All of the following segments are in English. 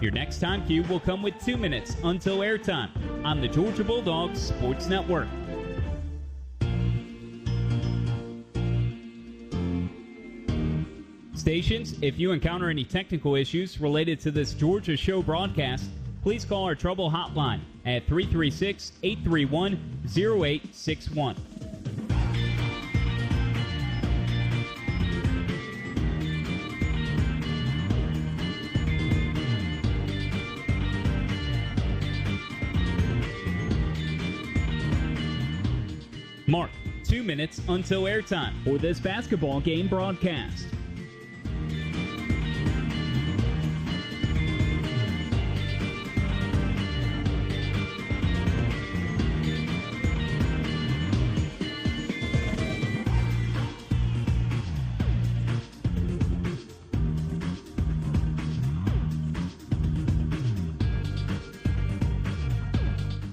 Your next time cue will come with 2 minutes until airtime on the Georgia Bulldogs Sports Network. Stations, if you encounter any technical issues related to this Georgia show broadcast, please call our trouble hotline at 336-831-0861. Mark 2 minutes until airtime for this basketball game broadcast.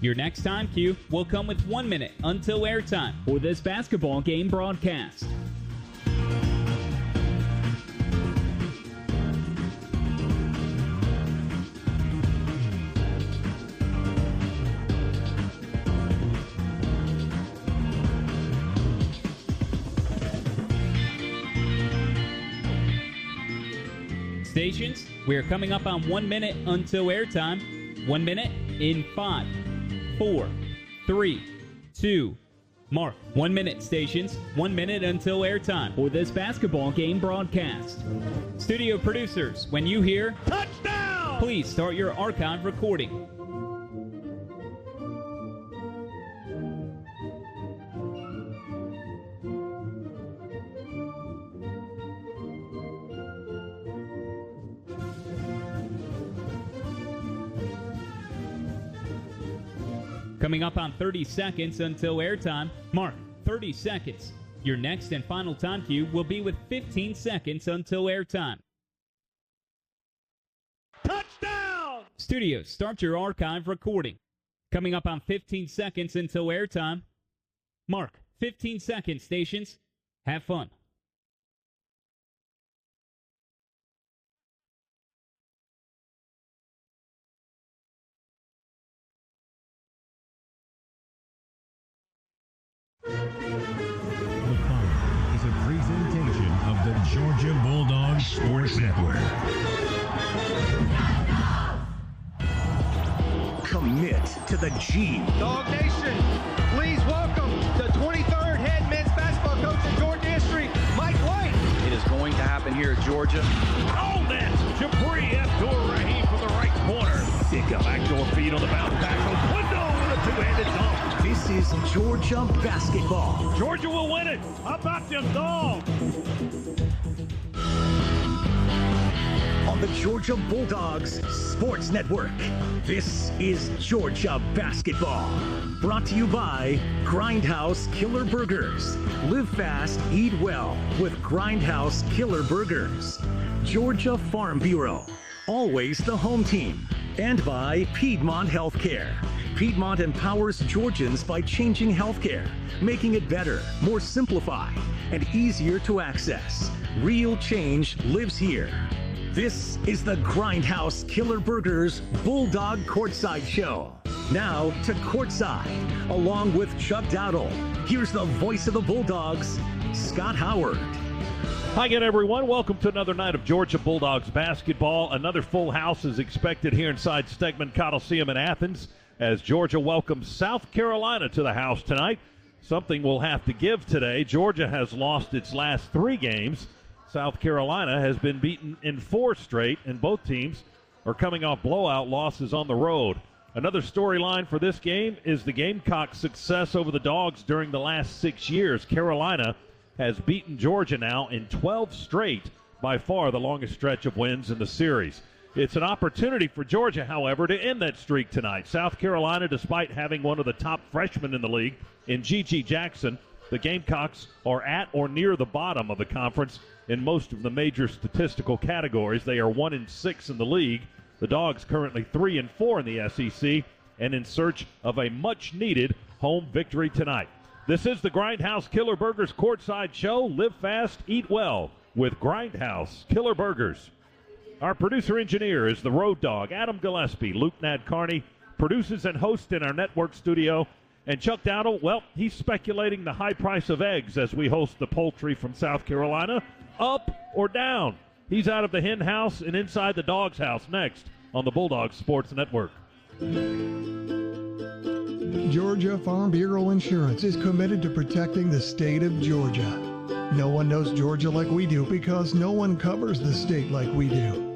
Your next time cue will come with 1 minute until airtime for this basketball game broadcast. Stations, we are coming up on 1 minute until airtime. 1 minute in 5, 4, 3, 2, mark. 1 minute, stations. 1 minute until airtime for this basketball game broadcast. Studio producers, when you hear touchdown, please start your archive recording. Coming up on 30 seconds until airtime. Mark, 30 seconds. Your next and final time cue will be with 15 seconds until airtime. Touchdown! Studios, start your archive recording. Coming up on 15 seconds until airtime. Mark, 15 seconds, stations. Have fun. The following is a presentation of the Georgia Bulldogs Sports Network. Commit to the G. Dog Nation, please welcome the 23rd head men's basketball coach in Georgia history, Mike White. It is going to happen here at Georgia. Oh, that's Jabri Abdur-Rahim from the right corner. Pick up backdoor feed on the bounce back. Window with a two-handed dunk. This is Georgia basketball. Georgia will win it. How about them dogs? On the Georgia Bulldogs Sports Network, this is Georgia basketball. Brought to you by Grindhouse Killer Burgers. Live fast, eat well with Grindhouse Killer Burgers. Georgia Farm Bureau, always the home team. And by Piedmont Healthcare. Piedmont empowers Georgians by changing healthcare, making it better, more simplified, and easier to access. Real change lives here. This is the Grindhouse Killer Burgers Bulldog Courtside Show. Now to Courtside, along with Chuck Dowdle. Here's the voice of the Bulldogs, Scott Howard. Hi again, everyone. Welcome to another night of Georgia Bulldogs basketball. Another full house is expected here inside Stegman Coliseum in Athens as Georgia welcomes South Carolina to the house tonight. Something we'll have to give today. Georgia has lost its last 3 games. South Carolina has been beaten in 4 straight, and both teams are coming off blowout losses on the road. Another storyline for this game is the Gamecocks' success over the Dogs during the last 6 years. Carolina has beaten Georgia now in 12 straight, by far the longest stretch of wins in the series. It's an opportunity for Georgia, however, to end that streak tonight. South Carolina, despite having one of the top freshmen in the league in G.G. Jackson, the Gamecocks are at or near the bottom of the conference in most of the major statistical categories. They are 1-6 in the league. The Dogs currently 3-4 in the SEC and in search of a much-needed home victory tonight. This is the Grindhouse Killer Burgers Courtside Show. Live fast, eat well with Grindhouse Killer Burgers. Our producer-engineer is the Road Dog, Adam Gillespie. Luke Nadkarni produces and hosts in our network studio. And Chuck Dowdle, well, he's speculating the high price of eggs as we host the poultry from South Carolina. Up or down? He's out of the hen house and inside the dog's house next on the Bulldogs Sports Network. Georgia Farm Bureau Insurance is committed to protecting the state of Georgia. No one knows Georgia like we do because no one covers the state like we do.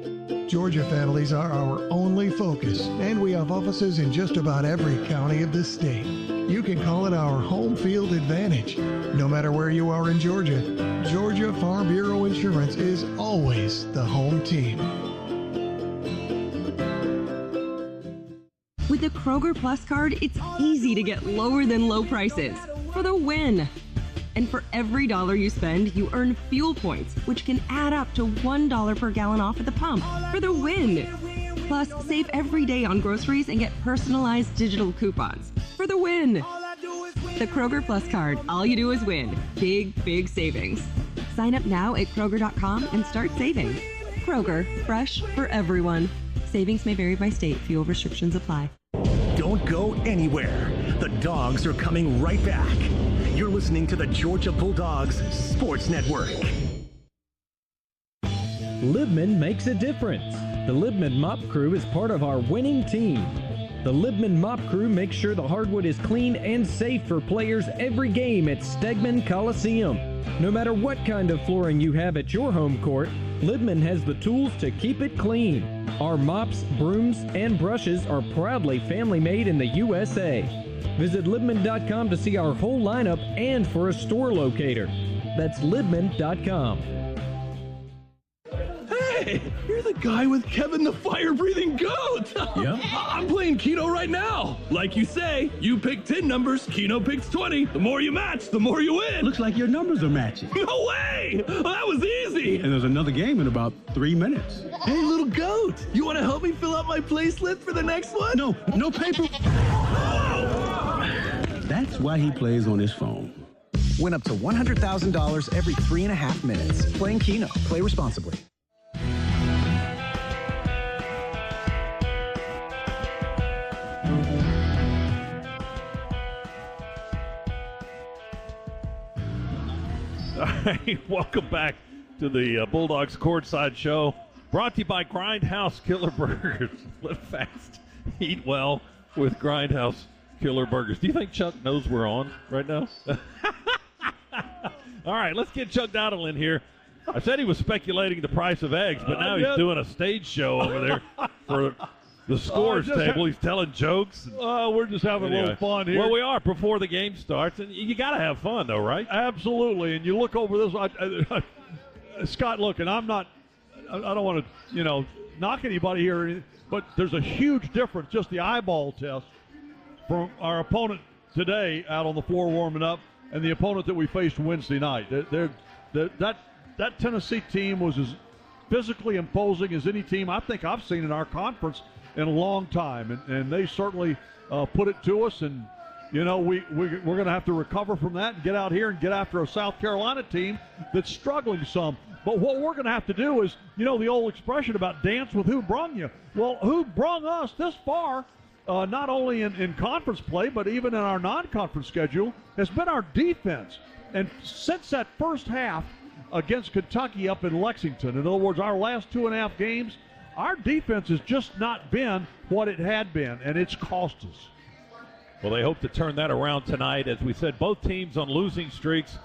Georgia families are our only focus, and we have offices in just about every county of the state. You can call it our home field advantage. No matter where you are in Georgia, Georgia Farm Bureau Insurance is always the home team. With the Kroger Plus card, it's easy to get lower than low prices for the win. And for every dollar you spend, you earn fuel points, which can add up to $1 per gallon off at the pump for the win. Plus, save every day on groceries and get personalized digital coupons for the win. The Kroger Plus card, all you do is win. Big, big savings. Sign up now at Kroger.com and start saving. Kroger, fresh for everyone. Savings may vary by state. Fuel restrictions apply. Don't go anywhere. The Dogs are coming right back. You're listening to the Georgia Bulldogs Sports Network. Libman makes a difference. The Libman Mop Crew is part of our winning team. The Libman Mop Crew makes sure the hardwood is clean and safe for players every game at Stegman Coliseum. No matter what kind of flooring you have at your home court, Libman has the tools to keep it clean. Our mops, brooms, and brushes are proudly family-made in the USA. Visit Libman.com to see our whole lineup and for a store locator. That's Libman.com. Hey, you're the guy with Kevin the fire-breathing goat. Yeah. I'm playing Keno right now. Like you say, you pick 10 numbers, Keno picks 20. The more you match, the more you win. Looks like your numbers are matching. No way! Well, that was easy. And there's another game in about 3 minutes. Hey, little goat, you want to help me fill out my play slip for the next one? No paper. That's why he plays on his phone. Win up to $100,000 every 3.5 minutes. Playing Keno. Play responsibly. All right, welcome back to the Bulldogs Courtside Show, brought to you by Grindhouse Killer Burgers. Live fast, eat well with Grindhouse Killer Burgers. Do you think Chuck knows we're on right now? All right, let's get Chuck Dowdle in here. I said he was speculating the price of eggs, but now he's doing a stage show over there for the scores table. He's telling jokes. We're just having a little fun here. Well, we are before the game starts, and you got to have fun, though, right? Absolutely. And you look over this, Scott. Look, and I don't want to, knock anybody here, but there's a huge difference, just the eyeball test, from our opponent today out on the floor warming up, and the opponent that we faced Wednesday night. That Tennessee team was as physically imposing as any team I think I've seen in our conference in a long time, and they certainly put it to us, and we're going to have to recover from that and get out here and get after a South Carolina team that's struggling some. But what we're going to have to do is, the old expression about dance with who brung you. Well, who brung us this far, not only in conference play, but even in our non-conference schedule, has been our defense. And since that first half against Kentucky up in Lexington, in other words, our last 2.5 games, our defense has just not been what it had been, and it's cost us. Well, they hope to turn that around tonight. As we said, both teams on losing streaks,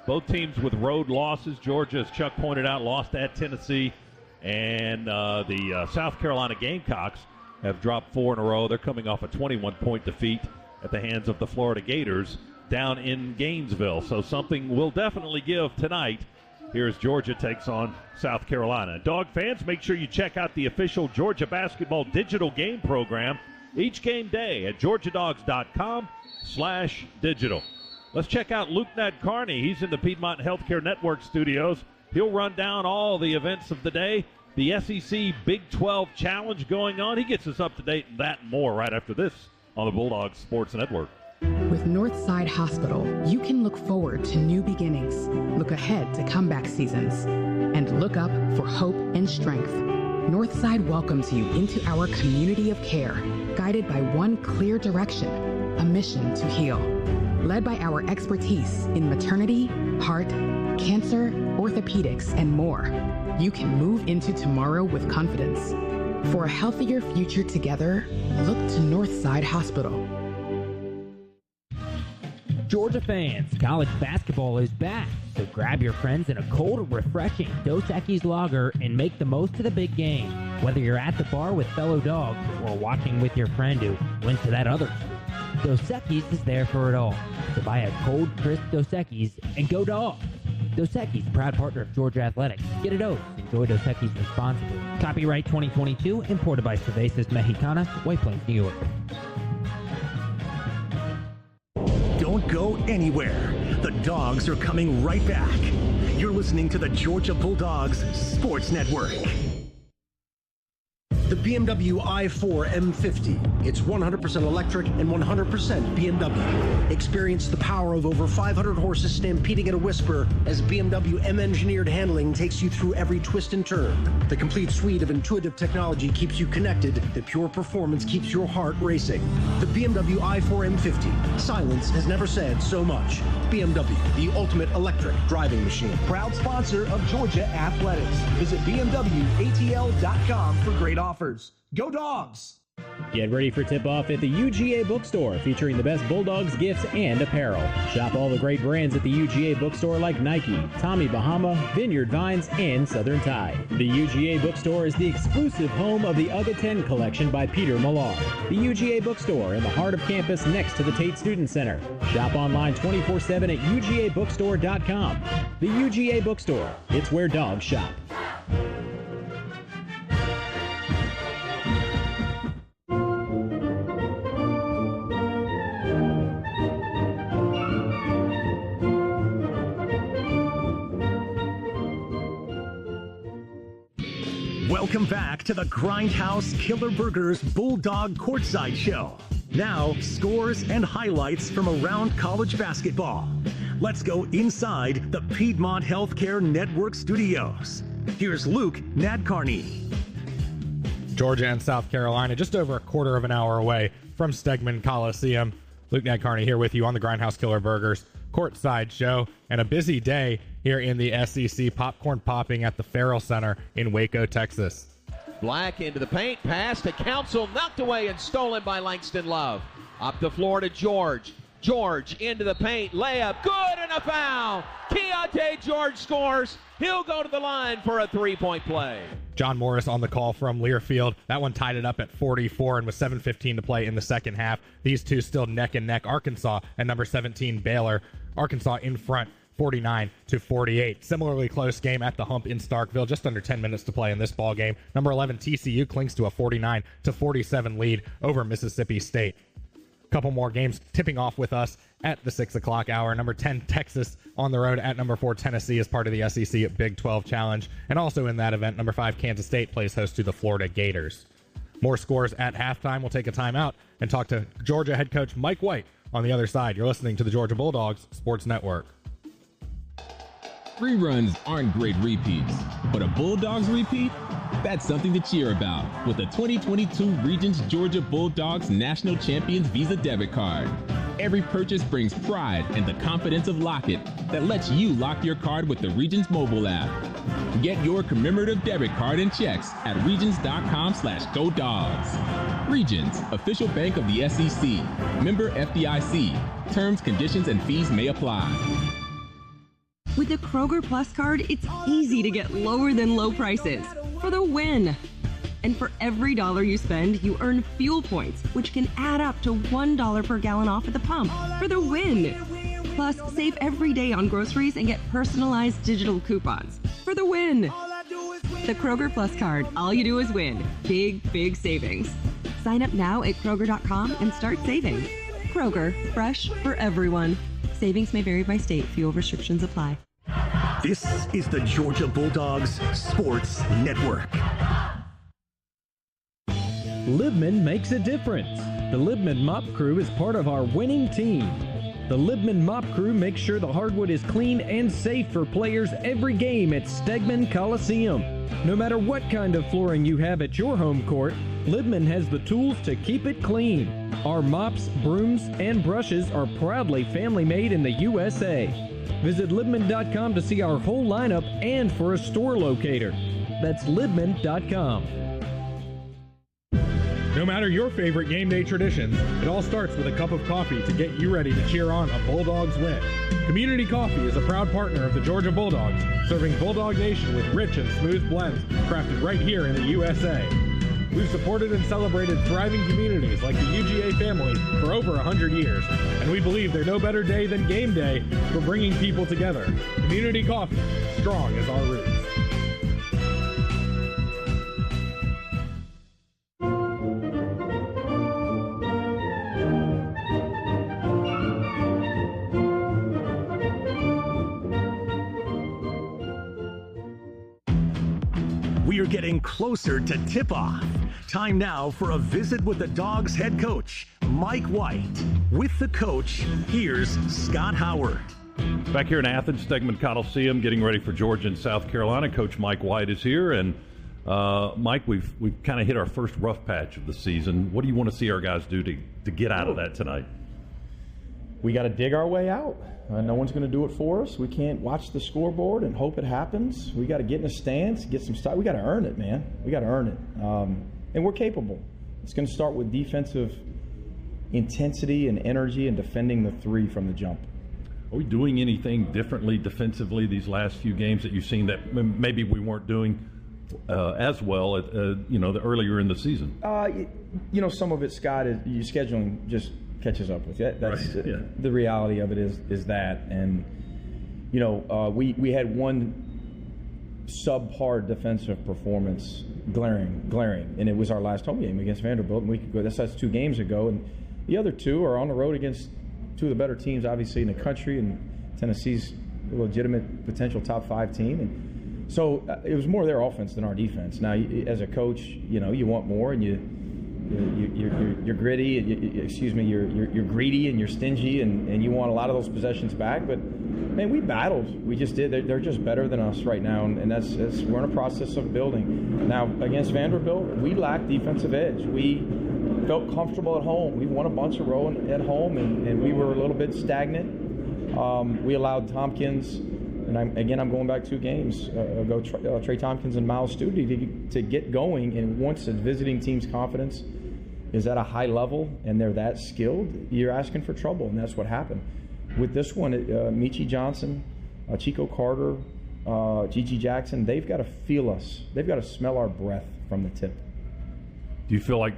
both teams with road losses. Georgia, as Chuck pointed out, lost at Tennessee, and the South Carolina Gamecocks have dropped 4 in a row. They're coming off a 21-point defeat at the hands of the Florida Gators down in Gainesville. So something will definitely give tonight. Here's Georgia takes on South Carolina. Dog fans, make sure you check out the official Georgia basketball digital game program each game day at georgiadogs.com/digital. Let's check out Luke Nadkarni. He's in the Piedmont Healthcare Network studios. He'll run down all the events of the day. The SEC Big 12 Challenge going on. He gets us up to date and that and more right after this on the Bulldogs Sports Network. With Northside Hospital, you can look forward to new beginnings, look ahead to comeback seasons, and look up for hope and strength. Northside welcomes you into our community of care, guided by one clear direction, a mission to heal. Led by our expertise in maternity, heart, cancer, orthopedics, and more, you can move into tomorrow with confidence. For a healthier future together, look to Northside Hospital. Georgia fans, college basketball is back, so grab your friends in a cold, refreshing Dos Equis lager and make the most of the big game. Whether you're at the bar with fellow dogs or watching with your friend who went to that other school, Dos Equis is there for it all. So buy a cold, crisp Dos Equis and go Dogs! Dos Equis, proud partner of Georgia Athletics. Get a dose. Enjoy Dos Equis responsibly. Copyright 2022, imported by Cervezas Mexicanas, White Plains, New York. Don't go anywhere. The Dogs are coming right back. You're listening to the Georgia Bulldogs Sports Network. The BMW i4 M50. It's 100% electric and 100% BMW. Experience the power of over 500 horses stampeding at a whisper as BMW M-engineered handling takes you through every twist and turn. The complete suite of intuitive technology keeps you connected. The pure performance keeps your heart racing. The BMW i4 M50. Silence has never said so much. BMW, the ultimate electric driving machine. Proud sponsor of Georgia Athletics. Visit BMWATL.com for great offers. Go Dogs! Get ready for tip-off at the UGA Bookstore, featuring the best Bulldogs gifts and apparel. Shop all the great brands at the UGA Bookstore like Nike, Tommy Bahama, Vineyard Vines, and Southern Tide. The UGA Bookstore is the exclusive home of the UGA 10 collection by Peter Millar. The UGA Bookstore in the heart of campus next to the Tate Student Center. Shop online 24/7 at UGABookstore.com. The UGA Bookstore, it's where dogs shop. Welcome back to the Grindhouse Killer Burgers Bulldog Courtside Show. Now, scores and highlights from around college basketball. Let's go inside the Piedmont Healthcare Network studios. Here's Luke Nadkarni. Georgia and South Carolina, just over a quarter of an hour away from Stegman Coliseum. Luke Nadkarni here with you on the Grindhouse Killer Burgers Courtside Show, and a busy day here in the SEC. Popcorn popping at the Farrell Center in Waco, Texas. Black into the paint, pass to Council, knocked away and stolen by Langston Love. Up the floor to George. George into the paint, layup, good, and a foul. Keontae George scores. He'll go to the line for a three-point play. John Morris on the call from Learfield. That one tied it up at 44 and with 7:15 to play in the second half. These two still neck and neck. Arkansas and number 17 Baylor. Arkansas in front, 49-48. Similarly close game at the Hump in Starkville. Just under 10 minutes to play in this ball game. Number 11 TCU clings to a 49-47 lead over Mississippi State. Couple more games tipping off with us at the 6 o'clock hour. Number 10 Texas on the road at number 4 Tennessee as part of the SEC Big 12 Challenge. And also in that event, number 5 Kansas State plays host to the Florida Gators. More scores at halftime. We'll take a timeout and talk to Georgia head coach Mike White on the other side. You're listening to the Georgia Bulldogs Sports Network. Reruns aren't great repeats, but a Bulldogs repeat? That's something to cheer about with the 2022 Regents Georgia Bulldogs National Champions Visa Debit Card. Every purchase brings pride and the confidence of Lock It that lets you lock your card with the Regents mobile app. Get your commemorative debit card and checks at regents.com/GoDogs. Regents, official bank of the SEC. Member FDIC. Terms, conditions, and fees may apply. With the Kroger Plus card, it's easy to get lower than low prices for the win. And for every dollar you spend, you earn fuel points, which can add up to $1 per gallon off at the pump for the win. Plus, save every day on groceries and get personalized digital coupons for the win. The Kroger Plus card, all you do is win. Big, big savings. Sign up now at Kroger.com and start saving. Kroger, fresh for everyone. Savings may vary by state. Fuel restrictions apply. This is the Georgia Bulldogs Sports Network. Libman makes a difference. The Libman Mop Crew is part of our winning team. The Libman Mop Crew makes sure the hardwood is clean and safe for players every game at Stegman Coliseum. No matter what kind of flooring you have at your home court, Libman has the tools to keep it clean. Our mops, brooms, and brushes are proudly family-made in the USA. Visit Libman.com to see our whole lineup and for a store locator. That's Libman.com. No matter your favorite game day traditions, it all starts with a cup of coffee to get you ready to cheer on a Bulldogs win. Community Coffee is a proud partner of the Georgia Bulldogs, serving Bulldog Nation with rich and smooth blends crafted right here in the USA. We've supported and celebrated thriving communities like the UGA family for over 100 years, and we believe there's no better day than game day for bringing people together. Community Coffee, strong as our roots. We are getting closer to tip-off. Time now for a visit with the Dogs head coach, Mike White. With the coach, here's Scott Howard. Back here in Athens, Stegman Coliseum, getting ready for Georgia and South Carolina. Coach Mike White is here, and Mike, we've kind of hit our first rough patch of the season. What do you want to see our guys do to get out of that tonight? We got to dig our way out. No one's going to do it for us. We can't watch the scoreboard and hope it happens. We got to get in a stance, get some style. We got to earn it, man. We got to earn it, and we're capable. It's going to start with defensive intensity and energy and defending the three from the jump. Are we doing anything differently defensively these last few games that you've seen that maybe we weren't doing as well, earlier in the season? Some of it, Scott, is your scheduling just catches up with you. That's right. Yeah. The reality of it is that, and we had one subpar defensive performance, glaring, and it was our last home game against Vanderbilt, and we could go. That's 2 games ago, and the other 2 are on the road against 2 of the better teams, obviously, in the country, and Tennessee's a legitimate potential top 5 team, and so it was more their offense than our defense. Now, as a coach, you want more, and you're gritty, you're greedy, and you're stingy, and you want a lot of those possessions back. But man, we battled. We just did. They're just better than us right now, and that's we're in a process of building. Now against Vanderbilt, we lacked defensive edge. We felt comfortable at home. We won a bunch of row at home, and we were a little bit stagnant. We allowed Tompkins. And I'm going back 2 games ago, Trey Tompkins and Miles Studi to get going. And once a visiting team's confidence is at a high level and they're that skilled, you're asking for trouble, and that's what happened. With this one, Michi Johnson, Chico Carter, Gigi Jackson, they've got to feel us. They've got to smell our breath from the tip. Do you feel like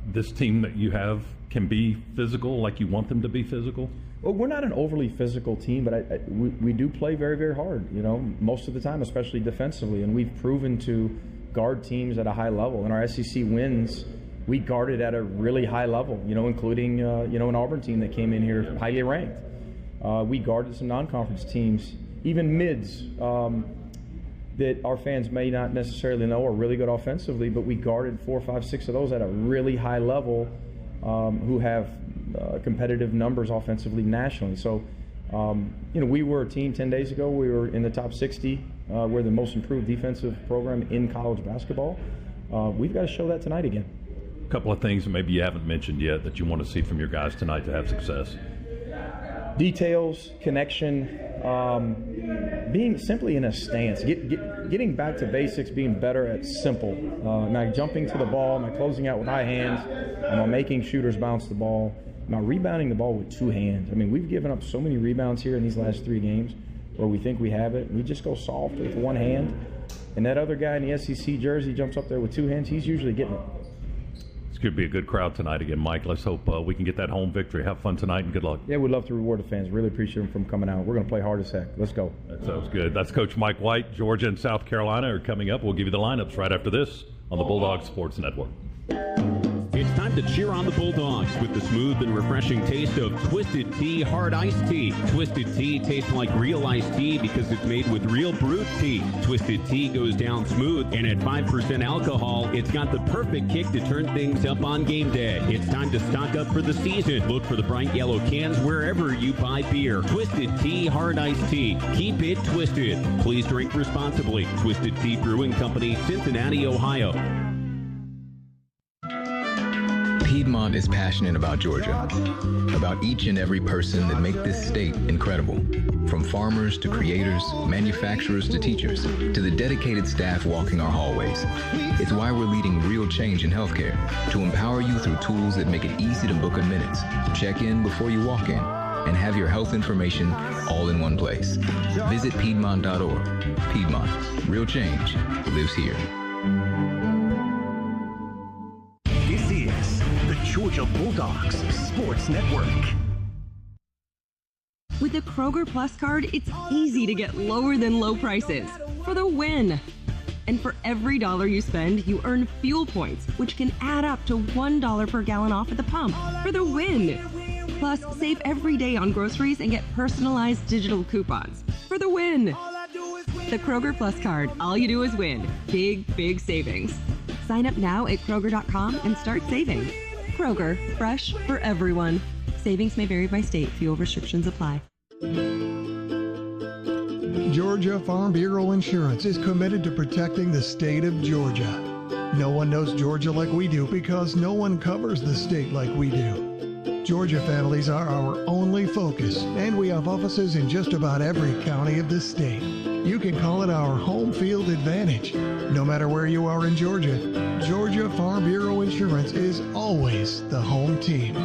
this team that you have can be physical, like you want them to be physical? Well, we're not an overly physical team, but we do play very, very hard, most of the time, especially defensively. And we've proven to guard teams at a high level. In our SEC wins, we guarded at a really high level, including, an Auburn team that came in here highly ranked. We guarded some non-conference teams, even mids that our fans may not necessarily know are really good offensively, but we guarded 4, 5, 6 of those at a really high level who have competitive numbers offensively nationally. So, we were a team 10 days ago. We were in the top 60. We're the most improved defensive program in college basketball. We've got to show that tonight again. A couple of things that maybe you haven't mentioned yet that you want to see from your guys tonight to have success. Details, connection, being simply in a stance, getting back to basics, being better at simple. Am I jumping to the ball? Am I closing out with high hands? Am I making shooters bounce the ball? Am I rebounding the ball with 2 hands? I mean, we've given up so many rebounds here in these last 3 games where we think we have it. We just go soft with 1 hand. And that other guy in the SEC jersey jumps up there with 2 hands. He's usually getting it. It's going to be a good crowd tonight again, Mike. Let's hope we can get that home victory. Have fun tonight and good luck. Yeah, we'd love to reward the fans. Really appreciate them from coming out. We're going to play hard as heck. Let's go. That sounds good. That's Coach Mike White. Georgia and South Carolina are coming up. We'll give you the lineups right after this on the Bulldog Sports Network. It's time time to cheer on the Bulldogs with the smooth and refreshing taste of Twisted Tea Hard Iced Tea. Twisted Tea tastes like real iced tea because it's made with real brewed tea. Twisted Tea goes down smooth, and at 5% alcohol, it's got the perfect kick to turn things up on game day. It's time to stock up for the season. Look for the bright yellow cans wherever you buy beer. Twisted Tea Hard Iced Tea. Keep it twisted. Please drink responsibly. Twisted Tea Brewing Company, Cincinnati, Ohio. Piedmont is passionate about Georgia, about each and every person that make this state incredible. From farmers to creators, manufacturers to teachers, to the dedicated staff walking our hallways. It's why we're leading real change in healthcare, to empower you through tools that make it easy to book in minutes, check in before you walk in, and have your health information all in one place. Visit Piedmont.org. Piedmont, real change lives here. This is the Georgia Bulldogs Sports Network. With the Kroger Plus card, it's easy to get lower than low prices for the win. And for every dollar you spend, you earn fuel points, which can add up to $1 per gallon off at the pump for the win. Plus, save every day on groceries and get personalized digital coupons for the win. The Kroger Plus card, all you do is win. Big, big savings. Sign up now at Kroger.com and start saving. Kroger, fresh for everyone. Savings may vary by state. Fuel restrictions apply. Georgia Farm Bureau Insurance is committed to protecting the state of Georgia. No one knows Georgia like we do because no one covers the state like we do. Georgia families are our only focus, and we have offices in just about every county of the state. You can call it our home field advantage. No matter where you are in Georgia, Georgia Farm Bureau Insurance is always the home team.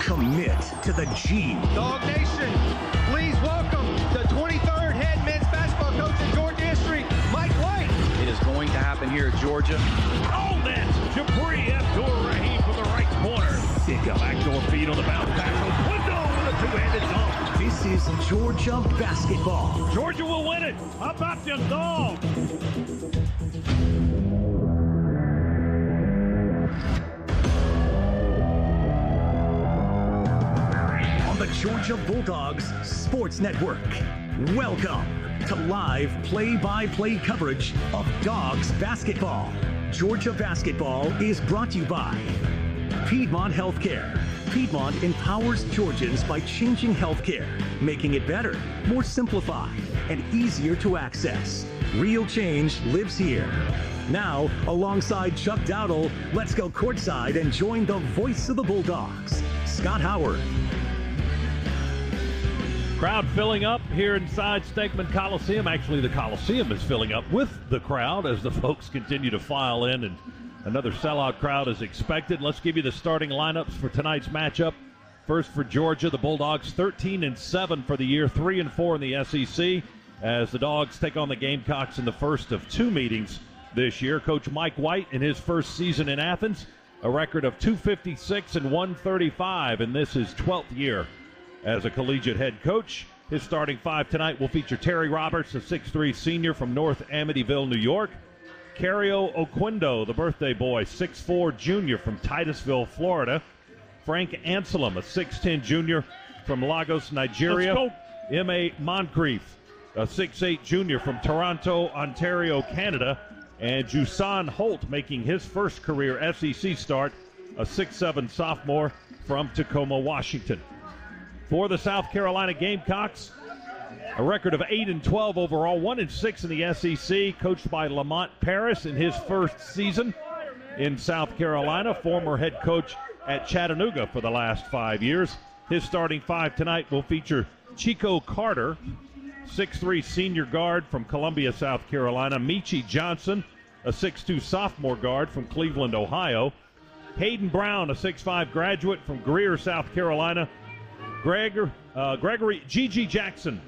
Commit to the G. Dog Nation, please welcome the 23rd head men's basketball coach in Georgia history, Mike White. It is going to happen here at Georgia. Oh, that's Jabri Abdur-Rahim from the right corner. Backdoor feed on the bounce back. Window with a two-handed dunk. This is Georgia basketball. Georgia will win it. How about them dogs? The Georgia Bulldogs Sports Network. Welcome to live play-by-play coverage of Dogs basketball. Georgia basketball is brought to you by Piedmont Healthcare. Piedmont empowers Georgians by changing healthcare, making it better, more simplified, and easier to access. Real change lives here. Now, alongside Chuck Dowdle, let's go courtside and join the voice of the Bulldogs, Scott Howard. Crowd filling up here inside Stegman Coliseum. Actually, the Coliseum is filling up with the crowd as the folks continue to file in, and another sellout crowd is expected. Let's give you the starting lineups for tonight's matchup. First for Georgia, the Bulldogs 13-7 for the year, 3-4 in the SEC, as the Dogs take on the Gamecocks in the first of two meetings this year. Coach Mike White, in his first season in Athens, a record of 256 and 135, and this is 12th year as a collegiate head coach. His starting five tonight will feature Terry Roberts, a 6'3 senior from North Amityville, New York. Cario Oquindo, the birthday boy, 6'4 junior from Titusville, Florida. Frank Anselm, a 6'10 junior from Lagos, Nigeria. M.A. Moncrief, a 6'8 junior from Toronto, Ontario, Canada. And Jusan Holt making his first career SEC start, a 6'7 sophomore from Tacoma, Washington. For the South Carolina Gamecocks, a record of 8-12 overall, 1-6 in the SEC, coached by Lamont Paris in his first season in South Carolina, former head coach at Chattanooga for the last 5 years. His starting five tonight will feature Chico Carter, 6'3 senior guard from Columbia, South Carolina. Michi Johnson, a 6'2 sophomore guard from Cleveland, Ohio. Hayden Brown, a 6'5 graduate from Greer, South Carolina. Gregory Gigi Jackson,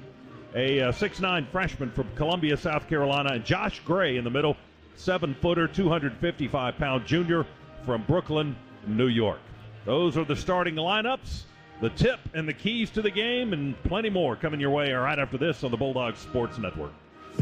a 6'9 freshman from Columbia, South Carolina. And Josh Gray in the middle, 7-footer, 255-pound junior from Brooklyn, New York. Those are the starting lineups, the tip and the keys to the game, and plenty more coming your way right after this on the Bulldogs Sports Network.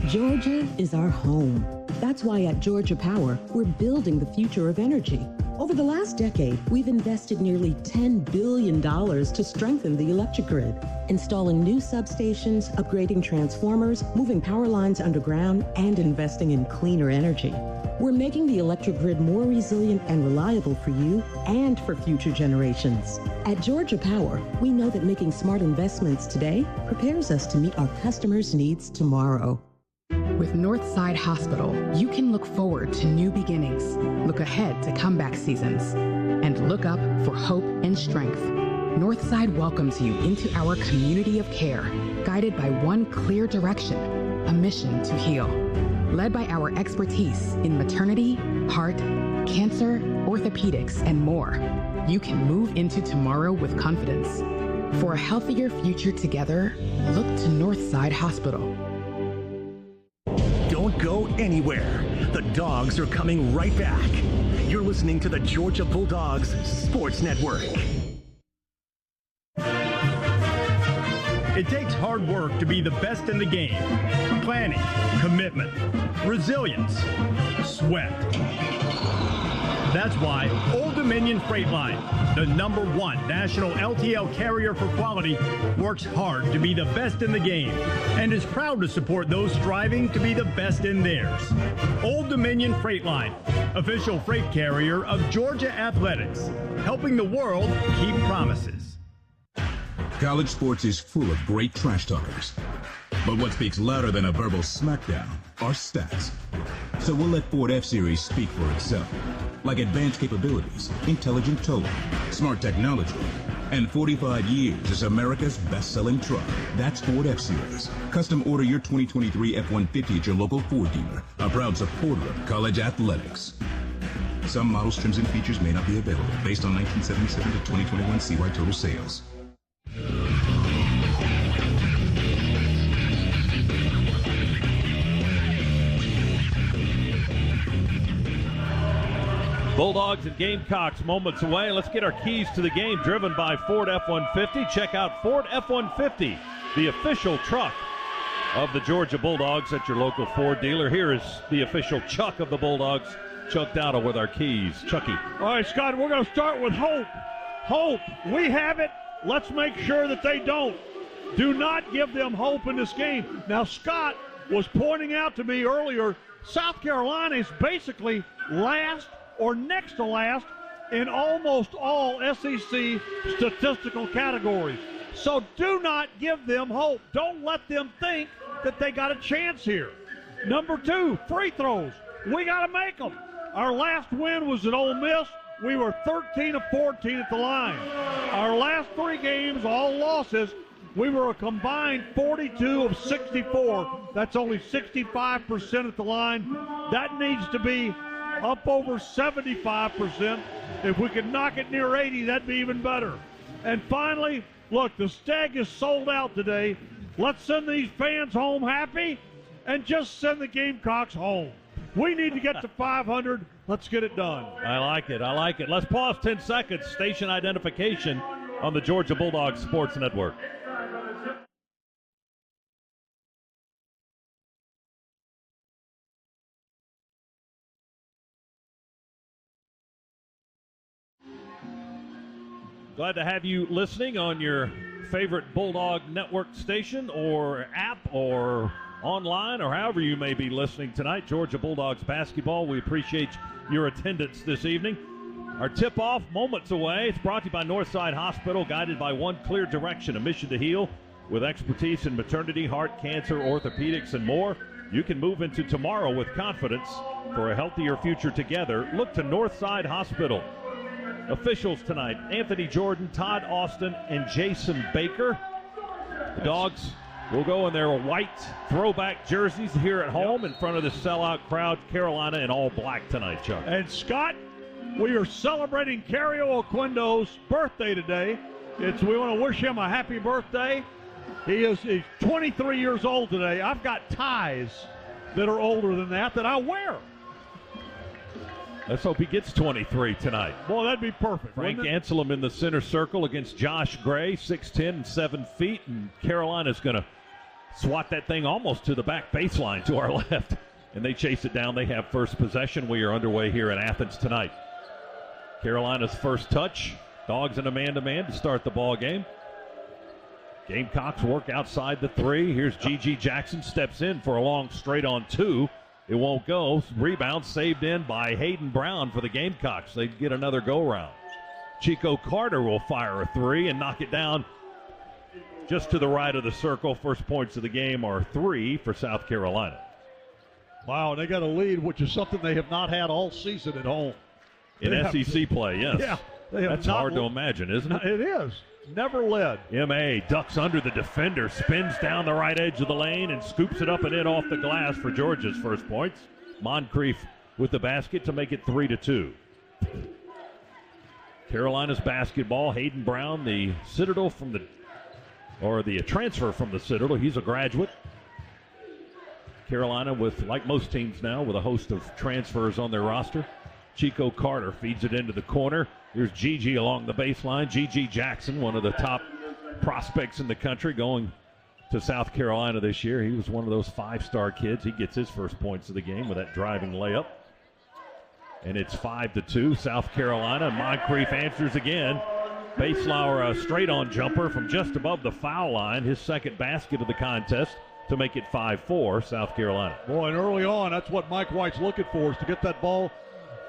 Georgia is our home. That's why at Georgia Power, we're building the future of energy. Over the last decade, we've invested nearly $10 billion to strengthen the electric grid, installing new substations, upgrading transformers, moving power lines underground, and investing in cleaner energy. We're making the electric grid more resilient and reliable for you and for future generations. At Georgia Power, we know that making smart investments today prepares us to meet our customers' needs tomorrow. With Northside Hospital, you can look forward to new beginnings, look ahead to comeback seasons, and look up for hope and strength. Northside welcomes you into our community of care, guided by one clear direction, a mission to heal. Led by our expertise in maternity, heart, cancer, orthopedics, and more, you can move into tomorrow with confidence. For a healthier future together, look to Northside Hospital. Don't go anywhere. The Dogs are coming right back. You're listening to the Georgia Bulldogs Sports Network. It takes hard work to be the best in the game. Planning, commitment, resilience, sweat. That's why Old Dominion Freight Line, the #1 national LTL carrier for quality, works hard to be the best in the game and is proud to support those striving to be the best in theirs. Old Dominion Freight Line, official freight carrier of Georgia Athletics, helping the world keep promises. College sports is full of great trash talkers. But what speaks louder than a verbal smackdown are stats. So we'll let Ford F-Series speak for itself. Like advanced capabilities, intelligent towing, smart technology, and 45 years as America's best-selling truck. That's Ford F-Series. Custom order your 2023 F-150 at your local Ford dealer, a proud supporter of college athletics. Some models, trims, and features may not be available based on 1977 to 2021 CY total sales. Bulldogs and Gamecocks moments away. Let's get our keys to the game driven by Ford F-150. Check out Ford F-150, the official truck of the Georgia Bulldogs at your local Ford dealer. Here is the official Chuck of the Bulldogs, Chuck Dowdle, with our keys. Chucky. All right, Scott, we're going to start with hope. Hope. We have it. Let's make sure that they don't. Do not give them hope in this game. Now, Scott was pointing out to me earlier, South Carolina is basically last or next to last in almost all SEC statistical categories. So do not give them hope. Don't let them think that they got a chance here. Number 2, free throws. We got to make them. Our last win was at Ole Miss. We were 13 of 14 at the line. Our last 3 games, all losses, we were a combined 42 of 64. That's only 65% at the line. That needs to be up over 75%. If we could knock it near 80, that'd be even better. And finally, look, the Stag is sold out today. Let's send these fans home happy and just send the Gamecocks home. We need to get to 500. Let's get it done. I like it. I like it. Let's pause 10 seconds. Station identification on the Georgia Bulldogs Sports Network. Glad to have you listening on your favorite Bulldog Network station or app or online or however you may be listening tonight. Georgia Bulldogs basketball. We appreciate your attendance this evening. Our tip-off moments away. It's brought to you by Northside Hospital, guided by one clear direction, a mission to heal. With expertise in maternity, heart, cancer, orthopedics, and more, you can move into tomorrow with confidence for a healthier future together. Look to Northside Hospital. Officials tonight, Anthony Jordan, Todd Austin, and Jason Baker. The Dogs will go in their white throwback jerseys here at home in front of the sellout crowd. Carolina in all black tonight, Chuck. And Scott, we are celebrating Cario Oquendo's birthday today. We want to wish him a happy birthday. He's 23 years old today. I've got ties that are older than that I wear. Let's hope he gets 23 tonight. Boy, that'd be perfect. Frank Anselm in the center circle against Josh Gray, 6'10 and 7 feet, and Carolina's going to swat that thing almost to the back baseline to our left, and they chase it down. They have first possession. We are underway here in Athens tonight. Carolina's first touch. Dogs in a man-to-man to start the ball game. Gamecocks work outside the 3. Here's G.G. Jackson, steps in for a long straight on 2. It won't go. Rebound saved in by Hayden Brown for the Gamecocks. They get another go-round. Chico Carter will fire a 3 and knock it down just to the right of the circle. First points of the game are 3 for South Carolina. Wow, they got a lead, which is something they have not had all season at home. In SEC play, yes. Yeah. That's hard to imagine, isn't it? It is. Never led. M.A. ducks under the defender, spins down the right edge of the lane, and scoops it up and in off the glass for Georgia's first points. Moncrief with the basket to make it 3-2. Carolina's basketball. Hayden Brown, the Citadel from the transfer from the Citadel. He's a graduate. Carolina with, like most teams now, with a host of transfers on their roster. Chico Carter feeds it into the corner. Here's G.G. along the baseline. G.G. Jackson, one of the top prospects in the country, going to South Carolina this year. He was one of those 5-star kids. He gets his first points of the game with that driving layup. And it's 5-2, South Carolina. Moncrief answers again. Baselauer, a straight-on jumper from just above the foul line. His second basket of the contest to make it 5-4, South Carolina. Boy, and early on, that's what Mike White's looking for, is to get that ball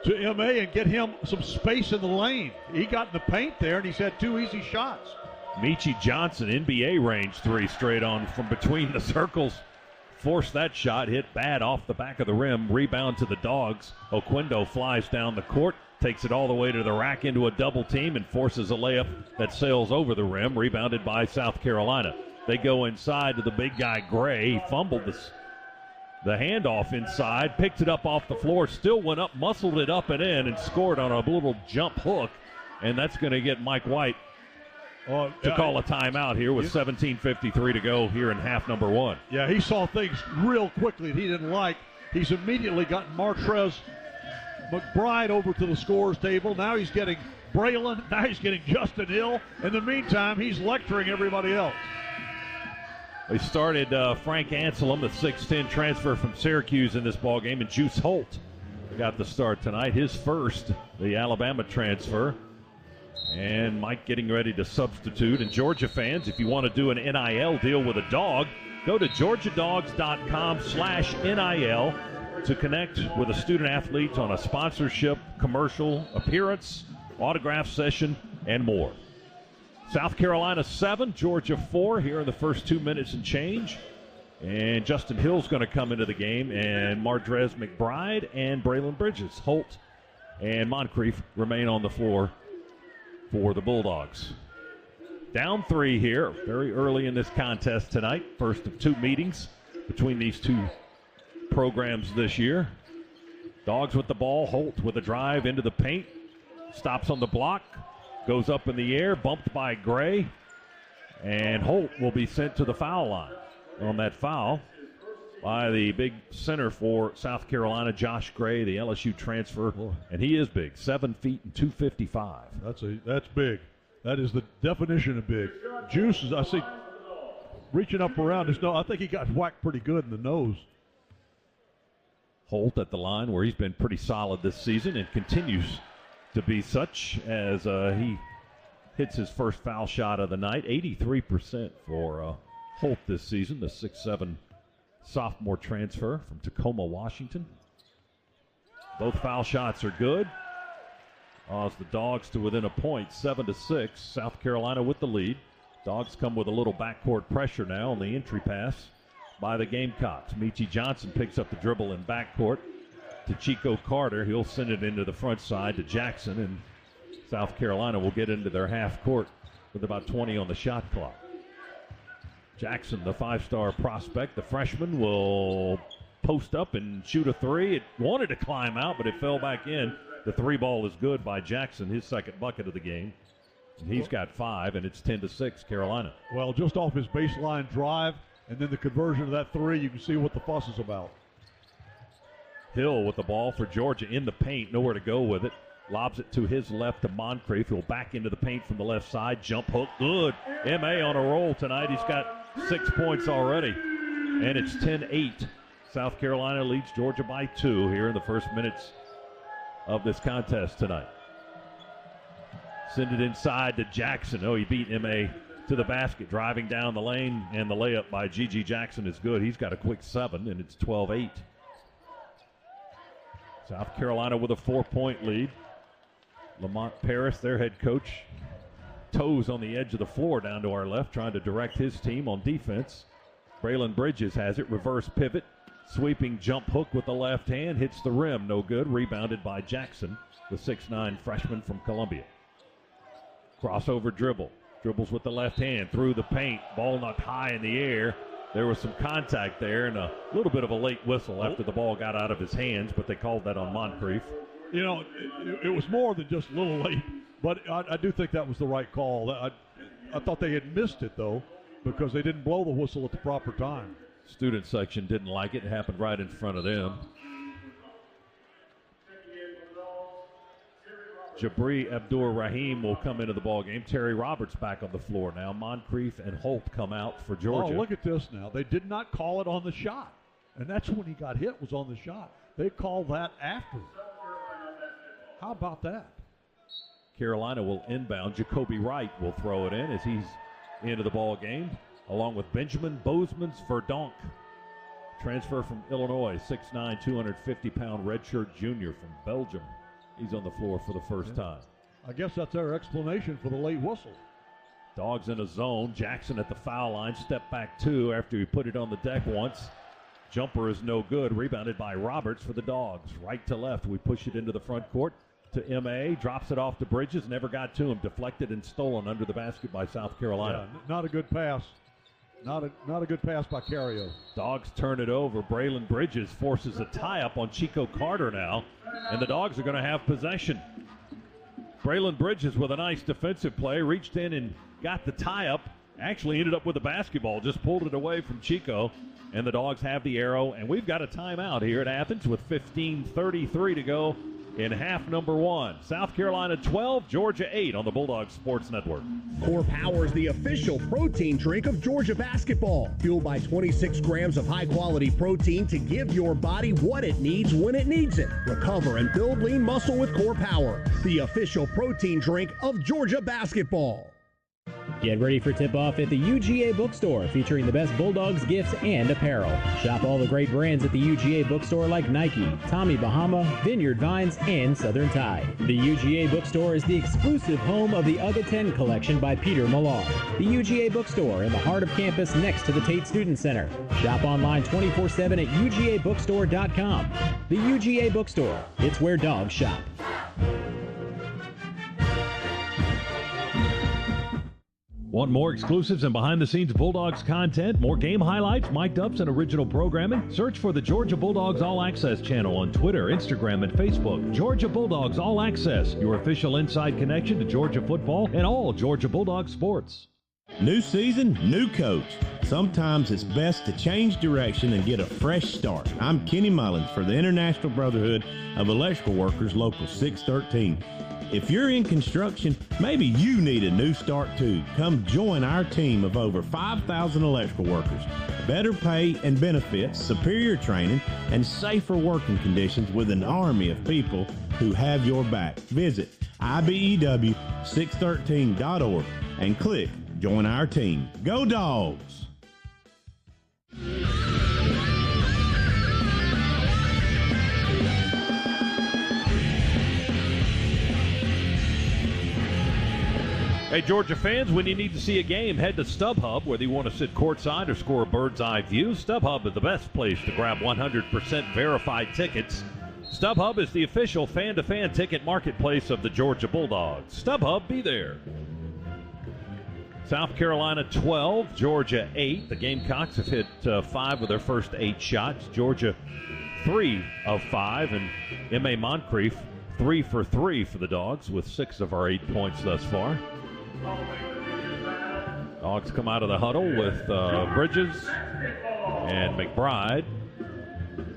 to M.A. and get him some space in the lane. He got in the paint there, and he's had 2 easy shots. Michi Johnson, NBA range 3 straight on from between the circles. Forced that shot, hit bad off the back of the rim. Rebound to the Dogs. Oquendo flies down the court, takes it all the way to the rack into a double team, and forces a layup that sails over the rim, rebounded by South Carolina. They go inside to the big guy, Gray. He fumbled the handoff inside, picked it up off the floor, still went up, muscled it up and in, and scored on a little jump hook. And that's going to get Mike White to call a timeout here with 17:53 to go here in half number 1. Yeah, he saw things real quickly that he didn't like. He's immediately gotten Martrez McBride over to the scorer's table. Now he's getting Braylon. Now he's getting Justin Hill. In the meantime, he's lecturing everybody else. They started Frank Anselm, the 6'10 transfer from Syracuse, in this ballgame, and Juice Holt got the start tonight. His first, the Alabama transfer. And Mike getting ready to substitute. And Georgia fans, if you want to do an NIL deal with a dog, go to georgiadogs.com/NIL to connect with a student athlete on a sponsorship, commercial, appearance, autograph session, and more. South Carolina 7, Georgia 4 here in the first 2 minutes and change. And Justin Hill's going to come into the game, and Martrez McBride and Braylon Bridges. Holt and Moncrief remain on the floor for the Bulldogs. Down 3 here, very early in this contest tonight. First of 2 meetings between these 2 programs this year. Dogs with the ball. Holt with a drive into the paint. Stops on the block. Goes up in the air, bumped by Gray. And Holt will be sent to the foul line on that foul by the big center for South Carolina, Josh Gray, the LSU transfer. And he is big, 7 feet and 255. That's big. That is the definition of big. Juice is, I see, reaching up around his nose. I think he got whacked pretty good in the nose. Holt at the line where he's been pretty solid this season and continues to be such as he hits his first foul shot of the night. 83% for Holt this season, the 6'7" sophomore transfer from Tacoma, Washington. Both foul shots are good. As the Dogs to within a point, 7-6. South Carolina with the lead. Dogs come with a little backcourt pressure now on the entry pass by the Gamecocks. Michi Johnson picks up the dribble in backcourt to Chico Carter. He'll send it into the front side to Jackson, and South Carolina will get into their half court with about 20 on the shot clock. Jackson, the 5-star prospect, the freshman, will post up and shoot a 3. It wanted to climb out, but it fell back in. The 3 ball is good by Jackson, his second bucket of the game. And he's got 5, and it's 10-6 Carolina. Well, just off his baseline drive and then the conversion of that 3, you can see what the fuss is about. Hill with the ball for Georgia in the paint, nowhere to go with it. Lobs it to his left to Moncrief. He'll back into the paint from the left side. Jump hook, good. M.A. on a roll tonight. He's got 6 points already. And it's 10-8. South Carolina leads Georgia by 2 here in the first minutes of this contest tonight. Send it inside to Jackson. Oh, he beat M.A. to the basket, driving down the lane, and the layup by G.G. Jackson is good. He's got a quick 7, and it's 12-8. South Carolina with a 4-point lead. Lamont Paris, their head coach, toes on the edge of the floor down to our left, trying to direct his team on defense. Braylon Bridges has it, reverse pivot, sweeping jump hook with the left hand, hits the rim, no good, rebounded by Jackson, the 6'9 freshman from Columbia. Crossover dribble, dribbles with the left hand, through the paint, ball knocked high in the air. There was some contact there and a little bit of a late whistle after the ball got out of his hands, but they called that on Moncrief. You know, it was more than just a little late, but I do think that was the right call. I thought they had missed it, though, because they didn't blow the whistle at the proper time. Student section didn't like it. It happened right in front of them. Jabri Abdur-Rahim will come into the ballgame. Terry Roberts back on the floor now. Moncrief and Holt come out for Georgia. Oh, look at this now. They did not call it on the shot, and that's when he got hit, was on the shot. They called that after. How about that? Carolina will inbound. Jacoby Wright will throw it in as he's into the ball game, along with Benjamin Bozeman-Verdonk, transfer from Illinois, 6'9", 250-pound redshirt junior from Belgium. He's on the floor for the first time. I guess that's their explanation for the late whistle. Dogs in a zone. Jackson at the foul line. Step back 2 after he put it on the deck once. Jumper is no good. Rebounded by Roberts for the Dogs. Right to left. We push it into the front court to M.A. Drops it off to Bridges. Never got to him. Deflected and stolen under the basket by South Carolina. Yeah, not a good pass. Not a good pass by Cario. Dogs turn it over. Braylon Bridges forces a tie-up on Chico Carter now, and the Dogs are going to have possession. Braylon Bridges with a nice defensive play, reached in and got the tie-up. Actually ended up with the basketball, just pulled it away from Chico, and the Dogs have the arrow, and we've got a timeout here at Athens with 15:33 to go in half number 1. South Carolina 12, Georgia 8 on the Bulldogs Sports Network. Core Power is the official protein drink of Georgia basketball. Fueled by 26 grams of high-quality protein to give your body what it needs when it needs it. Recover and build lean muscle with Core Power, the official protein drink of Georgia basketball. Get ready for tip-off at the UGA Bookstore, featuring the best Bulldogs gifts and apparel. Shop all the great brands at the UGA Bookstore like Nike, Tommy Bahama, Vineyard Vines, and Southern Tide. The UGA Bookstore is the exclusive home of the UGA 10 collection by Peter Millar. The UGA Bookstore in the heart of campus next to the Tate Student Center. Shop online 24/7 at UGABookstore.com. The UGA Bookstore, it's where dogs shop. Want more exclusives and behind-the-scenes Bulldogs content, more game highlights, mic'd ups, and original programming? Search for the Georgia Bulldogs All Access channel on Twitter, Instagram, and Facebook. Georgia Bulldogs All Access, your official inside connection to Georgia football and all Georgia Bulldogs sports. New season, new coach. Sometimes it's best to change direction and get a fresh start. I'm Kenny Mullins for the International Brotherhood of Electrical Workers, Local 613. If you're in construction, maybe you need a new start too. Come join our team of over 5,000 electrical workers. Better pay and benefits, superior training, and safer working conditions with an army of people who have your back. Visit IBEW613.org and click Join Our Team. Go Dogs! Hey, Georgia fans, when you need to see a game, head to StubHub. Whether you want to sit courtside or score a bird's-eye view, StubHub is the best place to grab 100% verified tickets. StubHub is the official fan-to-fan ticket marketplace of the Georgia Bulldogs. StubHub, be there. South Carolina 12, Georgia 8. The Gamecocks have hit 5 of their first 8 shots. Georgia 3 of 5, and M.A. Moncrief 3 for 3 for the Dogs with 6 of our 8 points thus far. Dogs come out of the huddle with Bridges and McBride.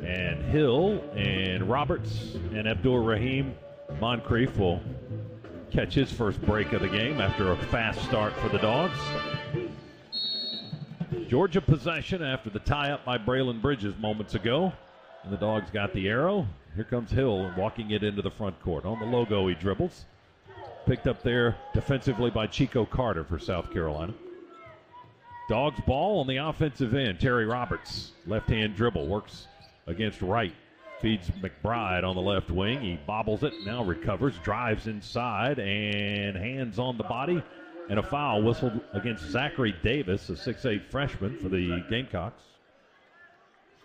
And Hill and Roberts and Abdur-Rahim Moncrief will catch his first break of the game after a fast start for the Dogs. Georgia possession after the tie-up by Braylon Bridges moments ago. And the Dogs got the arrow. Here comes Hill walking it into the front court. On the logo, he dribbles. Picked up there defensively by Chico Carter for South Carolina. Dogs ball on the offensive end. Terry Roberts, left-hand dribble, works against Wright. Feeds McBride on the left wing. He bobbles it, now recovers, drives inside, and hands on the body. And a foul whistled against Zachary Davis, a 6'8 freshman for the Gamecocks.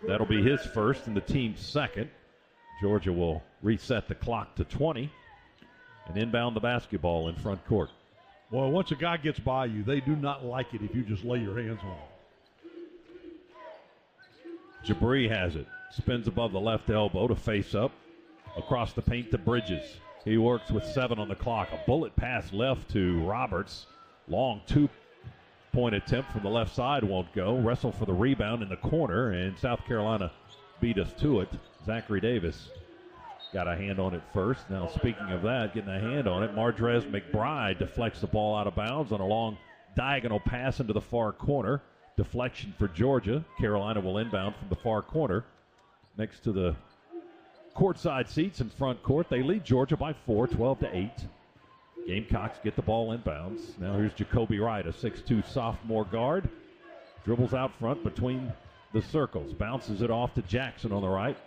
That'll be his first and the team's second. Georgia will reset the clock to 20 and inbound the basketball in front court. Well, once a guy gets by you, they do not like it if you just lay your hands on him. Jabri has it. Spins above the left elbow to face up. Across the paint to Bridges. He works with 7 on the clock. A bullet pass left to Roberts. Long 2-point attempt from the left side won't go. Wrestle for the rebound in the corner, and South Carolina beat us to it. Zachary Davis got a hand on it first. Now, speaking of that, getting a hand on it, Mardrez McBride deflects the ball out of bounds on a long diagonal pass into the far corner. Deflection for Georgia. Carolina will inbound from the far corner. Next to the courtside seats in front court, they lead Georgia by 4, 12-8. Gamecocks get the ball inbounds. Now here's Jacoby Wright, a 6'2 sophomore guard. Dribbles out front between the circles. Bounces it off to Jackson on the right.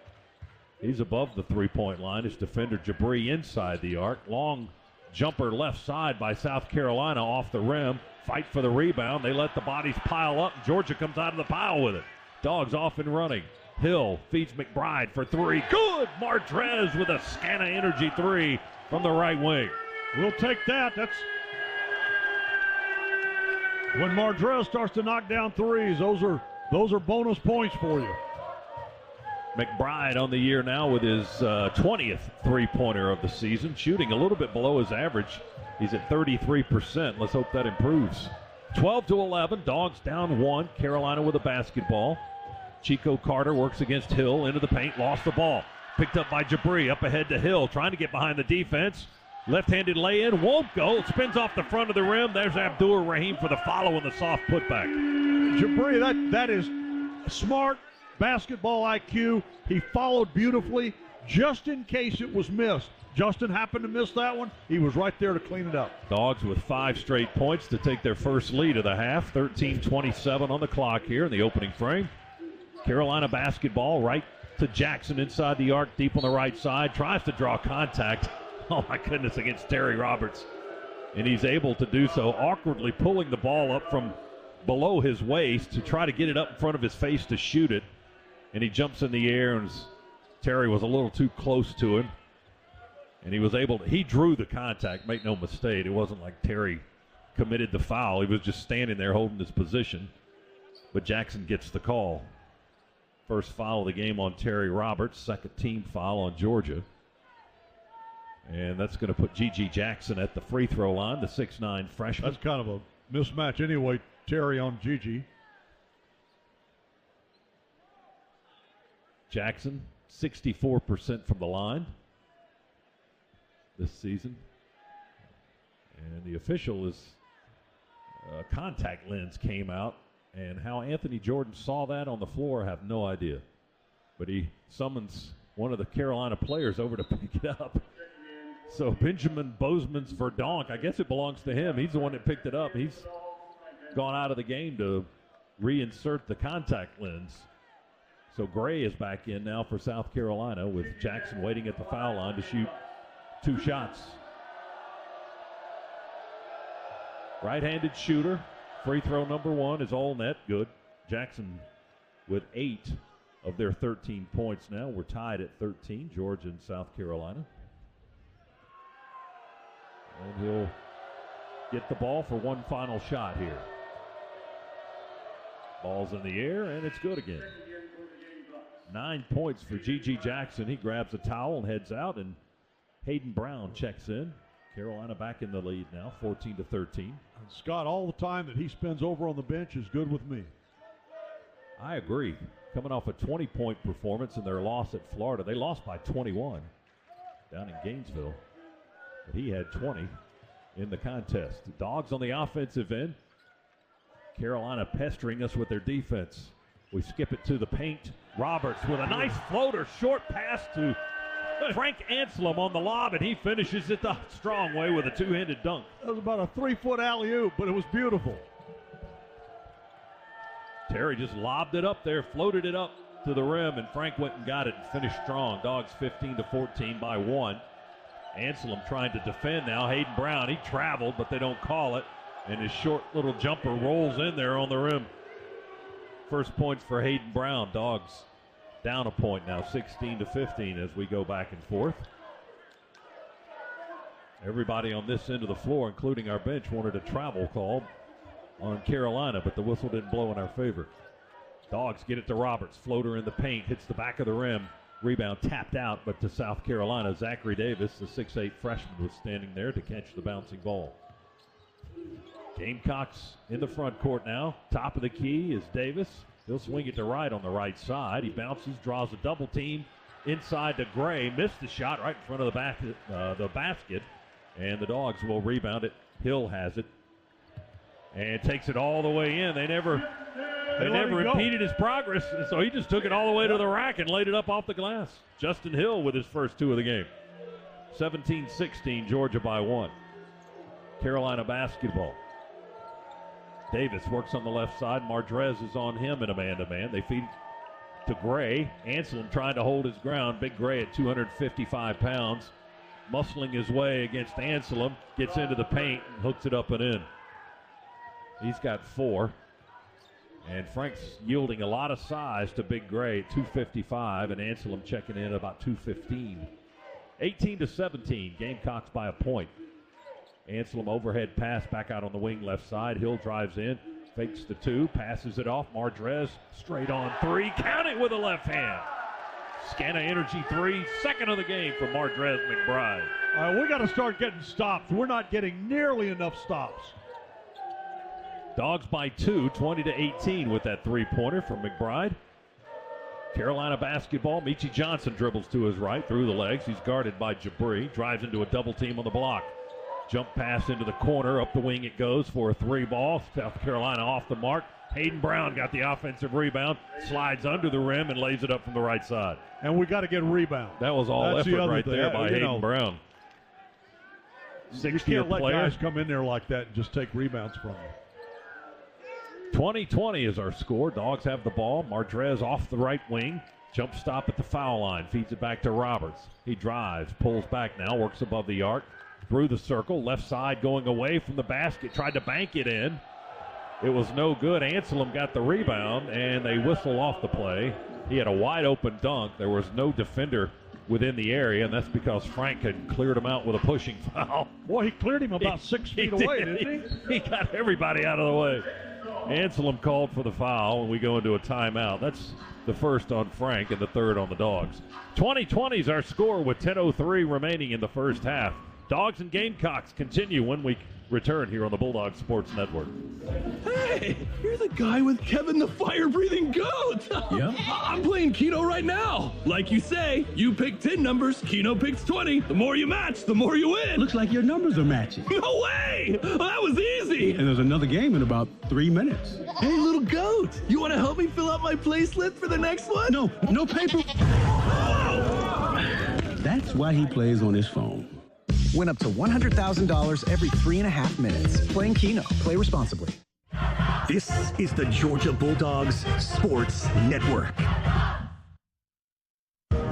He's above the three-point line. His defender Jabri inside the arc. Long jumper left side by South Carolina off the rim. Fight for the rebound. They let the bodies pile up. Georgia comes out of the pile with it. Dogs off and running. Hill feeds McBride for 3. Good! Mardrez with a Scana Energy 3 from the right wing. We'll take that. That's when Mardrez starts to knock down threes. Those are bonus points for you. McBride on the year now with his 20th three-pointer of the season, shooting a little bit below his average. He's at 33%. Let's hope that improves. 12-11. Dogs down 1. Carolina with a basketball. Chico Carter works against Hill into the paint, lost the ball. Picked up by Jabri, up ahead to Hill, trying to get behind the defense. Left-handed lay-in, won't go. Spins off the front of the rim. There's Abdur-Rahim for the follow and the soft putback. Jabri, that is smart basketball IQ. He followed beautifully just in case it was missed. Justin happened to miss that one. He was right there to clean it up. Dogs with 5 straight points to take their first lead of the half. 13:27 on the clock here in the opening frame. Carolina basketball right to Jackson inside the arc, deep on the right side. Tries to draw contact. Oh, my goodness, against Terry Roberts. And he's able to do so, awkwardly pulling the ball up from below his waist to try to get it up in front of his face to shoot it. And he jumps in the air, and Terry was a little too close to him. And he was able to, he drew the contact, make no mistake. It wasn't like Terry committed the foul. He was just standing there holding his position. But Jackson gets the call. First foul of the game on Terry Roberts, second team foul on Georgia. And that's going to put G.G. Jackson at the free throw line, the 6'9 freshman. That's kind of a mismatch anyway, Terry on G.G. Jackson, 64% from the line this season. And the official is contact lens came out. And how Anthony Jordan saw that on the floor, I have no idea. But he summons one of the Carolina players over to pick it up. So Benjamin Bozeman's Verdonk, I guess it belongs to him. He's the one that picked it up. He's gone out of the game to reinsert the contact lens. So Gray is back in now for South Carolina with Jackson waiting at the foul line to shoot 2 shots. Right-handed shooter. Free throw number 1 is all net. Good. Jackson with 8 of their 13 points now. We're tied at 13, Georgia and South Carolina. And he'll get the ball for one final shot here. Ball's in the air, and it's good again. 9 points for G.G. Jackson. He grabs a towel and heads out, and Hayden Brown checks in. Carolina back in the lead now, 14-13. Scott, all the time that he spends over on the bench is good with me. I agree. coming off a 20-point performance in their loss at Florida. They lost by 21 down in Gainesville, but he had 20 in the contest. The Dogs on the offensive end. Carolina pestering us with their defense. We skip it to the paint. Roberts with a nice floater, short pass to Frank Anselm on the lob, and he finishes it the strong way with a two-handed dunk. That was about a 3-foot alley-oop, but it was beautiful. Terry just lobbed it up there, floated it up to the rim, and Frank went and got it and finished strong. Dogs 15-14 by 1. Anselm trying to defend now. Hayden Brown, he traveled, but they don't call it, and his short little jumper rolls in there on the rim. First points for Hayden Brown. Dogs down a point now, 16-15 as we go back and forth. Everybody on this end of the floor, including our bench, wanted a travel call on Carolina, but the whistle didn't blow in our favor. Dogs get it to Roberts. Floater in the paint, hits the back of the rim. Rebound tapped out, but to South Carolina. Zachary Davis, the 6'8 freshman, was standing there to catch the bouncing ball. Gamecocks in the front court now. Top of the key is Davis. He'll swing it to right on the right side. He bounces, draws a double team inside to Gray. Missed the shot right in front of the basket, and the Dogs will rebound it. Hill has it and takes it all the way in. They never impeded his progress, and so he just took it all the way to the rack and laid it up off the glass. Justin Hill with his first two of the game. 17-16, Georgia by 1. Carolina basketball. Davis works on the left side. Mardrez is on him in a man-to-man. They feed to Gray. Anselm trying to hold his ground. Big Gray at 255 pounds. Muscling his way against Anselm. Gets into the paint and hooks it up and in. He's got 4. And Frank's yielding a lot of size to Big Gray at 255, and Anselm checking in about 215. 18-17, Gamecocks by a point. Anselm overhead pass back out on the wing left side. Hill drives in, fakes the 2, passes it off. Mardrez straight on 3, count it with a left hand. Scana Energy 3, second of the game for Mardrez McBride. All right, we got to start getting stops. We're not getting nearly enough stops. Dogs by 2, 20-18 with that three-pointer from McBride. Carolina basketball. Meechie Johnson dribbles to his right through the legs. He's guarded by Jabri. Drives into a double team on the block. Jump pass into the corner. Up the wing it goes for a 3 ball. South Carolina off the mark. Hayden Brown got the offensive rebound. Slides under the rim and lays it up from the right side. And we got to get a rebound. That was all effort right there by Hayden Brown. You can't let guys come in there like that and just take rebounds from them. 20-20 is our score. Dogs have the ball. Mardrez off the right wing. Jump stop at the foul line. Feeds it back to Roberts. He drives, pulls back now, works above the arc. Through the circle, left side going away from the basket. Tried to bank it in. It was no good. Anselm got the rebound, and they whistle off the play. He had a wide open dunk. There was no defender within the area, and that's because Frank had cleared him out with a pushing foul. Boy, he cleared him about 6 feet away, didn't he? He got everybody out of the way. Anselm called for the foul, and we go into a timeout. That's the first on Frank and the third on the Dogs. 20-20 is our score with 10:03 remaining in the first half. Dogs and Gamecocks continue when we return here on the Bulldog Sports Network. Hey, you're the guy with Kevin the fire-breathing goat. Yeah? I'm playing Keno right now. Like you say, you pick 10 numbers, Keno picks 20. The more you match, the more you win. Looks like your numbers are matching. No way! Well, that was easy. And there's another game in about 3 minutes. Hey, little goat, you want to help me fill out my play slip for the next one? No paper. That's why he plays on his phone. Win up to $100,000 every 3.5 minutes. Playing Keno. Play responsibly. This is the Georgia Bulldogs Sports Network.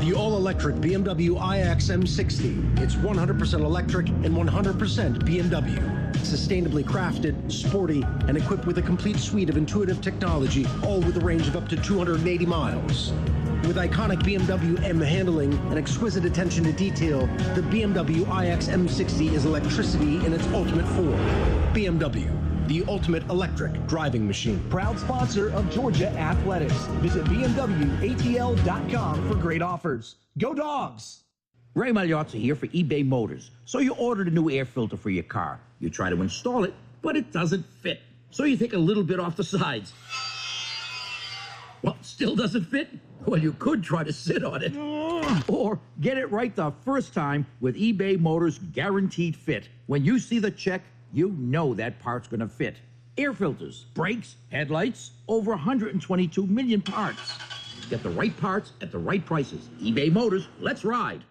The all-electric BMW iX M60. It's 100% electric and 100% BMW. Sustainably crafted, sporty, and equipped with a complete suite of intuitive technology, all with a range of up to 280 miles. With iconic BMW M handling and exquisite attention to detail, the BMW iX M60 is electricity in its ultimate form. BMW, the ultimate electric driving machine. Proud sponsor of Georgia Athletics. Visit BMWATL.com for great offers. Go Dogs! Ray Magliozzi here for eBay Motors. So you ordered a new air filter for your car. You try to install it, but it doesn't fit. So you take a little bit off the sides. Well, still doesn't fit? Well, you could try to sit on it. Or get it right the first time with eBay Motors Guaranteed Fit. When you see the check, you know that part's going to fit. Air filters, brakes, headlights, over 122 million parts. Get the right parts at the right prices. eBay Motors, let's ride.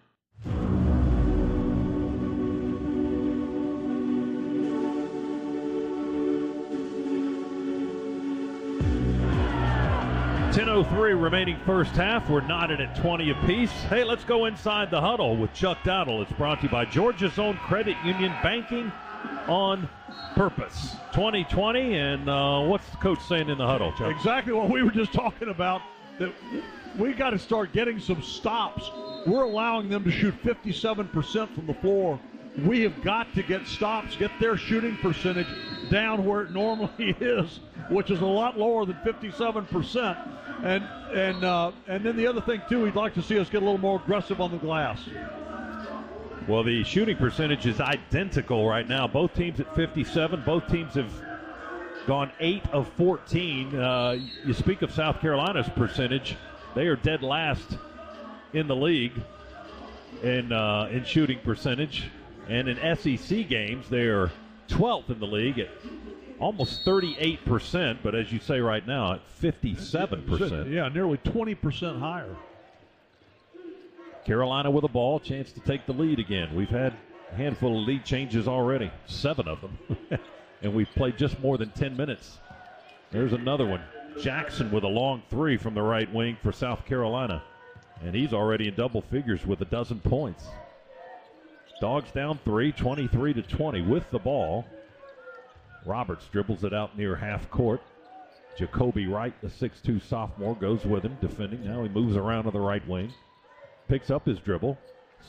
.03 remaining first half. We're knotted at 20 apiece. Hey, let's go inside the huddle with Chuck Dowdle. It's brought to you by Georgia's Own Credit Union, banking on purpose. 2020, and what's the coach saying in the huddle, Chuck? Exactly what we were just talking about, that we got to start getting some stops. We're allowing them to shoot 57% from the floor. We have got to get stops, get their shooting percentage down where it normally is, which is a lot lower than 57%. And then the other thing, too, we'd like to see us get a little more aggressive on the glass. Well, the shooting percentage is identical right now. Both teams at 57. Both teams have gone 8 of 14. You speak of South Carolina's percentage. They are dead last in the league in shooting percentage. And in SEC games, they are 12th in the league at almost 38%, but as you say right now, at 57%. Yeah, nearly 20% higher. Carolina with a ball, chance to take the lead again. We've had a handful of lead changes already, 7 of them, and we've played just more than 10 minutes. There's another one. Jackson with a long 3 from the right wing for South Carolina, and he's already in double figures with 12 points. Dogs down 3, 23-20 with the ball. Roberts dribbles it out near half court. Jacoby Wright, the 6'2 sophomore, goes with him, defending. Now he moves around to the right wing. Picks up his dribble.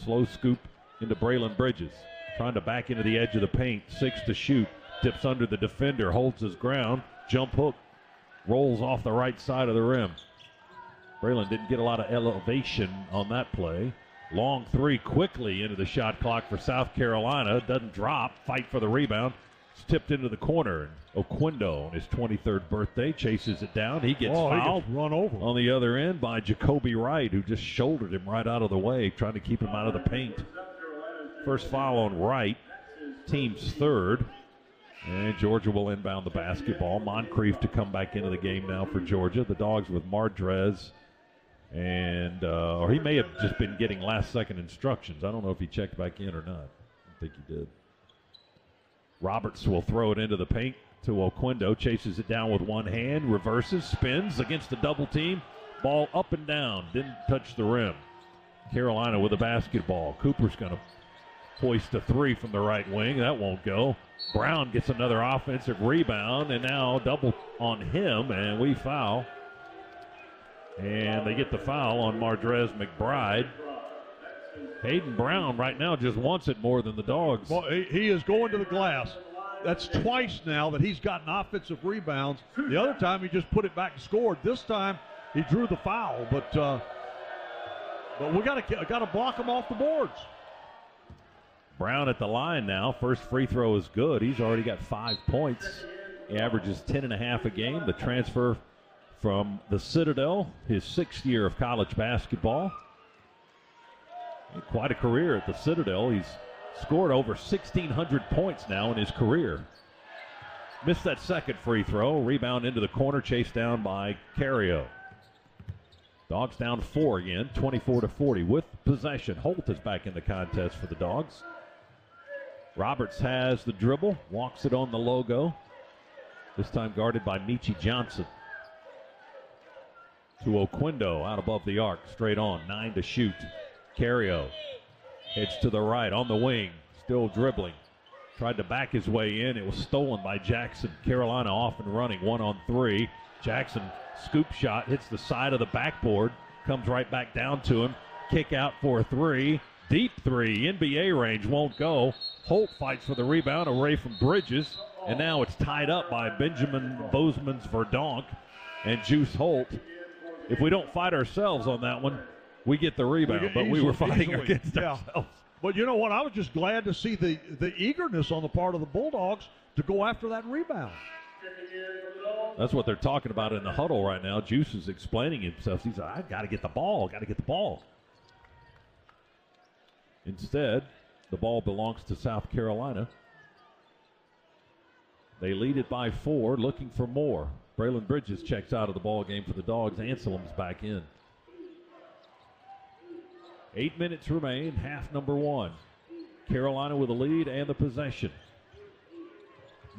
Slow scoop into Braylon Bridges. Trying to back into the edge of the paint. 6 to shoot. Dips under the defender. Holds his ground. Jump hook. Rolls off the right side of the rim. Braylon didn't get a lot of elevation on that play. Long 3 quickly into the shot clock for South Carolina. Doesn't drop. Fight for the rebound. It's tipped into the corner. Oquendo, on his 23rd birthday, chases it down. He gets fouled. He gets run over on the other end by Jacoby Wright, who just shouldered him right out of the way, trying to keep him out of the paint. First foul on Wright, team's 3rd. And Georgia will inbound the basketball. Moncrief to come back into the game now for Georgia. The Dogs with Mardrez. And or he may have just been getting last-second instructions. I don't know if he checked back in or not. I don't think he did. Roberts will throw it into the paint to Oquendo. Chases it down with one hand. Reverses. Spins against the double team. Ball up and down. Didn't touch the rim. Carolina with the basketball. Cooper's going to hoist a 3 from the right wing. That won't go. Brown gets another offensive rebound. And now double on him. And we foul. And they get the foul on Mardrez McBride. Hayden Brown right now just wants it more than the Dogs. Well, he is going to the glass. That's twice now that he's gotten offensive rebounds. The other time he just put it back and scored. This time he drew the foul, but we got to block him off the boards. Brown at the line now. First free throw is good. He's already got 5 points. He averages 10.5 a game. The transfer from the Citadel, his 6th year of college basketball. Quite a career at the Citadel. He's scored over 1,600 points now in his career. Missed that second free throw. Rebound into the corner, chased down by Cario. Dogs down 4 again, 24-40 with possession. Holt is back in the contest for the Dogs. Roberts has the dribble, walks it on the logo. This time guarded by Michi Johnson. To Oquendo, out above the arc, straight on, 9 to shoot. Cario heads to the right on the wing, still dribbling. Tried to back his way in. It was stolen by Jackson. Carolina off and running, 1-on-3. Jackson, scoop shot, hits the side of the backboard, comes right back down to him. Kick out for a 3. Deep 3, NBA range, won't go. Holt fights for the rebound away from Bridges, and now it's tied up by Benjamin Bozeman's Verdonk and Juice Holt. If we don't fight ourselves on that one, we get the rebound, but we were fighting against ourselves. But you know what? I was just glad to see the eagerness on the part of the Bulldogs to go after that rebound. That's what they're talking about in the huddle right now. Juice is explaining himself. He's like, I got to get the ball. Instead, the ball belongs to South Carolina. They lead it by 4, looking for more. Braylon Bridges checks out of the ball game for the Dogs. Anselm's back in. 8 minutes remain, half number 1. Carolina with the lead and the possession.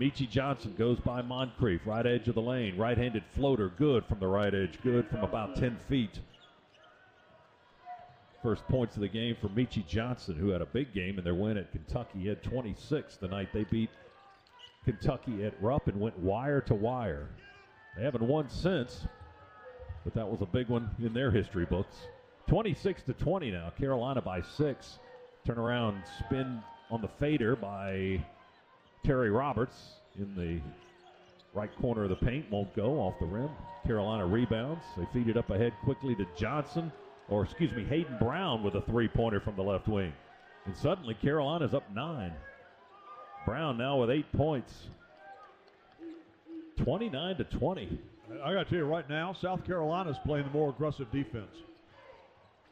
Michi Johnson goes by Moncrief, right edge of the lane. Right-handed floater, good from the right edge, good from about 10 feet. First points of the game for Michi Johnson, who had a big game in their win at Kentucky. He had 26 the night they beat Kentucky at Rupp and went wire to wire. They haven't won since, but that was a big one in their history books. 26-20 now, Carolina by 6. Turnaround spin on the fader by Terry Roberts in the right corner of the paint. Won't go off the rim. Carolina rebounds. They feed it up ahead quickly to Hayden Brown with a three-pointer from the left wing. And suddenly Carolina's up 9. Brown now with 8 points. 29-20. I got to tell you right now, South Carolina's playing the more aggressive defense.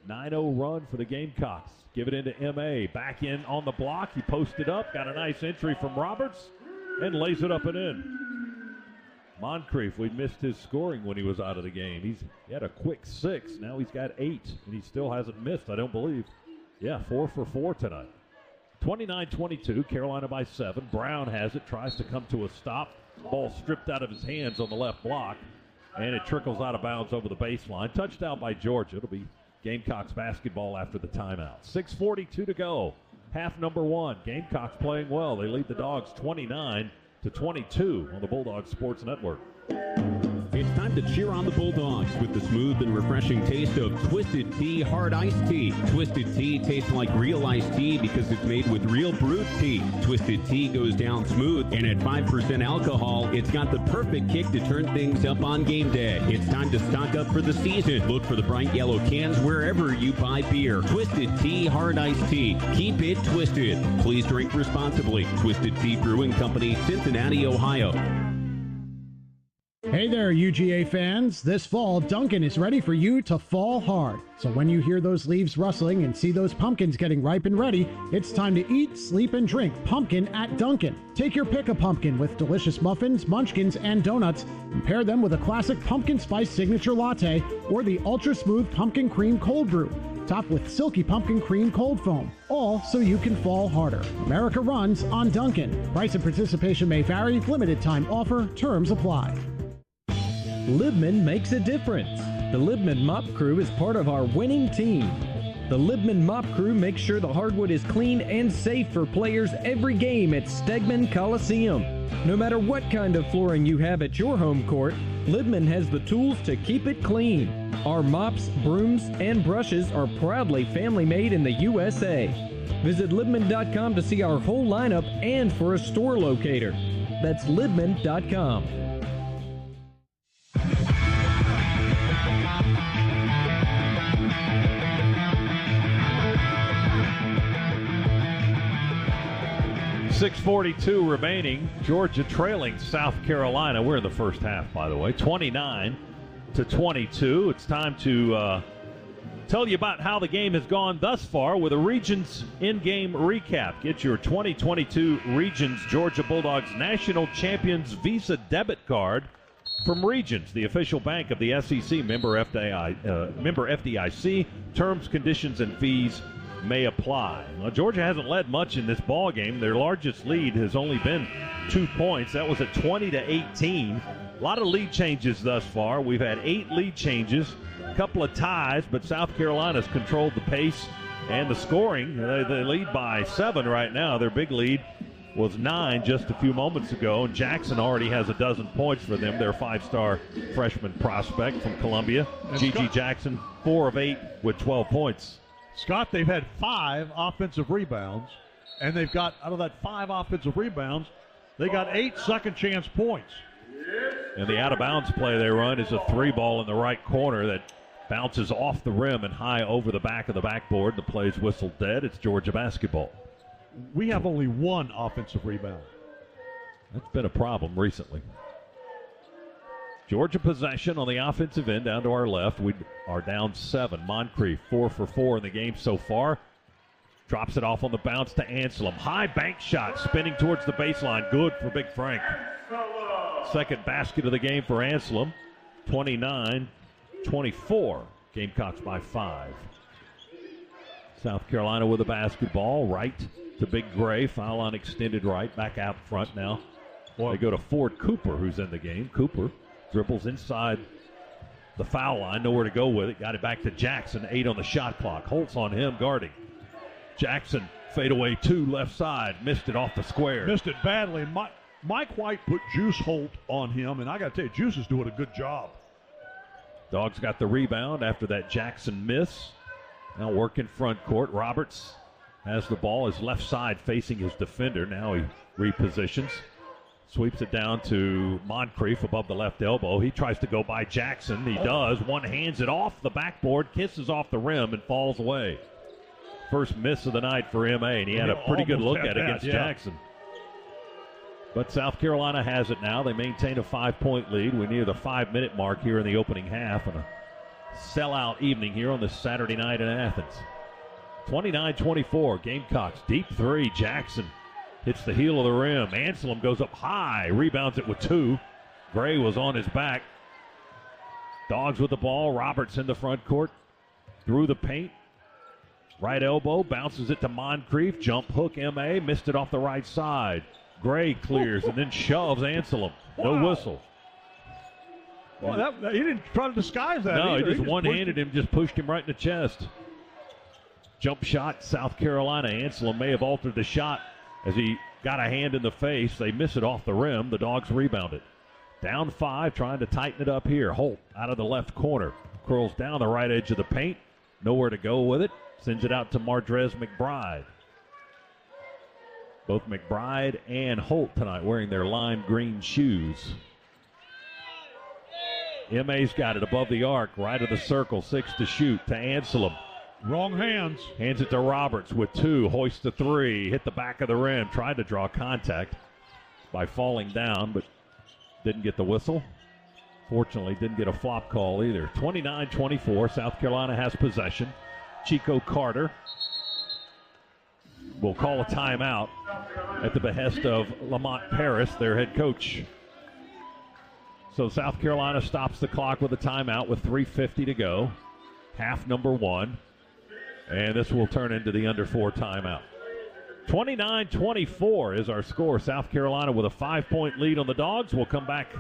9-0 run for the Gamecocks. Give it into M.A. Back in on the block. He posted up. Got a nice entry from Roberts and lays it up and in. Moncrief, we missed his scoring when he was out of the game. He had a quick 6. Now he's got 8, and he still hasn't missed, I don't believe. Yeah, 4 for 4 tonight. 29-22, Carolina by 7. Brown has it, tries to come to a stop. Ball stripped out of his hands on the left block, and it trickles out of bounds over the baseline. Touchdown by Georgia. It'll be Gamecocks basketball after the timeout. 6:42 to go. Half number 1. Gamecocks playing well. They lead the Dogs 29-22 on the Bulldogs Sports Network. It's time to cheer on the Bulldogs with the smooth and refreshing taste of Twisted Tea Hard Iced Tea. Twisted Tea tastes like real iced tea because it's made with real brewed tea. Twisted Tea goes down smooth, and at 5% alcohol, it's got the perfect kick to turn things up on game day. It's time to stock up for the season. Look for the bright yellow cans wherever you buy beer. Twisted Tea Hard Iced Tea. Keep it twisted. Please drink responsibly. Twisted Tea Brewing Company, Cincinnati, Ohio. Hey there, UGA fans. This fall, Dunkin' is ready for you to fall hard. So when you hear those leaves rustling and see those pumpkins getting ripe and ready, it's time to eat, sleep, and drink pumpkin at Dunkin'. Take your pick of pumpkin with delicious muffins, munchkins, and donuts, and pair them with a classic pumpkin spice signature latte or the ultra-smooth pumpkin cream cold brew, topped with silky pumpkin cream cold foam, all so you can fall harder. America runs on Dunkin'. Price and participation may vary. Limited time offer. Terms apply. Libman makes a difference. The Libman Mop Crew is part of our winning team. The Libman Mop Crew makes sure the hardwood is clean and safe for players every game at Stegman Coliseum. No matter what kind of flooring you have at your home court, Libman has the tools to keep it clean. Our mops, brooms, and brushes are proudly family-made in the USA. Visit Libman.com to see our whole lineup and for a store locator. That's Libman.com. .642 remaining. Georgia trailing South Carolina. We're in the first half, by the way. 29-22. It's time to tell you about how the game has gone thus far with a Regions in-game recap. Get your 2022 Regions Georgia Bulldogs National Champions Visa debit card from Regions, the official bank of the SEC, member FDIC. Terms, conditions, and fees may apply. Well, Georgia hasn't led much in this ball game. Their largest lead has only been 2 points. That was at 20-18. A lot of lead changes thus far. We've had 8 lead changes, a couple of ties, but South Carolina's controlled the pace and the scoring. They lead by 7 right now. Their big lead was 9 just a few moments ago, and Jackson already has a dozen points for them. Their 5-star freshman prospect from Columbia. Gigi Jackson, 4 of 8 with 12 points. Scott, they've had 5 offensive rebounds, and they've got, out of that 5 offensive rebounds, they got 8 second-chance points. And the out-of-bounds play they run is a 3-ball in the right corner that bounces off the rim and high over the back of the backboard. The play's whistled dead. It's Georgia basketball. We have only 1 offensive rebound. That's been a problem recently. Georgia possession on the offensive end down to our left. We are down 7. Moncrief 4 for 4 in the game so far. Drops it off on the bounce to Anselm. High bank shot spinning towards the baseline. Good for Big Frank. Second basket of the game for Anselm. 29-24. Gamecocks by 5. South Carolina with a basketball. Right to Big Gray. Foul on extended right. Back out front now. They go to Ford Cooper, who's in the game. Cooper dribbles inside the foul line. Nowhere to go with it. Got it back to Jackson. 8 on the shot clock. Holt's on him guarding. Jackson fadeaway 2 left side. Missed it off the square. Missed it badly. Mike White put Juice Holt on him, and I got to tell you, Juice is doing a good job. Dogs got the rebound after that Jackson miss. Now working front court. Roberts has the ball. His left side facing his defender. Now he repositions. Sweeps it down to Moncrief above the left elbow. He tries to go by Jackson. He does. One hands it off the backboard, kisses off the rim, and falls away. First miss of the night for M.A., and he had a pretty good look at it against Jackson. But South Carolina has it now. They maintain a 5-point lead. We're near the 5-minute mark here in the opening half, and a sellout evening here on this Saturday night in Athens. 29-24, Gamecocks. Deep 3, Jackson hits the heel of the rim. Anselm goes up high, rebounds it with 2. Gray was on his back. Dogs with the ball. Roberts in the front court. Through the paint. Right elbow, bounces it to Moncrief. Jump hook, M.A. Missed it off the right side. Gray clears and then shoves Anselm. No whistle. Well, he didn't try to disguise that. No, either. he just one-handed him, just pushed him right in the chest. Jump shot, South Carolina. Anselm may have altered the shot as he got a hand in the face. They miss it off the rim. The Dogs rebound it. Down 5, trying to tighten it up here. Holt out of the left corner. Curls down the right edge of the paint. Nowhere to go with it. Sends it out to Mardrez McBride. Both McBride and Holt tonight wearing their lime green shoes. M.A.'s got it above the arc, right of the circle, 6 to shoot to Anselm. Wrong hands. Hands it to Roberts with 2, hoists the 3, hit the back of the rim, tried to draw contact by falling down, but didn't get the whistle. Fortunately, didn't get a flop call either. 29-24, South Carolina has possession. Chico Carter will call a timeout at the behest of Lamont Paris, their head coach. So South Carolina stops the clock with a timeout with 3:50 to go. Half number 1. And this will turn into the under 4 timeout. 29-24 is our score. South Carolina with a 5-point lead on the Dogs. We'll come back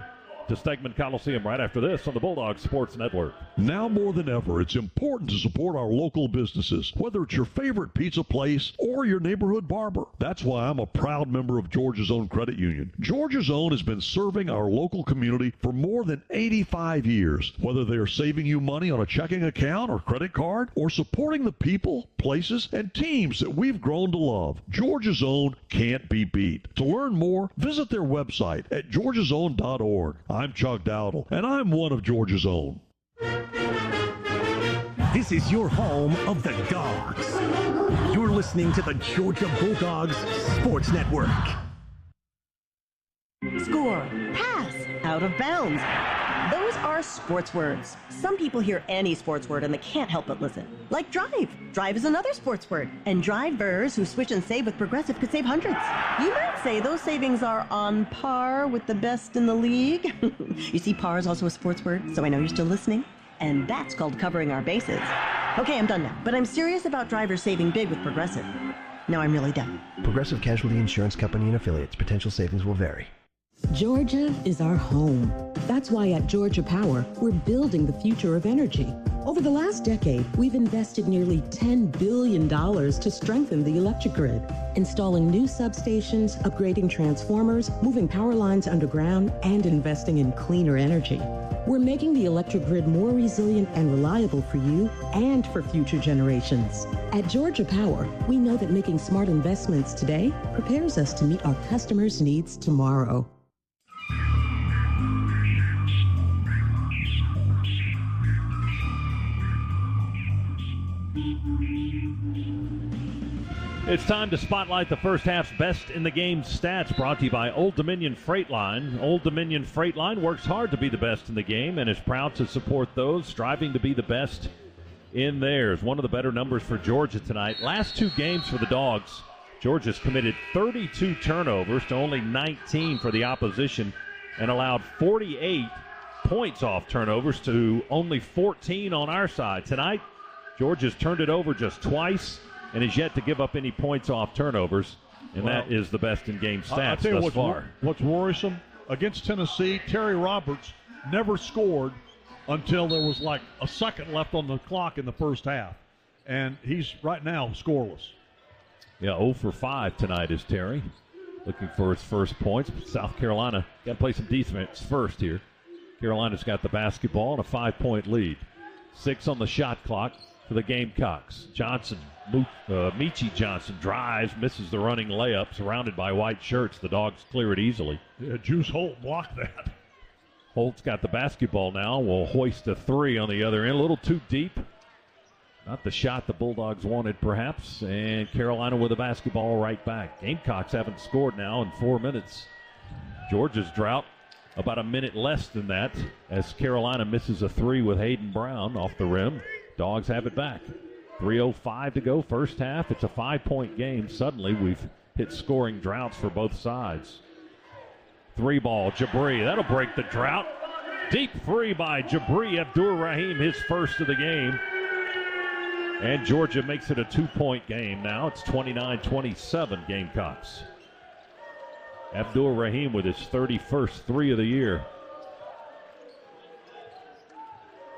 to Stegman Coliseum right after this on the Bulldogs Sports Network. Now more than ever, it's important to support our local businesses, whether it's your favorite pizza place or your neighborhood barber. That's why I'm a proud member of Georgia's Own Credit Union. Georgia's Own has been serving our local community for more than 85 years. Whether they are saving you money on a checking account or credit card, or supporting the people, places, and teams that we've grown to love, Georgia's Own can't be beat. To learn more, visit their website at georgiasown.org. I'm Chuck Dowdle, and I'm one of Georgia's Own. This is your home of the Dogs. You're listening to the Georgia Bulldogs Sports Network. Score, pass, out of bounds. Those are sports words. Some people hear any sports word and they can't help but listen. Like drive. Drive is another sports word. And drivers who switch and save with Progressive could save hundreds. You might say those savings are on par with the best in the league. You see, par is also a sports word, so I know you're still listening. And that's called covering our bases. Okay, I'm done now. But I'm serious about drivers saving big with Progressive. Now I'm really done. Progressive Casualty Insurance Company and affiliates. Potential savings will vary. Georgia is our home. That's why at Georgia Power, we're building the future of energy. Over the last decade, we've invested nearly $10 billion to strengthen the electric grid, installing new substations, upgrading transformers, moving power lines underground, and investing in cleaner energy. We're making the electric grid more resilient and reliable for you and for future generations. At Georgia Power, we know that making smart investments today prepares us to meet our customers' needs tomorrow. It's time to spotlight the first half's best in the game stats, brought to you by Old Dominion Freight Line. Old Dominion Freight Line works hard to be the best in the game and is proud to support those striving to be the best in theirs. One of the better numbers for Georgia tonight. Last two games for the Dogs, Georgia's committed 32 turnovers to only 19 for the opposition and allowed 48 points off turnovers to only 14 on our side. Tonight, Georgia's turned it over just twice and is yet to give up any points off turnovers, and that is the best in-game stats thus far. What's worrisome, against Tennessee, Terry Roberts never scored until there was like a second left on the clock in the first half, and he's right now scoreless. Yeah, 0 for 5 tonight is Terry, looking for his first points. South Carolina got to play some defense first here. Carolina's got the basketball and a 5-point lead. 6 on the shot clock for the Gamecocks. Michi Johnson drives, misses the running layup, surrounded by white shirts. The Dogs clear it easily. Yeah, Juice Holt blocked that. Holt's got the basketball now. Will hoist a 3 on the other end. A little too deep. Not the shot the Bulldogs wanted, perhaps. And Carolina with the basketball right back. Gamecocks haven't scored now in 4 minutes. Georgia's drought about a minute less than that as Carolina misses a 3 with Hayden Brown off the rim. Dogs have it back. 3:05 to go, first half. It's a 5-point game. Suddenly we've hit scoring droughts for both sides. 3-ball, Jabri. That'll break the drought. Deep free by Jabri Abdur-Rahim, his first of the game. And Georgia makes it a 2-point game now. It's 29-27 Gamecocks. Abdur-Rahim with his 31st 3 of the year.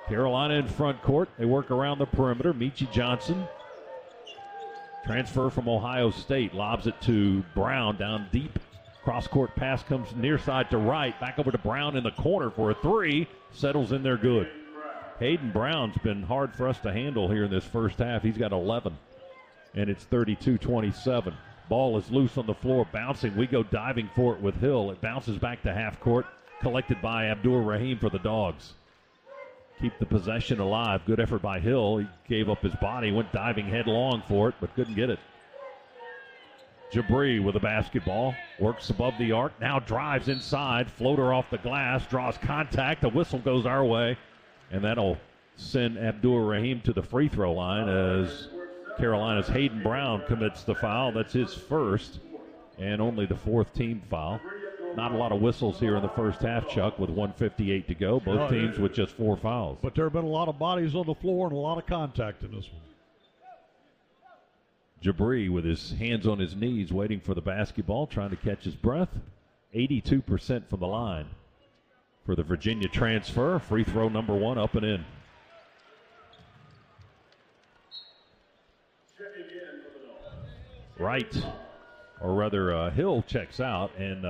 Carolina in front court. They work around the perimeter. Michi Johnson, transfer from Ohio State, lobs it to Brown down deep. Cross-court pass comes near side to right. Back over to Brown in the corner for a 3. Settles in there good. Hayden Brown's been hard for us to handle here in this first half. He's got 11, and it's 32-27. Ball is loose on the floor, bouncing. We go diving for it with Hill. It bounces back to half court, collected by Abdur-Rahim for the Dogs. Keep the possession alive. Good effort by Hill. He gave up his body, went diving headlong for it, but couldn't get it. Jabri with the basketball, works above the arc, now drives inside, floater off the glass, draws contact. The whistle goes our way, and that'll send Abdur-Rahim to the free throw line as Carolina's Hayden Brown commits the foul. That's his first and only the 4th team foul. Not a lot of whistles here in the first half, Chuck, with 1:58 to go. Both teams with just 4 fouls. But there have been a lot of bodies on the floor and a lot of contact in this one. Jabri with his hands on his knees waiting for the basketball, trying to catch his breath. 82% from the line for the Virginia transfer. Free throw number 1 up and in. Right, or rather Hill checks out, and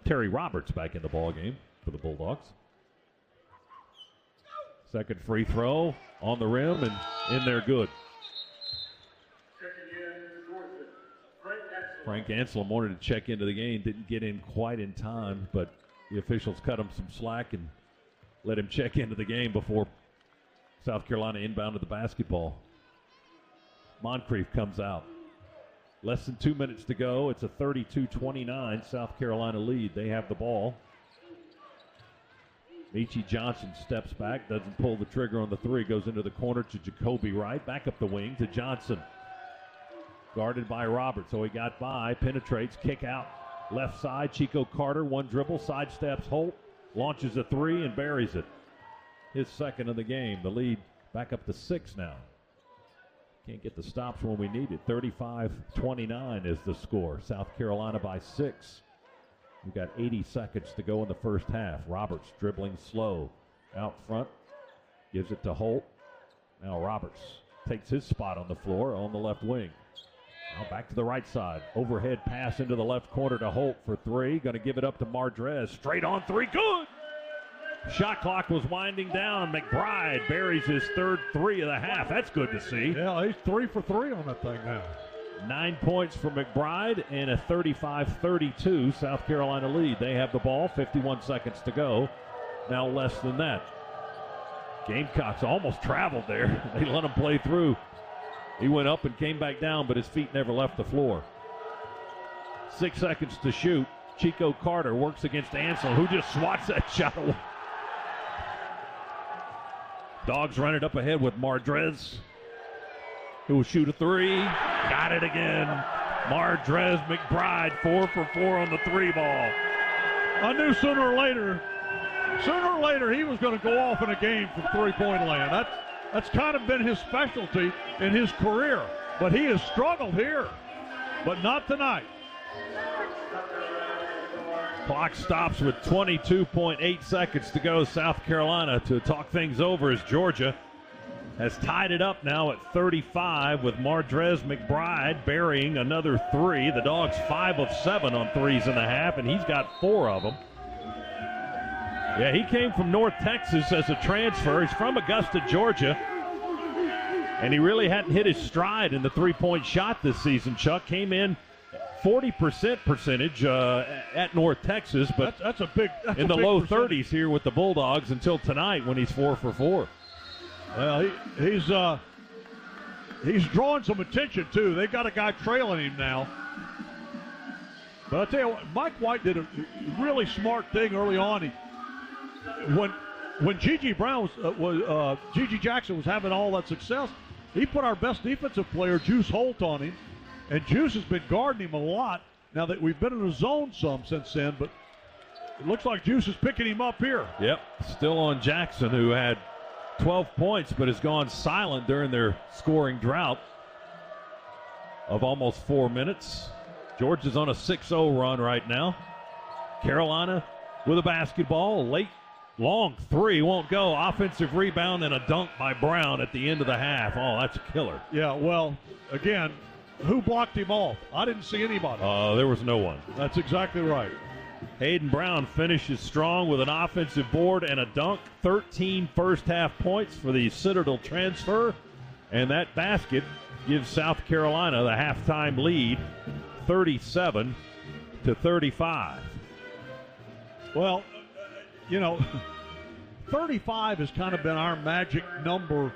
Terry Roberts back in the ball game for the Bulldogs. Second free throw on the rim and in there good. Frank Anselm wanted to check into the game, didn't get in quite in time, but the officials cut him some slack and let him check into the game before South Carolina inbounded the basketball. Moncrief comes out. Less than 2 minutes to go. It's a 32-29 South Carolina lead. They have the ball. Michi Johnson steps back, doesn't pull the trigger on the 3, goes into the corner to Jacoby Wright, back up the wing to Johnson. Guarded by Roberts, so he got by, penetrates, kick out, left side, Chico Carter, 1 dribble, sidesteps Holt, launches a 3 and buries it. His second of the game. The lead back up to 6 now. Can't get the stops when we need it. 35-29 is the score. South Carolina by 6. We've got 80 seconds to go in the first half. Roberts dribbling slow. Out front. Gives it to Holt. Now Roberts takes his spot on the floor on the left wing. Now back to the right side. Overhead pass into the left corner to Holt for 3. Going to give it up to Mardrez. Straight on 3. Good! Shot clock was winding down. McBride buries his 3rd 3 of the half. That's good to see. Yeah, he's 3 for 3 on that thing now. 9 points for McBride and a 35-32 South Carolina lead. They have the ball, 51 seconds to go. Now less than that. Gamecocks almost traveled there. They let them play through. He went up and came back down, but his feet never left the floor. 6 seconds to shoot. Chico Carter works against Ansel, who just swats that shot away. Dogs run it up ahead with Mardrez, who will shoot a three. Got it again. Mardrez McBride, 4 for 4 on the 3 ball. I knew sooner or later he was going to go off in a game from three-point land. That's kind of been his specialty in his career. But he has struggled here, but not tonight. Clock stops with 22.8 seconds to go. South Carolina to talk things over as Georgia has tied it up now at 35 with Mardrez McBride burying another 3. The Dogs 5 of 7 on threes in the half, and he's got 4 of them. Yeah, he came from North Texas as a transfer. He's from Augusta, Georgia, and he really hadn't hit his stride in the three-point shot this season. Chuck came in 40% percentage at North Texas, but that's in the low percentage. 30s here with the Bulldogs until tonight when he's 4 for 4. Well, he's drawing some attention too. They got a guy trailing him now. But I tell you what, Mike White did a really smart thing early on. When Gigi Jackson was having all that success, he put our best defensive player, Juice Holt, on him, and Juice has been guarding him a lot. Now that we've been in the zone some since then, but it looks like Juice is picking him up here. Yep, still on Jackson, who had 12 points but has gone silent during their scoring drought of almost 4 minutes. Georgia's on a 6-0 run right now. Carolina with a basketball. Late, long 3 won't go. Offensive rebound and a dunk by Brown at the end of the half. Oh, that's a killer. Yeah, well, again, who blocked him off? I didn't see anybody. There was no one. That's exactly right. Hayden Brown finishes strong with an offensive board and a dunk. 13 first-half points for the Citadel transfer. And that basket gives South Carolina the halftime lead, 37-35. Well, 35 has kind of been our magic number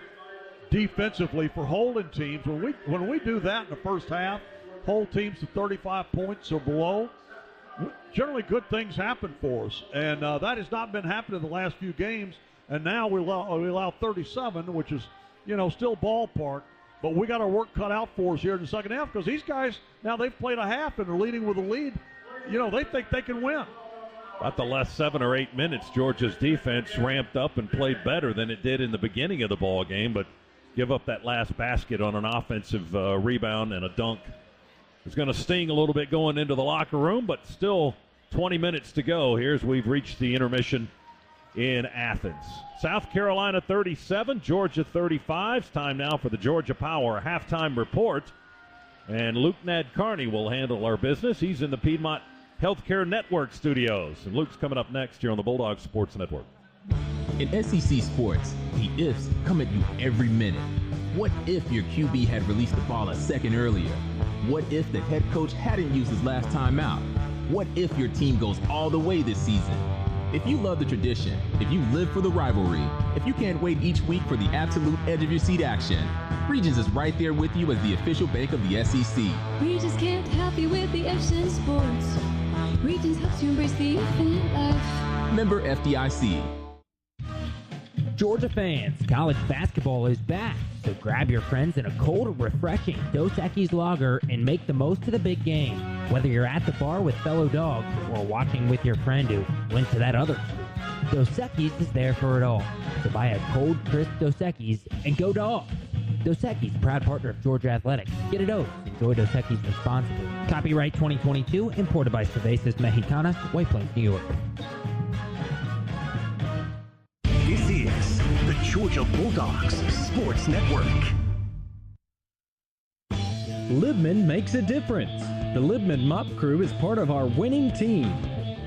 defensively for holding teams. When we do that in the first half, hold teams to 35 points or below, generally good things happen for us. And that has not been happening the last few games. And now we allow 37, which is, still ballpark. But we got our work cut out for us here in the second half because these guys, now they've played a half and they're leading with a lead. They think they can win. About the last 7 or 8 minutes, Georgia's defense ramped up and played better than it did in the beginning of the ball game, but give up that last basket on an offensive rebound and a dunk. It's going to sting a little bit going into the locker room, but still 20 minutes to go. Here's we've reached the intermission in Athens. South Carolina 37, Georgia 35. It's time now for the Georgia Power halftime report. And Luke Nadkarni will handle our business. He's in the Piedmont Healthcare Network studios. And Luke's coming up next here on the Bulldogs Sports Network. In SEC sports, the ifs come at you every minute. What if your QB had released the ball a second earlier? What if the head coach hadn't used his last timeout? What if your team goes all the way this season? If you love the tradition, if you live for the rivalry, if you can't wait each week for the absolute edge of your seat action, Regions is right there with you as the official bank of the SEC. Regions can't help you with the ifs in sports. Regions helps you embrace the infinite life. Member FDIC. Georgia fans, college basketball is back. So grab your friends in a cold, refreshing Dos Equis lager and make the most of the big game. Whether you're at the bar with fellow dogs or watching with your friend who went to that other school, Dos Equis is there for it all. So buy a cold, crisp Dos Equis and go Dogs. Dos Equis, proud partner of Georgia Athletics. Get a dose. Enjoy Dos Equis responsibly. Copyright 2022, imported by Cervezas Mexicanas, White Plains, New York. This is the Georgia Bulldogs Sports Network. Libman makes a difference. The Libman Mop Crew is part of our winning team.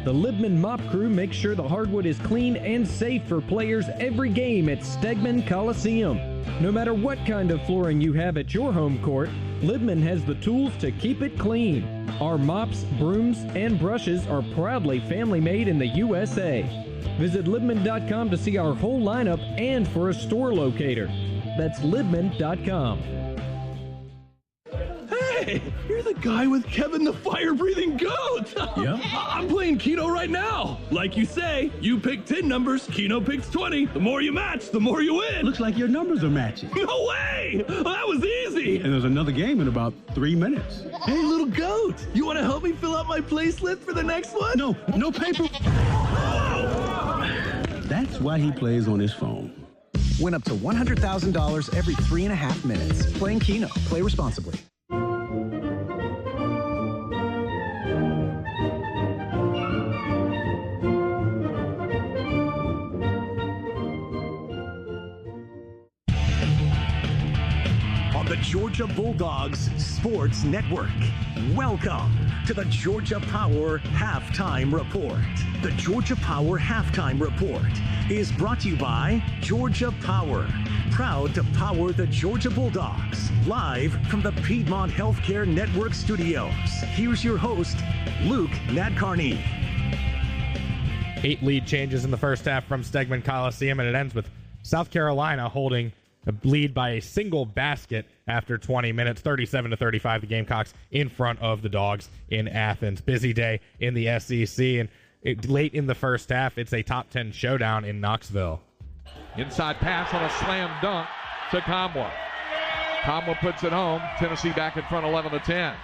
The Libman Mop Crew makes sure the hardwood is clean and safe for players every game at Stegman Coliseum. No matter what kind of flooring you have at your home court, Libman has the tools to keep it clean. Our mops, brooms, and brushes are proudly family-made in the USA. Visit Libman.com to see our whole lineup and for a store locator. That's Libman.com. Hey, you're the guy with Kevin the fire-breathing goat. Yep. I'm playing Keno right now. Like you say, you pick 10 numbers, Keno picks 20. The more you match, the more you win. Looks like your numbers are matching. No way! That was easy. And there's another game in about 3 minutes. Hey, little goat, you want to help me fill out my play slip for the next one? No paper. That's why he plays on his phone. Win up to $100,000 every 3.5 minutes. Playing Keno. Play responsibly. On the Georgia Bulldogs Sports Network. Welcome to the Georgia Power Halftime Report. The Georgia Power Halftime Report is brought to you by Georgia Power. Proud to power the Georgia Bulldogs. Live from the Piedmont Healthcare Network studios. Here's your host, Luke Nadkarni. 8 lead changes in the first half from Stegman Coliseum, and it ends with South Carolina holding a lead by a single basket after 20 minutes, 37-35. The Gamecocks in front of the Dogs in Athens. Busy day in the SEC, and late in the first half, it's a top 10 showdown in Knoxville. Inside pass on a slam dunk to Comwa. Comwa puts it home. Tennessee back in front 11-10.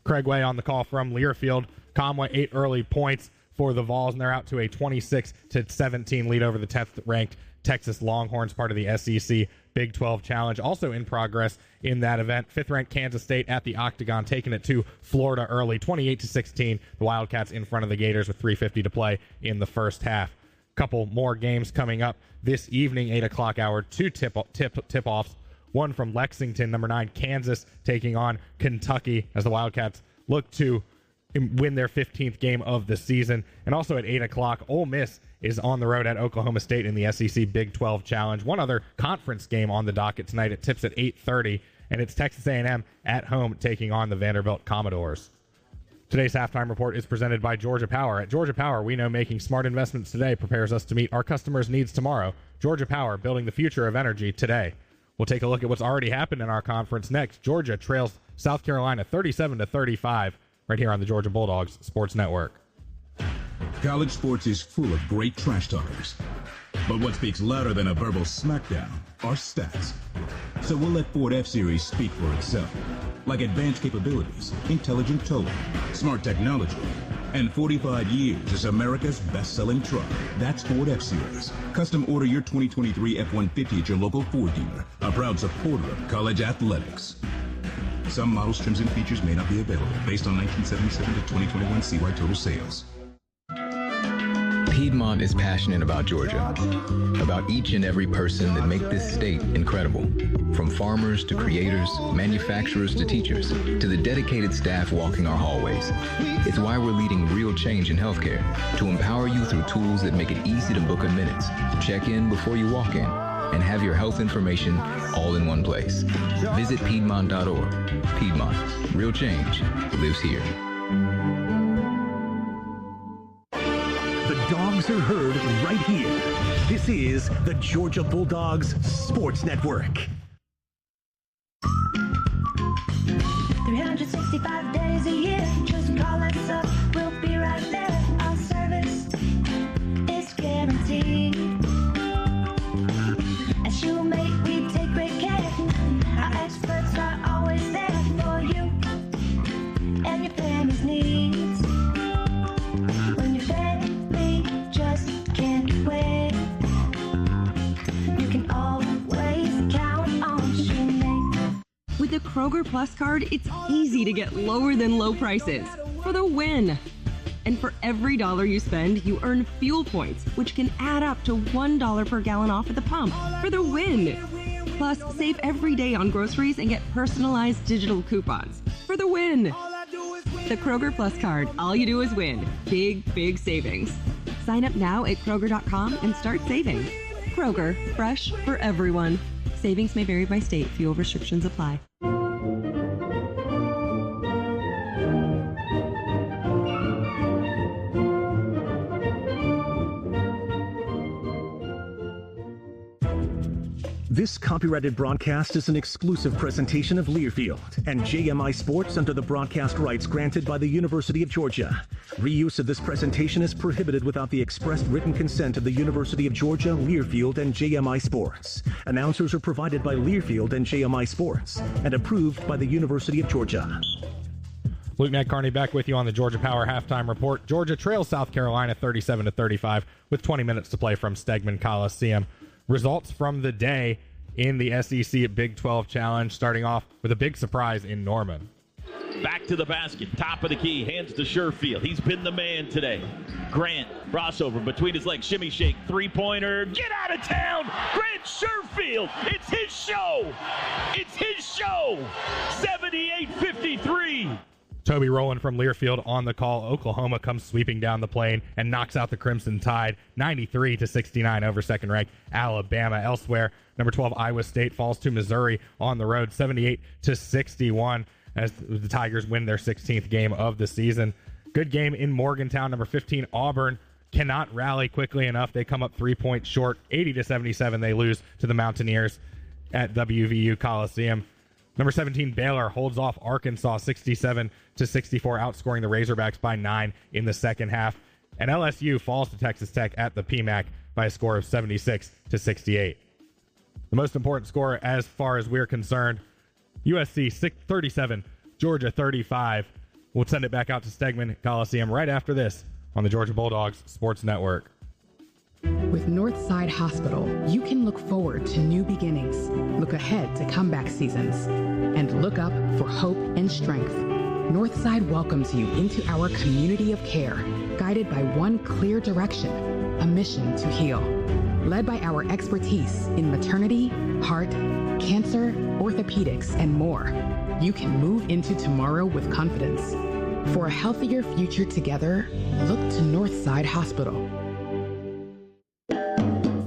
Craig Way on the call from Learfield. Comwa 8 early points for the Vols, and they're out to a 26-17 lead over the 10th-ranked Texas Longhorns, part of the SEC Big 12 Challenge. Also in progress in that event, 5th-ranked Kansas State at the Octagon, taking it to Florida early, 28-16. The Wildcats in front of the Gators with 3:50 to play in the first half. Couple more games coming up this evening, 8 o'clock hour, 2 tip-offs. One from Lexington, number 9, Kansas, taking on Kentucky as the Wildcats look to win their 15th game of the season. And also at 8 o'clock, Ole Miss is on the road at Oklahoma State in the SEC Big 12 Challenge. One other conference game on the docket tonight. It tips at 8:30, and it's Texas A&M at home taking on the Vanderbilt Commodores. Today's halftime report is presented by Georgia Power. At Georgia Power, we know making smart investments today prepares us to meet our customers' needs tomorrow. Georgia Power, building the future of energy today. We'll take a look at what's already happened in our conference next. Georgia trails South Carolina 37-35 right here on the Georgia Bulldogs Sports Network. College sports is full of great trash talkers. But what speaks louder than a verbal smackdown are stats. So we'll let Ford F-Series speak for itself. Like advanced capabilities, intelligent towing, smart technology, and 45 years as America's best-selling truck. That's Ford F-Series. Custom order your 2023 F-150 at your local Ford dealer, a proud supporter of college athletics. Some models, trims, and features may not be available based on 1977 to 2021 CY total sales. Piedmont is passionate about Georgia, about each and every person that make this state incredible. From farmers to creators, manufacturers to teachers, to the dedicated staff walking our hallways. It's why we're leading real change in healthcare, to empower you through tools that make it easy to book in minutes, check in before you walk in, and have your health information all in one place. Visit Piedmont.org. Piedmont, real change lives here. The Dogs are heard right here. This is the Georgia Bulldogs Sports Network. 365 days a year, just call us up, we'll be right there. Our service is guaranteed. As you make, we take great care. Our experts are always there for you and your family's needs. When your family just can't wait, you can always count on Shinobu. With the Kroger Plus card, it's easy to get lower than low prices for the win. And for every $1 you spend, you earn fuel points, which can add up to $1 per gallon off at the pump for the win. Plus, save every day on groceries and get personalized digital coupons for the win. The Kroger Plus card, all you do is win. Big, big savings. Sign up now at Kroger.com and start saving. Kroger, fresh for everyone. Savings may vary by state. Fuel restrictions apply. This copyrighted broadcast is an exclusive presentation of Learfield and JMI Sports under the broadcast rights granted by the University of Georgia. Reuse of this presentation is prohibited without the expressed written consent of the University of Georgia, Learfield, and JMI Sports. Announcers are provided by Learfield and JMI Sports and approved by the University of Georgia. Luke Ned-Carney back with you on the Georgia Power halftime report. Georgia trails South Carolina 37-35 with 20 minutes to play from Stegman Coliseum. Results from the day in the SEC Big 12 Challenge, starting off with a big surprise in Norman. Back to the basket, top of the key, hands to Sherfield. He's been the man today. Grant, crossover between his legs, shimmy shake, three-pointer, get out of town! Grant Sherfield, it's his show! It's his show! 78-53. Toby Rowland from Learfield on the call. Oklahoma comes sweeping down the plane and knocks out the Crimson Tide 93-69 over second-ranked Alabama. Elsewhere, number 12 Iowa State falls to Missouri on the road 78-61 as the Tigers win their 16th game of the season. Good game in Morgantown. Number 15 Auburn cannot rally quickly enough. They come up 3 points short. 80-77 they lose to the Mountaineers at WVU Coliseum. Number 17, Baylor holds off Arkansas 67-64, outscoring the Razorbacks by 9 in the second half. And LSU falls to Texas Tech at the PMAC by a score of 76-68. The most important score as far as we're concerned, USC 37, Georgia 35. We'll send it back out to Stegman Coliseum right after this on the Georgia Bulldogs Sports Network. With Northside Hospital, you can look forward to new beginnings, look ahead to comeback seasons, and look up for hope and strength. Northside welcomes you into our community of care, guided by one clear direction, a mission to heal. Led by our expertise in maternity, heart, cancer, orthopedics, and more, you can move into tomorrow with confidence. For a healthier future together, look to Northside Hospital.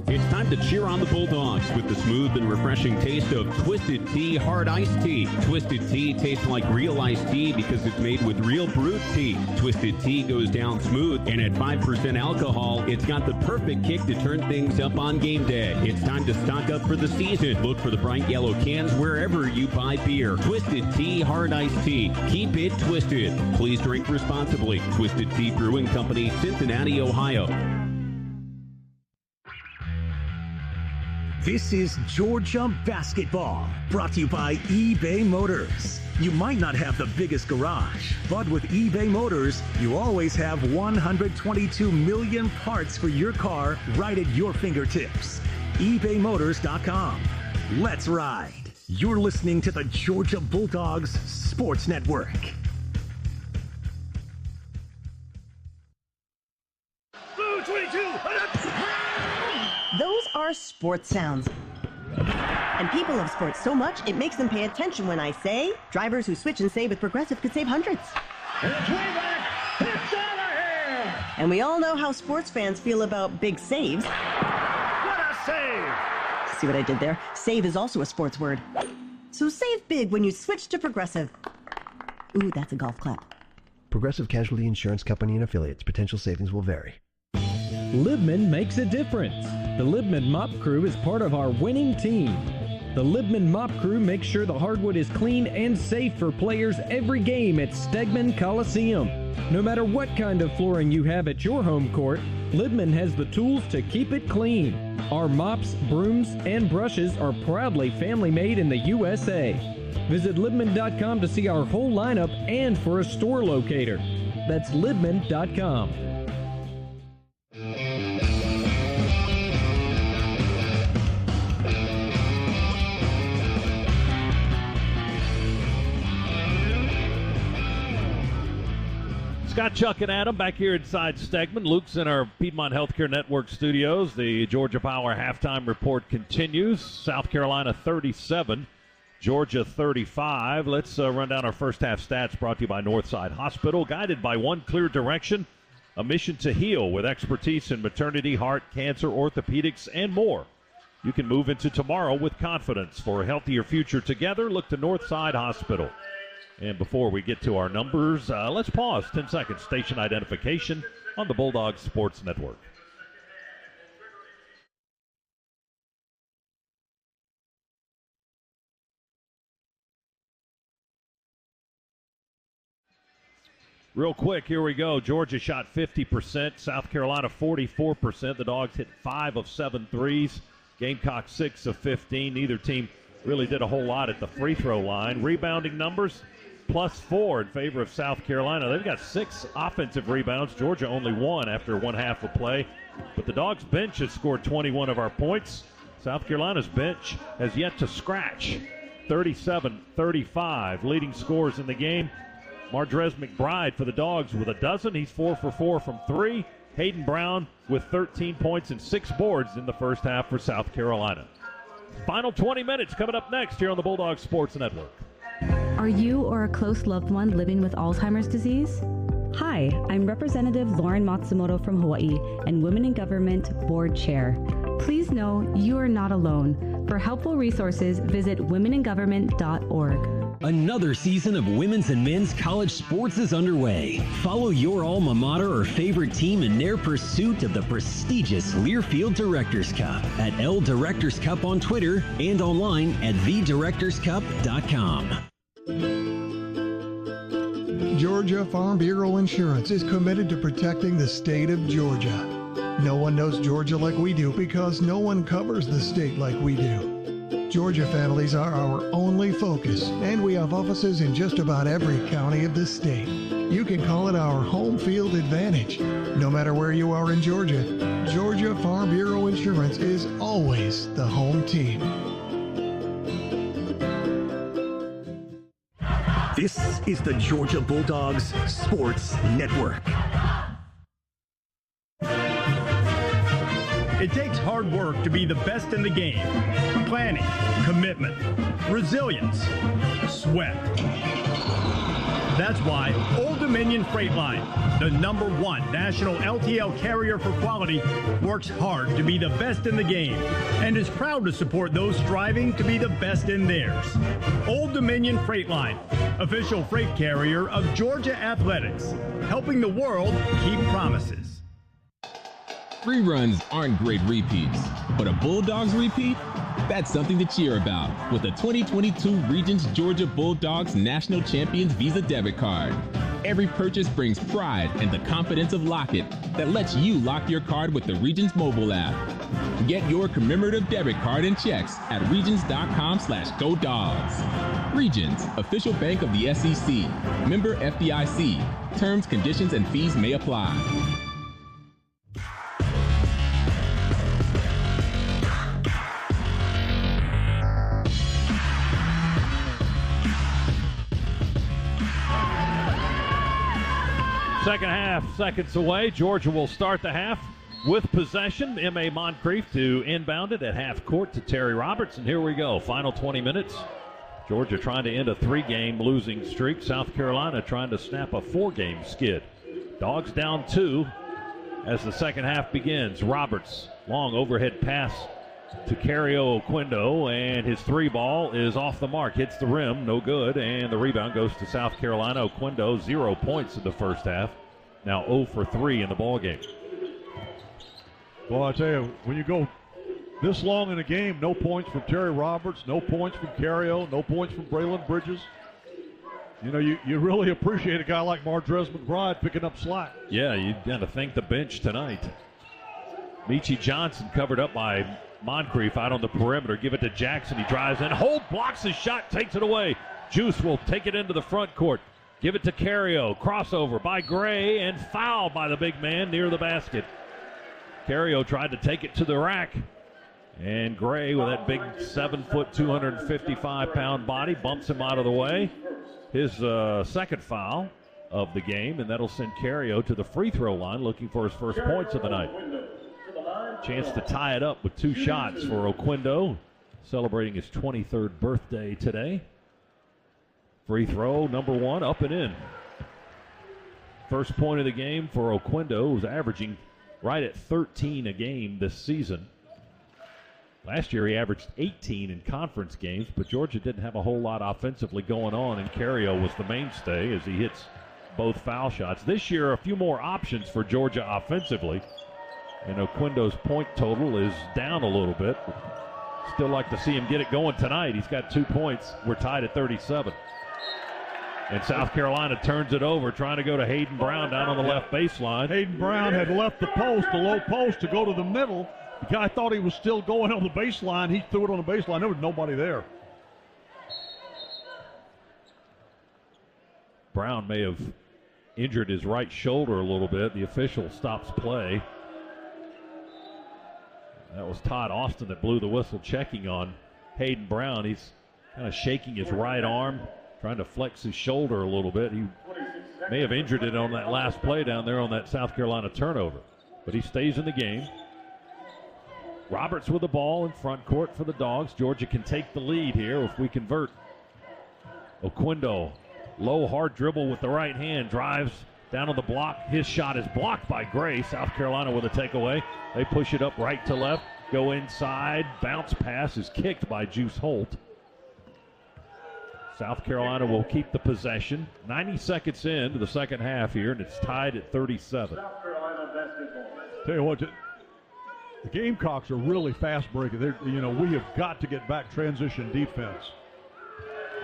It's time to cheer on the Bulldogs with the smooth and refreshing taste of Twisted Tea Hard Iced Tea. Twisted Tea tastes like real iced tea because it's made with real brewed tea. Twisted Tea goes down smooth, and at 5% alcohol, it's got the perfect kick to turn things up on game day. It's time to stock up for the season. Look for the bright yellow cans wherever you buy beer. Twisted Tea Hard Iced Tea. Keep it twisted. Please drink responsibly. Twisted Tea Brewing Company, Cincinnati, Ohio. This is Georgia Basketball, brought to you by eBay Motors. You might not have the biggest garage, but with eBay Motors, you always have 122 million parts for your car right at your fingertips. ebaymotors.com. Let's ride. You're listening to the Georgia Bulldogs Sports Network. Blue 22! Those are sports sounds. And people love sports so much, it makes them pay attention when I say, drivers who switch and save with Progressive could save hundreds. It's way back! It's out of here! And we all know how sports fans feel about big saves. What a save! See what I did there? Save is also a sports word. So save big when you switch to Progressive. Ooh, that's a golf clap. Progressive Casualty Insurance Company and Affiliates. Potential savings will vary. Libman makes a difference. The Libman Mop Crew is part of our winning team. The Libman Mop Crew makes sure the hardwood is clean and safe for players every game at Stegman Coliseum. No matter what kind of flooring you have at your home court, Libman has the tools to keep it clean. Our mops, brooms, and brushes are proudly family-made in the USA. Visit Libman.com to see our whole lineup and for a store locator. That's Libman.com. Scott, Chuck, and Adam back here inside Stegman. Luke's in our Piedmont Healthcare Network studios. The Georgia Power halftime report continues. South Carolina 37, Georgia 35. Let's run down our first half stats brought to you by Northside Hospital. Guided by one clear direction, a mission to heal with expertise in maternity, heart, cancer, orthopedics, and more. You can move into tomorrow with confidence. For a healthier future together, look to Northside Hospital. And before we get to our numbers, let's pause 10 seconds. Station identification on the Bulldogs Sports Network. Real quick, here we go. Georgia shot 50%, South Carolina 44%. The Dogs hit 5 of 7 threes. Gamecock 6 of 15. Neither team really did a whole lot at the free throw line. Rebounding numbers, +4 in favor of South Carolina. They've got 6 offensive rebounds. Georgia only 1 after one half of play. But the Dogs bench has scored 21 of our points. South Carolina's bench has yet to scratch. 37-35, leading scorers in the game. Mardrez McBride for the Dogs with a dozen. He's 4 for 4 from 3. Hayden Brown with 13 points and 6 boards in the first half for South Carolina. Final 20 minutes coming up next here on the Bulldogs Sports Network. Are you or a close loved one living with Alzheimer's disease? Hi, I'm Representative Lauren Matsumoto from Hawaii and Women in Government Board Chair. Please know you are not alone. For helpful resources, visit womeningovernment.org. Another season of women's and men's college sports is underway. Follow your alma mater or favorite team in their pursuit of the prestigious Learfield Directors Cup at L Directors Cup on Twitter and online at thedirectorscup.com. Georgia Farm Bureau Insurance is committed to protecting the state of Georgia. No one knows Georgia like we do because no one covers the state like we do. Georgia families are our only focus, and we have offices in just about every county of the state. You can call it our home field advantage. No matter where you are in Georgia, Georgia Farm Bureau Insurance is always the home team. This is the Georgia Bulldogs Sports Network. It takes hard work to be the best in the game. Planning, commitment, resilience, sweat. That's why Old Dominion Freight Line, the #1 national LTL carrier for quality, works hard to be the best in the game and is proud to support those striving to be the best in theirs. Old Dominion Freight Line, official freight carrier of Georgia Athletics, helping the world keep promises. Reruns aren't great repeats, but a Bulldogs repeat? That's something to cheer about with the 2022 Regents Georgia Bulldogs National Champions Visa Debit Card. Every purchase brings pride and the confidence of Lock It that lets you lock your card with the Regents mobile app. Get your commemorative debit card and checks at regents.com/GoDogs. Regents, official bank of the SEC. Member FDIC. Terms, conditions, and fees may apply. Second half, seconds away. Georgia will start the half with possession. M.A. Moncrief to inbound it at half court to Terry Roberts. And here we go. Final 20 minutes. Georgia trying to end a 3-game losing streak. South Carolina trying to snap a 4-game skid. Dogs down 2 as the second half begins. Roberts, long overhead pass to Cario Oquendo, and his 3 ball is off the mark, hits the rim, no good, and the rebound goes to South Carolina. Oquendo, 0 points in the first half, now 0 for 3 in the ballgame. Well, I tell you, when you go this long in a game, no points from Terry Roberts, no points from Cario, no points from Braylon Bridges. You know, you really appreciate a guy like Mardrez McBride picking up slack. Yeah, you got to thank the bench tonight. Michi Johnson covered up by Moncrief out on the perimeter. Give it to Jackson. He drives in. Holt blocks his shot, takes it away. Juice will take it into the front court. Give it to Cario. Crossover by Gray and foul by the big man near the basket. Cario tried to take it to the rack. And Gray, with that big 7-foot, 255-pound body, bumps him out of the way. His second foul of the game, and that'll send Cario to the free throw line looking for his first points of the night. Chance to tie it up with 2 shots for Oquendo, celebrating his 23rd birthday today. Free throw, number 1, up and in. First point of the game for Oquendo, who's averaging right at 13 a game this season. Last year he averaged 18 in conference games, but Georgia didn't have a whole lot offensively going on, and Cario was the mainstay as he hits both foul shots. This year, a few more options for Georgia offensively. And Oquendo's point total is down a little bit. Still like to see him get it going tonight. He's got 2 points. We're tied at 37. And South Carolina turns it over, trying to go to Hayden Brown down on the left baseline. Hayden Brown had left the post, the low post, to go to the middle. The guy thought he was still going on the baseline. He threw it on the baseline. There was nobody there. Brown may have injured his right shoulder a little bit. The official stops play. That was Todd Austin that blew the whistle, checking on Hayden Brown. He's kind of shaking his right arm, trying to flex his shoulder a little bit. He may have injured it on that last play down there on that South Carolina turnover. But he stays in the game. Roberts with the ball in front court for the Dogs. Georgia can take the lead here if we convert. Oquendo, low, hard dribble with the right hand, drives down on the block. His shot is blocked by Gray. South Carolina with a takeaway. They push it up right to left, go inside. Bounce pass is kicked by Juice Holt. South Carolina will keep the possession. 90 seconds into the second half here, and it's tied at 37. South Carolina basketball. Tell you what, the Gamecocks are really fast breaking. We have got to get back transition defense.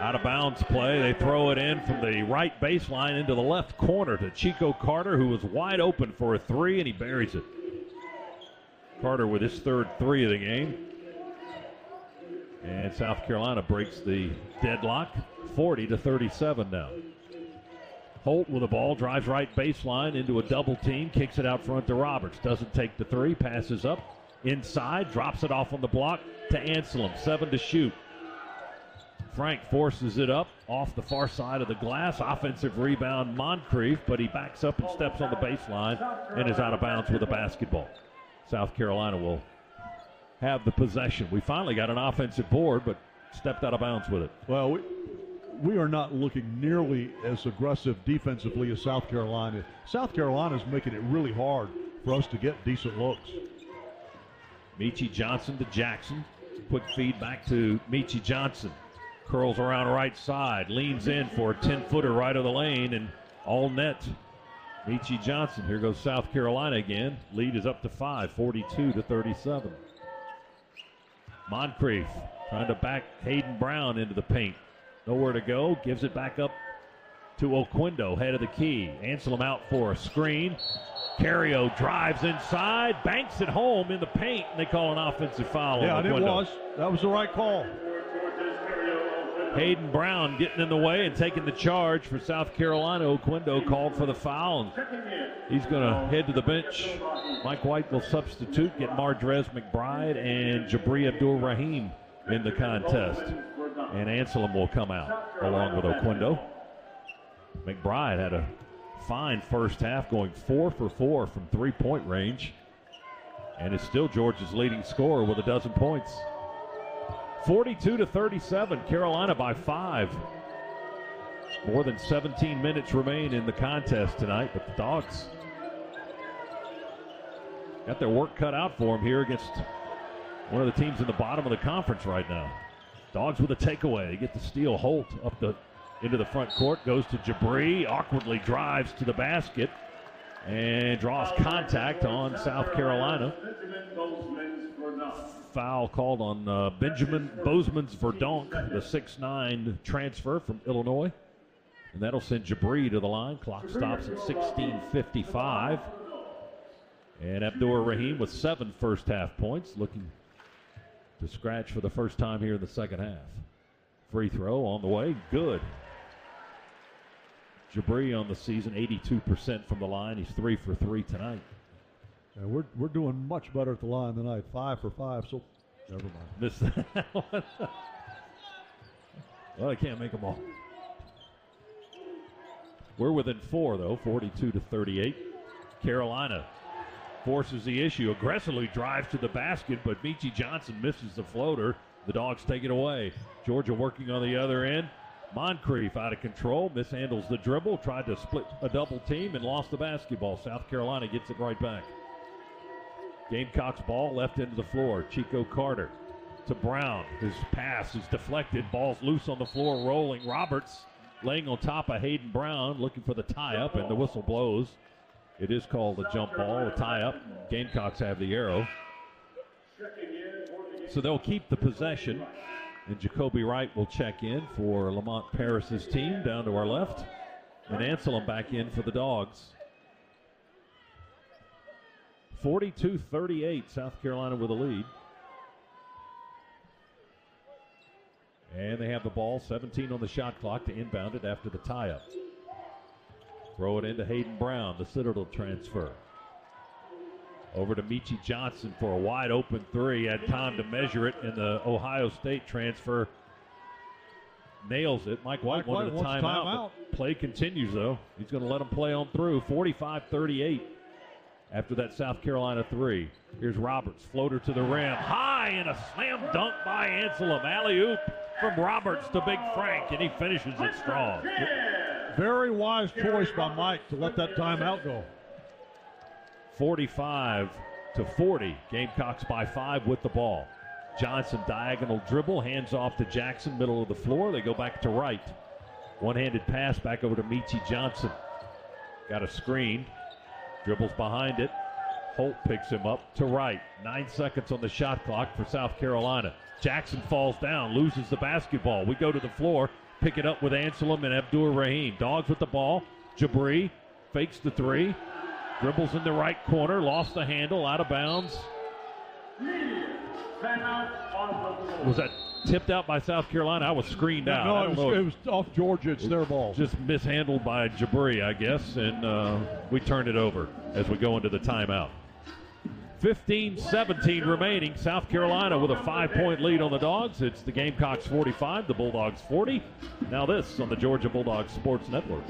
Out of bounds play. They throw it in from the right baseline into the left corner to Chico Carter, who was wide open for a three, and he buries it. Carter with his third three of the game. And South Carolina breaks the deadlock, 40-37 now. Holt with the ball, drives right baseline into a double team, kicks it out front to Roberts. Doesn't take the three, passes up inside, drops it off on the block to Anselm. 7 to shoot. Frank forces it up off the far side of the glass. Offensive rebound, Moncrief, but he backs up and steps on the baseline and is out of bounds with a basketball. South Carolina will have the possession. We finally got an offensive board, but stepped out of bounds with it. Well, we are not looking nearly as aggressive defensively as South Carolina. South Carolina is making it really hard for us to get decent looks. Meechie Johnson to Jackson. Quick feed back to Meechie Johnson. Curls around right side, leans in for a 10-footer right of the lane, and all net. Meechie Johnson. Here goes South Carolina again. Lead is up to 5, 42-37. Moncrief trying to back Hayden Brown into the paint. Nowhere to go. Gives it back up to Oquendo, head of the key. Anselm out for a screen. Carrio drives inside, banks it home in the paint, and they call an offensive foul. Yeah, on and Oquendo. it was. That was the right call. Hayden Brown getting in the way and taking the charge for South Carolina. Oquendo called for the foul. He's going to head to the bench. Mike White will substitute, get Mardrez McBride and Jabri Abdul-Rahim in the contest. And Anselm will come out along with Oquendo. McBride had a fine first half, going 4 for 4 from three-point range. And is still Georgia's leading scorer with 12 points. 42-37, Carolina by 5. More than 17 minutes remain in the contest tonight, but the Dogs got their work cut out for them here against one of the teams in the bottom of the conference right now. Dogs with a takeaway. They get the steal. Holt up into the front court, goes to Jabri, awkwardly drives to the basket, and draws contact on South Carolina. Foul called on Benjamin Bozeman-Verdonk, the 6'9 transfer from Illinois. And that'll send Jabri to the line. Clock stops at 16:55. And Abdur-Rahim with 7 first half points, looking to scratch for the first time here in the second half. Free throw on the way, good. Jabri on the season, 82% from the line. He's 3 for 3 tonight. Yeah, we're doing much better at the line tonight. 5 for 5, so never mind. Missed that one. Well, I can't make them all. We're within 4, though, 42-38. Carolina forces the issue, aggressively drives to the basket, but Meechie Johnson misses the floater. The Dogs take it away. Georgia working on the other end. Moncrief out of control, mishandles the dribble, tried to split a double team and lost the basketball. South Carolina gets it right back. Gamecocks ball left into the floor. Chico Carter to Brown. His pass is deflected. Ball's loose on the floor, rolling. Roberts laying on top of Hayden Brown, looking for the tie-up, and the whistle blows. It is called a jump ball, a tie-up. Gamecocks have the arrow. So they'll keep the possession. And Jacoby Wright will check in for Lamont Paris's team down to our left. And Anselm back in for the Dogs. 42-38, South Carolina with a lead. And they have the ball, 17 on the shot clock to inbound it after the tie-up. Throw it into Hayden Brown, the Citadel transfer. Over to Michi Johnson for a wide open three. Had time to measure it, and the Ohio State transfer nails it. Mike White wanted a timeout. Play continues, though. He's going to let him play on through. 45-38 after that South Carolina three. Here's Roberts, floater to the rim. High, and a slam dunk by Anselm. Alley-oop from Roberts to Big Frank, and he finishes it strong. Very wise choice by Mike to let that timeout go. 45-40. Gamecocks by 5 with the ball. Johnson diagonal dribble, hands off to Jackson, middle of the floor. They go back to Wright. One-handed pass back over to Michi Johnson. Got a screen. Dribbles behind it. Holt picks him up to Wright. 9 seconds on the shot clock for South Carolina. Jackson falls down, loses the basketball. We go to the floor, pick it up with Anselm and Abdur Rahim. Dogs with the ball. Jabri fakes the three. Dribbles in the right corner, lost the handle, out of bounds. Was that tipped out by South Carolina? I was screened out. No, it was off Georgia. It's their ball. Just mishandled by Jabri, I guess, and we turned it over as we go into the timeout. 15-17 remaining. South Carolina with a 5-point lead on the Dogs. It's the Gamecocks 45, the Bulldogs 40. Now this on the Georgia Bulldogs Sports Network.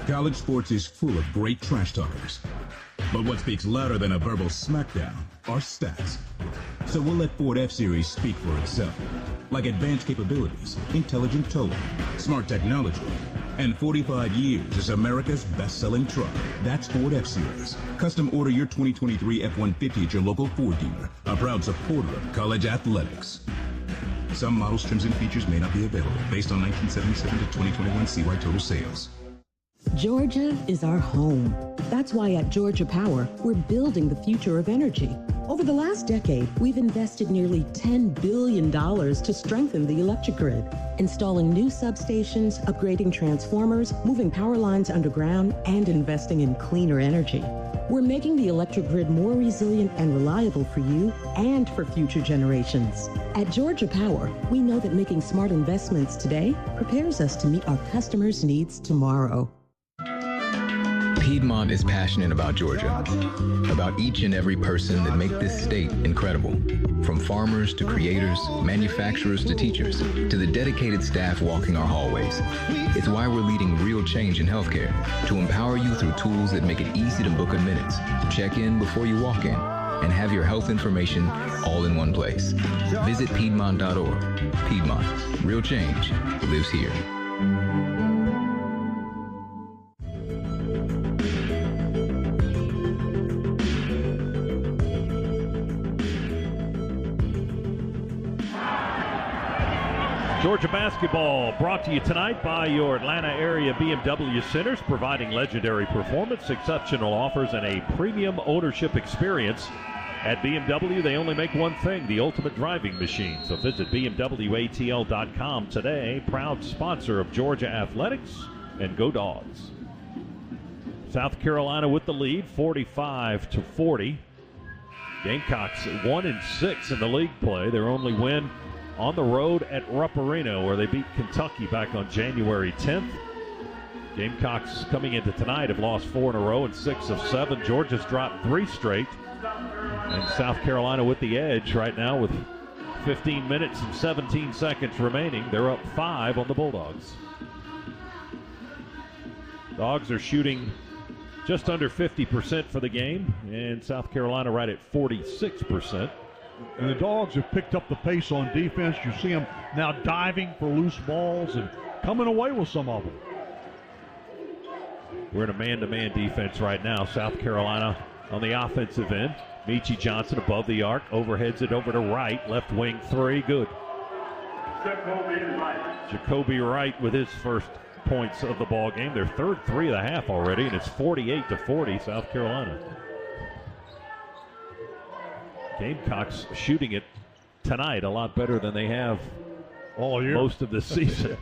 College sports is full of great trash talkers. But what speaks louder than a verbal smackdown are stats. So we'll let Ford F-Series speak for itself. Like advanced capabilities, intelligent towing, smart technology, and 45 years as America's best-selling truck. That's Ford F-Series. Custom order your 2023 F-150 at your local Ford dealer, a proud supporter of college athletics. Some models, trims, and features may not be available based on 1977 to 2021 CY total sales. Georgia is our home. That's why at Georgia Power, we're building the future of energy. Over the last decade, we've invested nearly $10 billion to strengthen the electric grid, installing new substations, upgrading transformers, moving power lines underground, and investing in cleaner energy. We're making the electric grid more resilient and reliable for you and for future generations. At Georgia Power, we know that making smart investments today prepares us to meet our customers' needs tomorrow. Piedmont is passionate about Georgia, about each and every person that make this state incredible. From farmers to creators, manufacturers to teachers, to the dedicated staff walking our hallways. It's why we're leading real change in healthcare, to empower you through tools that make it easy to book in minutes, check in before you walk in, and have your health information all in one place. Visit Piedmont.org. Piedmont, real change lives here. Georgia basketball brought to you tonight by your Atlanta area BMW centers, providing legendary performance, exceptional offers, and a premium ownership experience. At BMW, they only make one thing, the ultimate driving machine. So visit BMWATL.com today. Proud sponsor of Georgia Athletics, and go Dogs. South Carolina with the lead, 45-40. Gamecocks 1-6 in the league play. Their only win on the road at Rupp-Arena, where they beat Kentucky back on January 10th. Gamecocks coming into tonight have lost 4 in a row and 6 of 7. Georgia's dropped 3 straight. And South Carolina with the edge right now with 15 minutes and 17 seconds remaining. They're up 5 on the Bulldogs. Dogs are shooting just under 50% for the game, and South Carolina right at 46%. And the Dogs have picked up the pace on defense. You see them now diving for loose balls and coming away with some of them. We're in a man-to-man defense right now. South Carolina on the offensive end. Michi Johnson above the arc, overheads it over to Wright. Left wing three, good. Jacoby Wright with his first points of the ball game. Their third 3.5 already, and it's 48-40 South Carolina. Gamecocks shooting it tonight a lot better than they have all year, most of the season.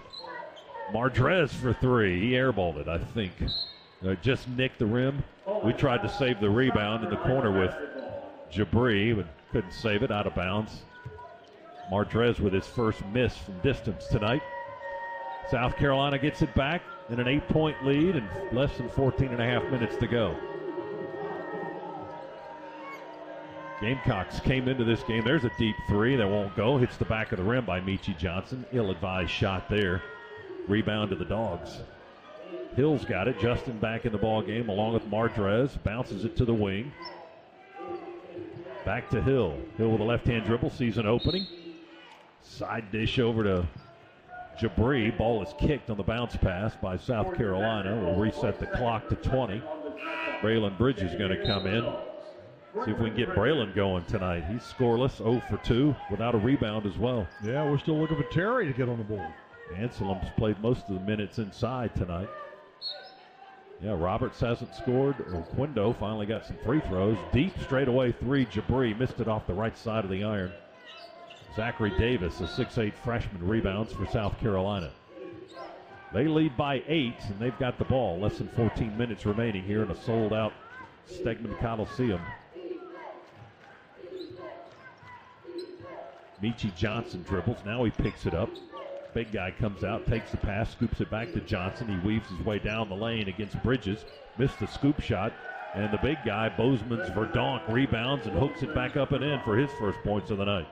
Mardrez for three. He airballed it, I think. Just nicked the rim. We tried to save the rebound in the corner with Jabri, but couldn't save it, out of bounds. Mardrez with his first miss from distance tonight. South Carolina gets it back in an 8-point lead and less than 14 and a half minutes to go. Gamecocks came into this game. There's a deep three that won't go. Hits the back of the rim by Michi Johnson. Ill-advised shot there. Rebound to the Dogs. Hill's got it. Justin back in the ball game along with Mardrez. Bounces it to the wing. Back to Hill. Hill with a left-hand dribble. Sees an opening. Side dish over to Jabri. Ball is kicked on the bounce pass by South Carolina. We'll reset the clock to 20. Braylon Bridges is going to come in. See if we can get Braylon going tonight. He's scoreless, 0 for 2, without a rebound as well. Yeah, we're still looking for Terry to get on the board. Anselm's played most of the minutes inside tonight. Yeah, Roberts hasn't scored. Quindo finally got some free throws. Deep straightaway three. Jabri missed it off the right side of the iron. Zachary Davis, a 6'8 freshman, rebounds for South Carolina. They lead by 8, and they've got the ball. Less than 14 minutes remaining here in a sold-out Stegman Coliseum. Michi Johnson dribbles. Now he picks it up. Big guy comes out, takes the pass, scoops it back to Johnson. He weaves his way down the lane against Bridges. Missed the scoop shot. And the big guy, Bozeman's Verdonk, rebounds and hooks it back up and in for his first points of the night.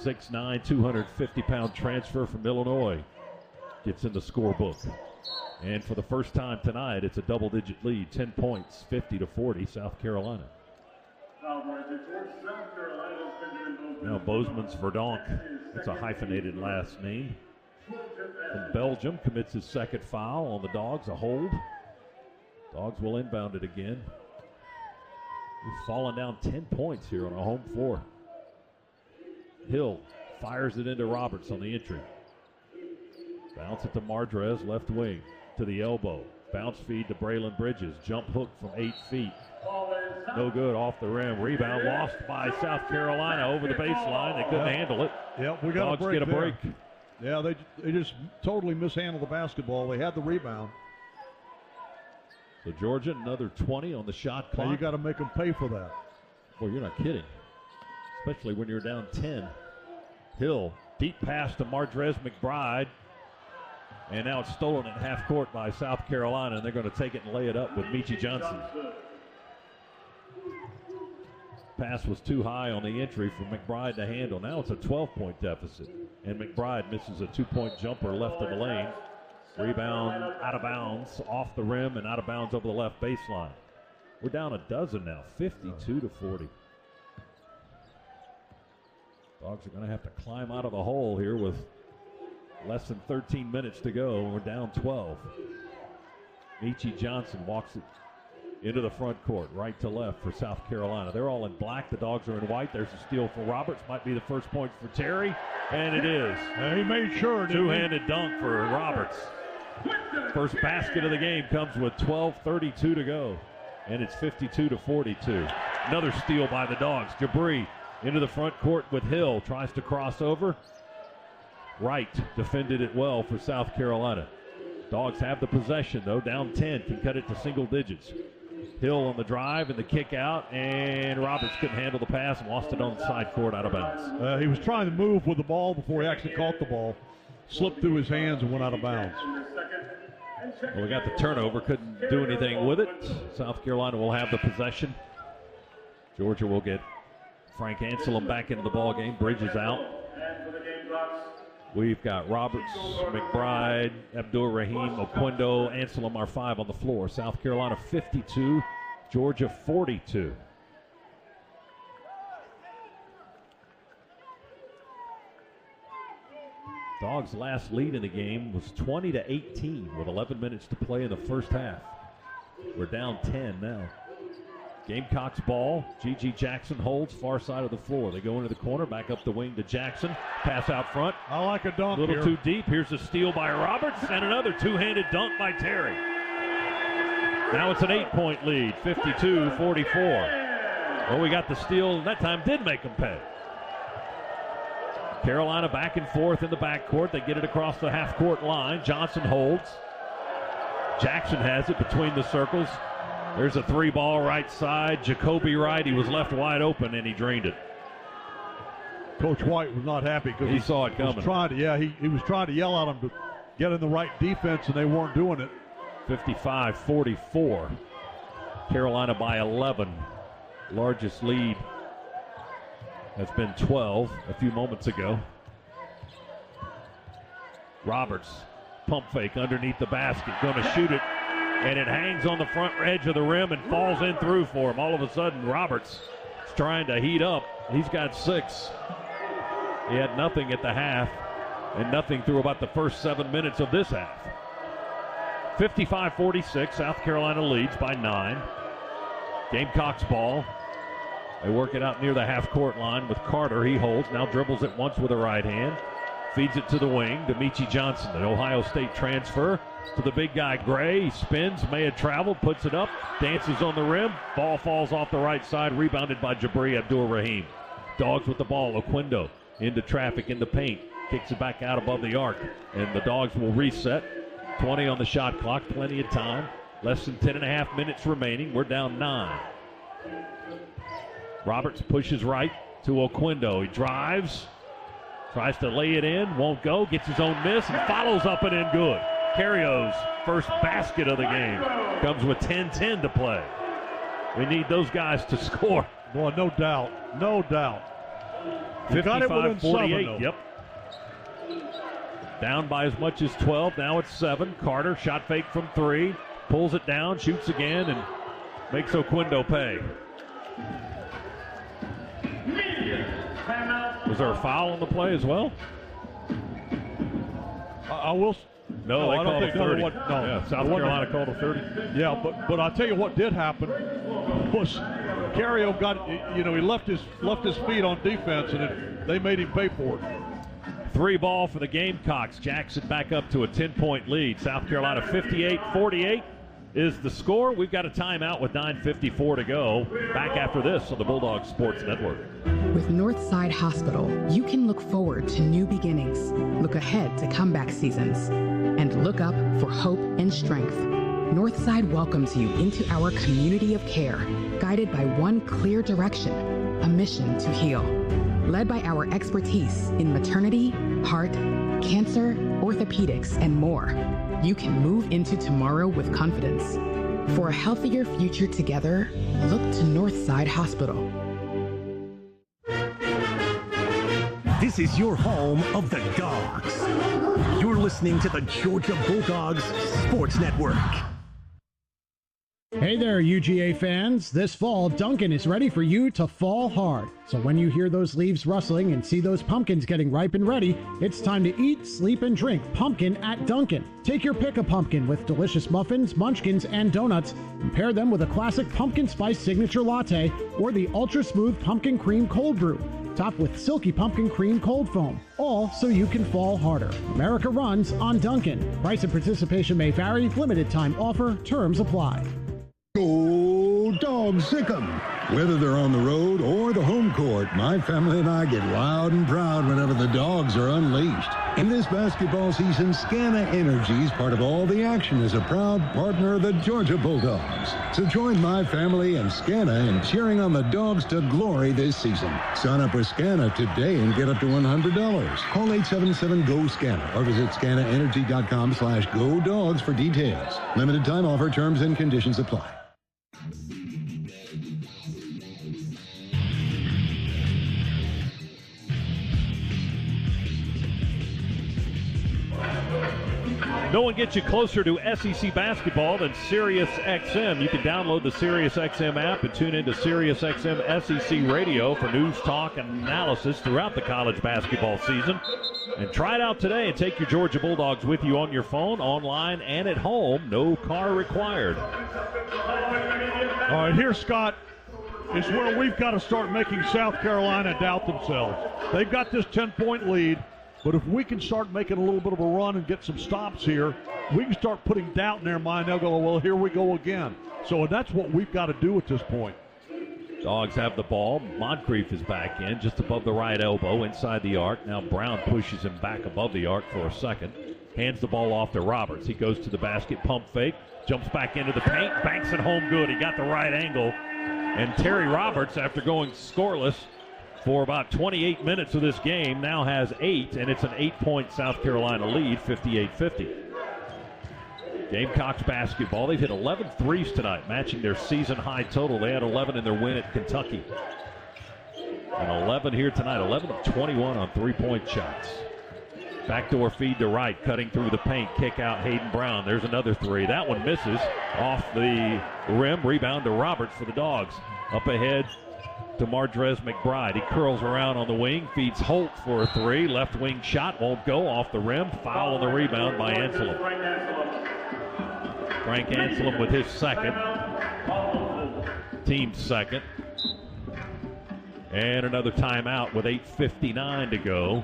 6'9", 250-pound transfer from Illinois. Gets in the scorebook. And for the first time tonight, it's a double-digit lead. 10 points, 50-40, South Carolina. Now Bozeman's Verdonk. That's a hyphenated last name. From Belgium, commits his second foul on the Dogs, a hold. Dogs will inbound it again. We've fallen down 10 points here on our home floor. Hill fires it into Roberts on the entry. Bounce it to Mardrez, left wing, to the elbow. Bounce feed to Braylon Bridges. Jump hook from 8 feet. No good, off the rim. Rebound lost by South Carolina over the baseline. They couldn't handle it. Yep, we got Dogs a break get a there. break. Yeah, they just totally mishandled the basketball. They had the rebound. So Georgia, another 20 on the shot clock. You got to make them pay for that. Boy, you're not kidding. Especially when you're down 10. Hill, deep pass to Mardrez McBride. And now it's stolen at half court by South Carolina, and they're going to take it and lay it up with Michi Johnson. Pass was too high on the entry for McBride to handle. Now it's a 12-point deficit, and McBride misses a 2-point jumper left of the lane. Rebound out of bounds, off the rim, and out of bounds over the left baseline. We're down a dozen now, 52-40. Dogs are going to have to climb out of the hole here with less than 13 minutes to go. We're down 12. Michi Johnson walks it into the front court, right to left for South Carolina. They're all in black. The Dogs are in white. There's a steal for Roberts. Might be the first point for Terry, and it is. And he made sure. Two-handed dunk for Roberts. First basket of the game comes with 12:32 to go, and it's 52-42. Another steal by the Dogs. Jabri into the front court with Hill. Tries to cross over. Wright defended it well for South Carolina. Dogs have the possession, though. Down 10, can cut it to single digits. Hill on the drive and the kick out, and Roberts couldn't handle the pass and lost it on the side court out of bounds. He was trying to move with the ball before he actually caught the ball. Slipped through his hands and went out of bounds. Well, we got the turnover, couldn't do anything with it. South Carolina will have the possession. Georgia will get Frank Anselm back into the ball game. Bridges out. We've got Roberts, McBride, Abdur-Rahim, Oquendo, Anselm are 5 on the floor. South Carolina 52, Georgia 42. Dogs' last lead in the game was 20-18 with 11 minutes to play in the first half. We're down 10 now. Gamecocks ball. G.G. Jackson holds far side of the floor. They go into the corner, back up the wing to Jackson. Pass out front. I like a dunk A little here. too deep. Here's a steal by Roberts and another two-handed dunk by Terry. Now it's an 8-point lead, 52-44. Well, we got the steal, and that time did make them pay. Carolina back and forth in the backcourt. They get it across the half-court line. Johnson holds. Jackson has it between the circles. There's a 3-ball right side. Jacoby Wright, he was left wide open, and he drained it. Coach White was not happy because he saw it coming. He was trying to yell at them to get in the right defense, and they weren't doing it. 55-44. Carolina by 11. Largest lead has been 12 a few moments ago. Roberts, pump fake underneath the basket, going to shoot it, and it hangs on the front edge of the rim and falls in through for him. All of a sudden, Roberts is trying to heat up. He's got 6. He had nothing at the half and nothing through about the first 7 minutes of this half. 55-46, South Carolina leads by 9. Gamecocks ball. They work it out near the half-court line with Carter. He holds, now dribbles it once with a right hand. Feeds it to the wing to Michi Johnson, an Ohio State transfer. To the big guy, Gray. He spins, may have traveled, puts it up, dances on the rim. Ball falls off the right side, rebounded by Jabri Abdul-Rahim. Dogs with the ball, Oquendo into traffic in the paint. Kicks it back out above the arc, and the Dogs will reset. 20 on the shot clock, plenty of time. Less than 10.5 minutes remaining. We're down 9. Roberts pushes right to Oquendo. He drives, tries to lay it in, won't go, gets his own miss, and follows up and in good. Carrio's first basket of the game comes with 10:10 to play. We need those guys to score. Boy, no doubt. 55-48, yep. Down by as much as 12, now it's 7. Carter, shot fake from 3, pulls it down, shoots again, and makes Oquendo pay. Was there a foul on the play as well? I will. No, they called a 30. South Carolina called a 30. Yeah, but I'll tell you what did happen was Carrio got, he left his feet on defense, and they made him pay for it. 3 ball for the Gamecocks. Jackson back up to a 10-point lead. South Carolina 58-48 is the score. We've got a timeout with 9:54 to go. Back after this on the Bulldogs Sports Network. With Northside Hospital, you can look forward to new beginnings, look ahead to comeback seasons, and look up for hope and strength. Northside welcomes you into our community of care, guided by one clear direction, a mission to heal. Led by our expertise in maternity, heart, cancer, orthopedics, and more, you can move into tomorrow with confidence. For a healthier future together, look to Northside Hospital. This is your home of the Dogs. You're listening to the Georgia Bulldogs Sports Network. Hey there, UGA fans. This fall, Dunkin' is ready for you to fall hard. So when you hear those leaves rustling and see those pumpkins getting ripe and ready, it's time to eat, sleep, and drink pumpkin at Dunkin'. Take your pick of pumpkin with delicious muffins, munchkins, and donuts, and pair them with a classic pumpkin spice signature latte or the ultra-smooth pumpkin cream cold brew, topped with silky pumpkin cream cold foam, all so you can fall harder. America runs on Dunkin'. Price and participation may vary. Limited time offer. Terms apply. Go Dogs, sick 'em. Whether they're on the road or the home court, my family and I get loud and proud whenever the Dogs are unleashed. In this basketball season, Scana Energy is part of all the action as a proud partner of the Georgia Bulldogs. So join my family and Scana in cheering on the Dogs to glory this season. Sign up for Scana today and get up to $100. Call 877-GO-SCANA or visit scanaenergy.com/GoDogs for details. Limited time offer, terms and conditions apply. No one gets you closer to SEC basketball than SiriusXM. You can download the SiriusXM app and tune into SiriusXM SEC Radio for news, talk, and analysis throughout the college basketball season. And try it out today and take your Georgia Bulldogs with you on your phone, online, and at home. No car required. All right, here, Scott, is where we've got to start making South Carolina doubt themselves. They've got this 10-point lead. But if we can start making a little bit of a run and get some stops here, we can start putting doubt in their mind. They'll go, well, here we go again. So that's what we've got to do at this point. Dogs have the ball. Moncrief is back in, just above the right elbow, inside the arc. Now Brown pushes him back above the arc for a second. Hands the ball off to Roberts. He goes to the basket, pump fake, jumps back into the paint, banks it home good. He got the right angle. And Terry Roberts, after going scoreless for about 28 minutes of this game, now has 8, and it's an 8-point South Carolina lead, 58-50. Gamecocks basketball, they've hit 11 threes tonight, matching their season high total. They had 11 in their win at Kentucky. And 11 here tonight, 11 of 21 on three-point shots. Backdoor feed to Wright, cutting through the paint, kick out Hayden Brown. There's another three. That one misses off the rim. Rebound to Roberts for the Dogs. Up ahead to Mardrez McBride. He curls around on the wing, feeds Holt for a three. Left wing shot won't go, off the rim. Foul on the rebound by Anselm. Frank Anselm with his second. Team's second. And another timeout with 8:59 to go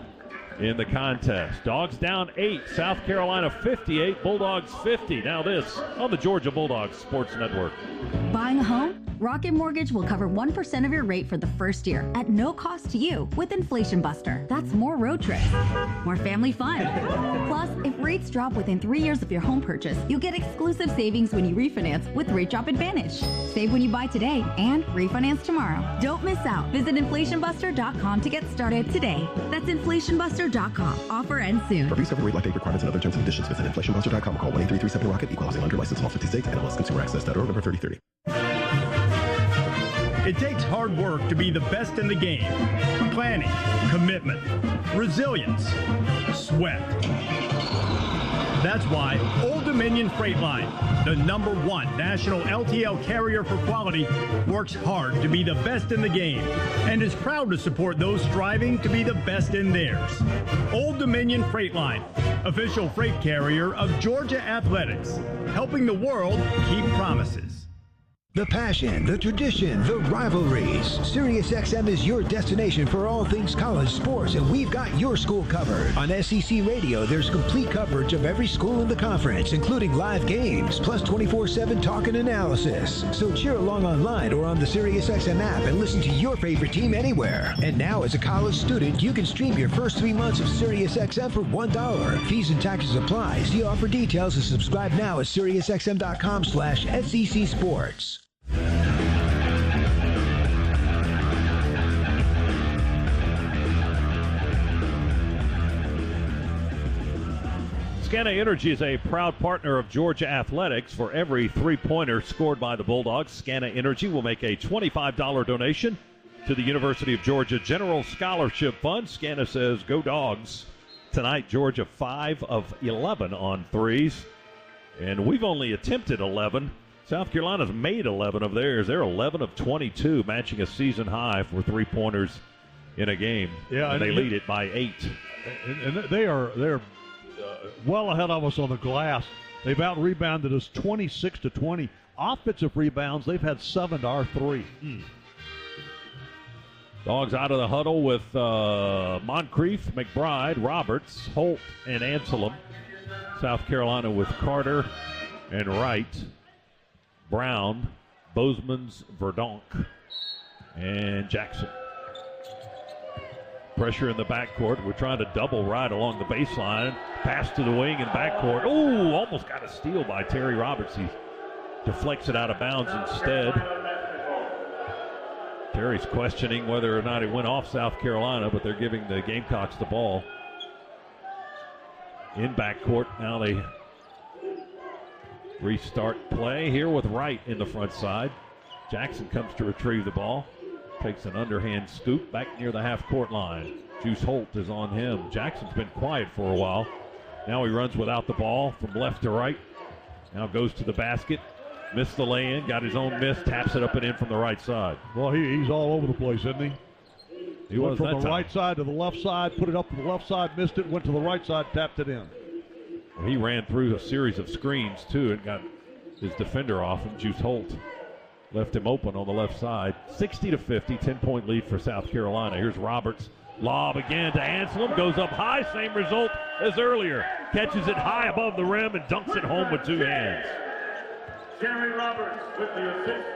in the contest. Dogs down 8, South Carolina 58, Bulldogs 50. Now this on the Georgia Bulldogs Sports Network. Buying a home? Rocket Mortgage will cover 1% of your rate for the first year at no cost to you with Inflation Buster. That's more road trips, more family fun. Plus, if rates drop within 3 years of your home purchase, you'll get exclusive savings when you refinance with Rate Drop Advantage. Save when you buy today and refinance tomorrow. Don't miss out. Visit inflationbuster.com to get started today. That's inflationbuster.com. Offer ends soon. For fees, cover rate, like date requirements, and other terms and conditions, visit inflationbuster.com. Call 1-833-7-ROCKET. Equal housing lender, license in all 50 states. NMLS Consumer Access.org, number 3030. It takes hard work to be the best in the game. Planning, commitment, resilience, sweat. That's why Old Dominion Freight Line, the #1 national LTL carrier for quality, works hard to be the best in the game and is proud to support those striving to be the best in theirs. Old Dominion Freight Line, official freight carrier of Georgia Athletics, helping the world keep promises. The passion, the tradition, the rivalries. SiriusXM is your destination for all things college sports, and we've got your school covered. On SEC Radio, there's complete coverage of every school in the conference, including live games, plus 24/7 talk and analysis. So cheer along online or on the SiriusXM app and listen to your favorite team anywhere. And now, as a college student, you can stream your first 3 months of SiriusXM for $1. Fees and taxes apply. See offer details and subscribe now at SiriusXM.com/SEC Sports. Scana Energy is a proud partner of Georgia Athletics. For every three-pointer scored by the Bulldogs, Scana Energy will make a $25 donation to the University of Georgia General Scholarship Fund. Scana says, go Dogs. Tonight, Georgia 5 of 11 on threes, and we've only attempted 11. South Carolina's made 11 of theirs. They're 11 of 22, matching a season high for three-pointers in a game. Yeah, and they lead it by 8. And they're well ahead of us on the glass. They've out-rebounded us 26-20. Offensive rebounds, they've had 7 to our 3. Dogs out of the huddle with Moncrief, McBride, Roberts, Holt, and Anselm. South Carolina with Carter and Wright, Brown, Bozeman's, Verdonk, and Jackson. Pressure in the backcourt. We're trying to double right along the baseline. Pass to the wing and backcourt. Oh, almost got a steal by Terry Roberts. He deflects it out of bounds instead. Terry's questioning whether or not it went off South Carolina, but they're giving the Gamecocks the ball. In backcourt, now they restart play here with Wright in the front side. Jackson comes to retrieve the ball. Takes an underhand scoop back near the half-court line. Juice Holt is on him. Jackson's been quiet for a while. Now he runs without the ball from left to right. Now goes to the basket. Missed the lay-in, got his own miss, taps it up and in from the right side. Well, he's all over the place, isn't he? He went was from that the time. right side to the left side, put it up to the left side, missed it, went to the right side, tapped it in. Well, he ran through a series of screens, too, and got his defender off him, Juice Holt. Left him open on the left side. 60-50, 10-point lead for South Carolina. Here's Roberts. Lob again to Anselm. Goes up high. Same result as earlier. Catches it high above the rim and dunks it home with 2 hands. Terry Roberts with the assist.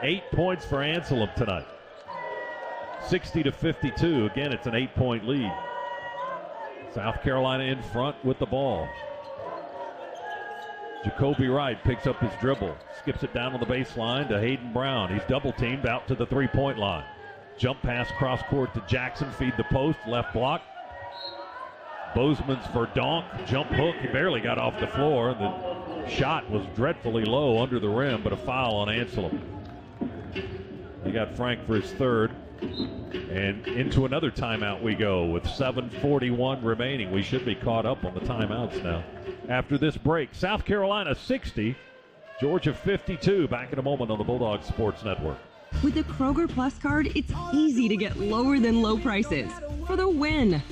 8 points for Anselm tonight. 60-52. Again, it's an 8-point lead. South Carolina in front with the ball. Jacoby Wright picks up his dribble, skips it down on the baseline to Hayden Brown. He's double-teamed out to the three-point line. Jump pass cross court to Jackson, feed the post, left block. Bozeman's Verdonk, jump hook. He barely got off the floor. The shot was dreadfully low under the rim, but a foul on Anselm. He got Frank for his third. And into another timeout we go with 7:41 remaining. We should be caught up on the timeouts now. After this break, South Carolina 60, Georgia 52. Back in a moment on the Bulldogs Sports Network. With the Kroger Plus card, it's easy to get lower than low prices for the win.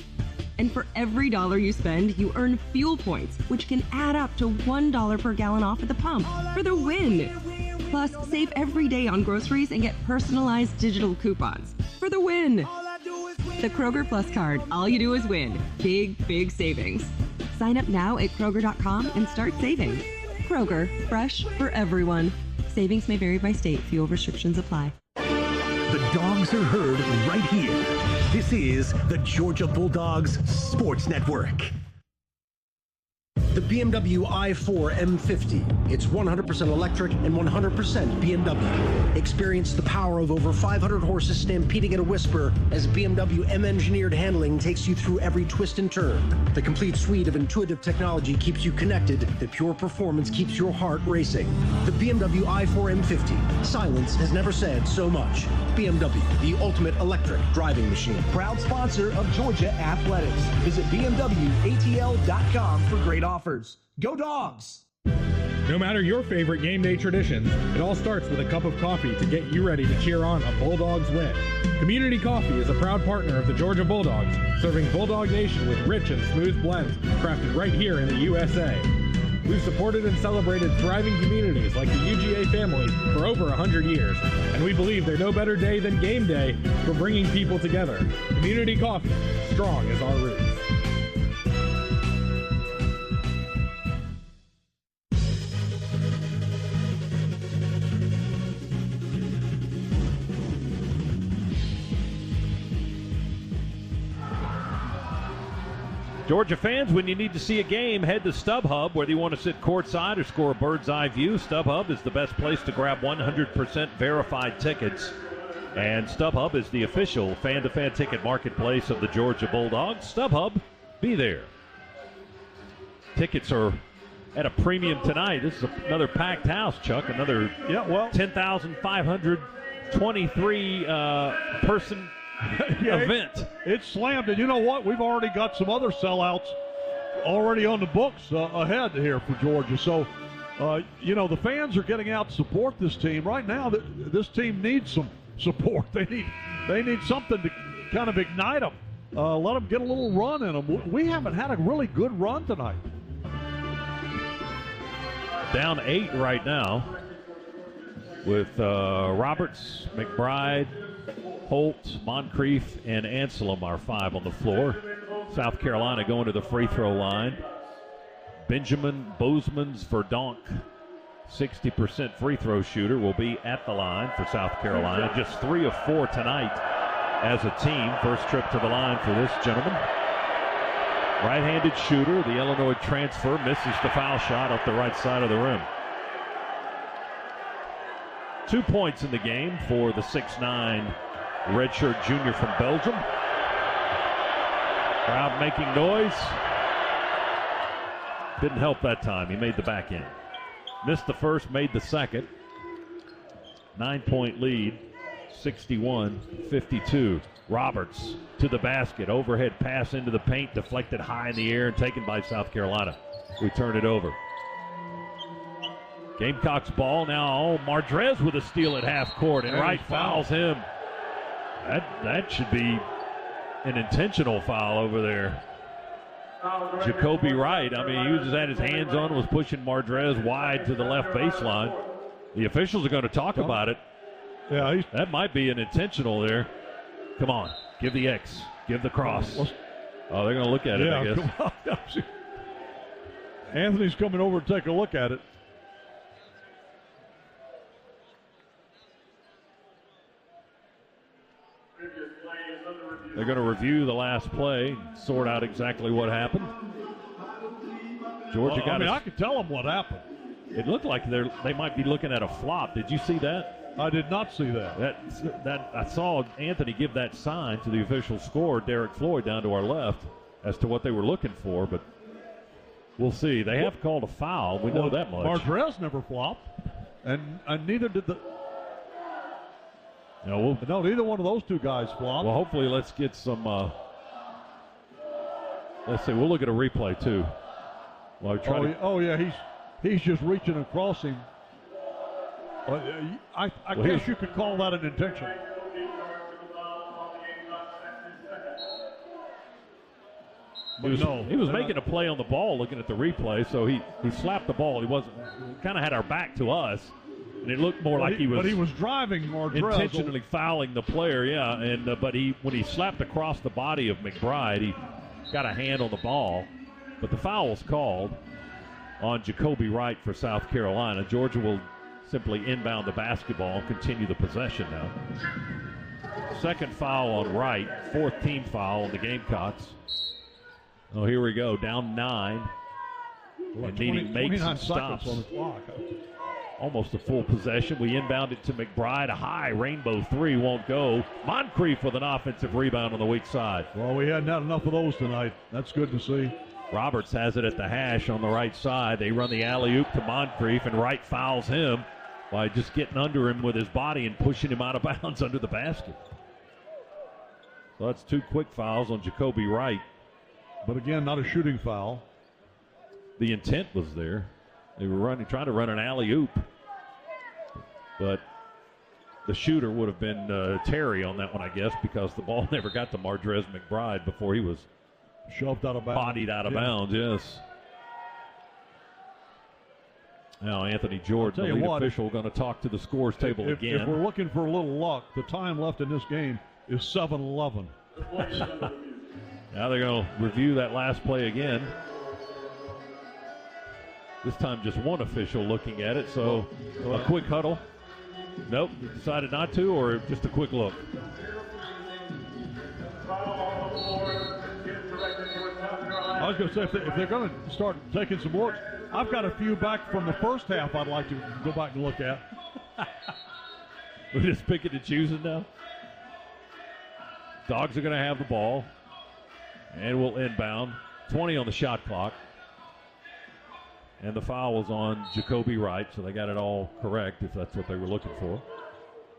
And for every dollar you spend, you earn fuel points, which can add up to $1 per gallon off at the pump for the win. Plus, save every day on groceries and get personalized digital coupons for the win. The Kroger Plus card, all you do is win. Big, big savings. Sign up now at Kroger.com and start saving. Kroger, fresh for everyone. Savings may vary by state. Fuel restrictions apply. The dogs are heard right here. This is the Georgia Bulldogs Sports Network. The BMW i4 M50. It's 100% electric and 100% BMW. Experience the power of over 500 horses stampeding at a whisper as BMW M-engineered handling takes you through every twist and turn. The complete suite of intuitive technology keeps you connected. The pure performance keeps your heart racing. The BMW i4 M50. Silence has never said so much. BMW, the ultimate electric driving machine. Proud sponsor of Georgia Athletics. Visit BMWATL.com for great offers. Go Dogs! No matter your favorite game day traditions, it all starts with a cup of coffee to get you ready to cheer on a Bulldogs win. Community Coffee is a proud partner of the Georgia Bulldogs, serving Bulldog Nation with rich and smooth blends crafted right here in the USA. We've supported and celebrated thriving communities like the UGA family for over 100 years, and we believe there's no better day than game day for bringing people together. Community Coffee, strong as our roots. Georgia fans, when you need to see a game, head to StubHub. Whether you want to sit courtside or score a bird's eye view, StubHub is the best place to grab 100% verified tickets. And StubHub is the official fan-to-fan ticket marketplace of the Georgia Bulldogs. StubHub, be there. Tickets are at a premium tonight. This is another packed house, Chuck. Another 10,523 person event. It's slammed, and you know what? We've already got some other sellouts already on the books ahead here for Georgia. So, the fans are getting out to support this team. Right now, this team needs some support. They need something to kind of ignite them, let them get a little run in them. We haven't had a really good run tonight. Down 8 right now with Roberts, McBride, Holt, Moncrief, and Anselm are 5 on the floor. South Carolina going to the free throw line. Benjamin Bozeman's Verdonk, 60% free throw shooter, will be at the line for South Carolina. Just 3 of 4 tonight as a team. First trip to the line for this gentleman. Right-handed shooter, the Illinois transfer, misses the foul shot up the right side of the rim. 2 points in the game for the 6'9" redshirt junior from Belgium. Crowd making noise. Didn't help that time. He made the back end. Missed the first, made the second. 9-point lead, 61-52. Roberts to the basket. Overhead pass into the paint, deflected high in the air and taken by South Carolina. We turn it over. Gamecocks ball now. Mardrez with a steal at half court, and Wright fouls him. That should be an intentional foul over there. Jacoby Wright, he just had his hands on, was pushing Mardrez wide to the left baseline. The officials are going to talk about it. Yeah, that might be an intentional there. Come on, give the X, give the cross. Oh, they're going to look at it, I guess. Come on. Anthony's coming over to take a look at it. They're going to review the last play, sort out exactly what happened. Georgia got I could tell them what happened. It looked like they might be looking at a flop. Did you see that? I did not see that. That I saw Anthony give that sign to the official scorer, Derek Floyd, down to our left, as to what they were looking for, but we'll see. They have called a foul. We know that much. Martrez never flopped, and neither did the... No, neither one of those two guys flopped. Well, hopefully let's get some... let's see. We'll look at a replay, too. He's just reaching across him. I guess you could call that an intention. He was making a play on the ball looking at the replay, so he slapped the ball. He kind of had our back to us, and it looked more like he was... But he was driving Martrez. Intentionally fouling the player, yeah. And but when he slapped across the body of McBride, he got a hand on the ball. But the foul was called on Jacoby Wright for South Carolina. Georgia will simply inbound the basketball and continue the possession now. Second foul on Wright, fourth team foul on the Gamecocks. Oh, here we go, down 9. And needing makes and stops. On the clock. Almost a full possession. We inbound it to McBride. A high rainbow three won't go. Moncrief with an offensive rebound on the weak side. Well, we hadn't had enough of those tonight. That's good to see. Roberts has it at the hash on the right side. They run the alley-oop to Moncrief, and Wright fouls him by just getting under him with his body and pushing him out of bounds under the basket. So that's 2 quick fouls on Jacoby Wright. But again, not a shooting foul. The intent was there. They were trying to run an alley-oop. But the shooter would have been Terry on that one, I guess, because the ball never got to Martrez McBride before he was shoved out of bounds. Bodied out of bounds, yes. Now Anthony George, the lead official, going to talk to the scores table again. If we're looking for a little luck, the time left in this game is 7-11. Now they're going to review that last play again. This time just one official looking at it, so a quick huddle. Nope, decided not to, or just a quick look. I was going to say, if they're going to start taking some looks, I've got a few back from the first half I'd like to go back and look at. We're just picking and choosing now. Dogs are going to have the ball, and we'll inbound. 20 on the shot clock. And the foul was on Jacoby Wright, so they got it all correct if that's what they were looking for.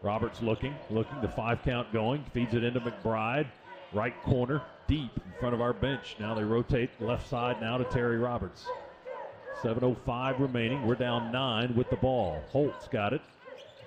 Roberts looking, the 5 count going, feeds it into McBride. Right corner, deep in front of our bench. Now they rotate left side now to Terry Roberts. 7:05 remaining. We're down 9 with the ball. Holt's got it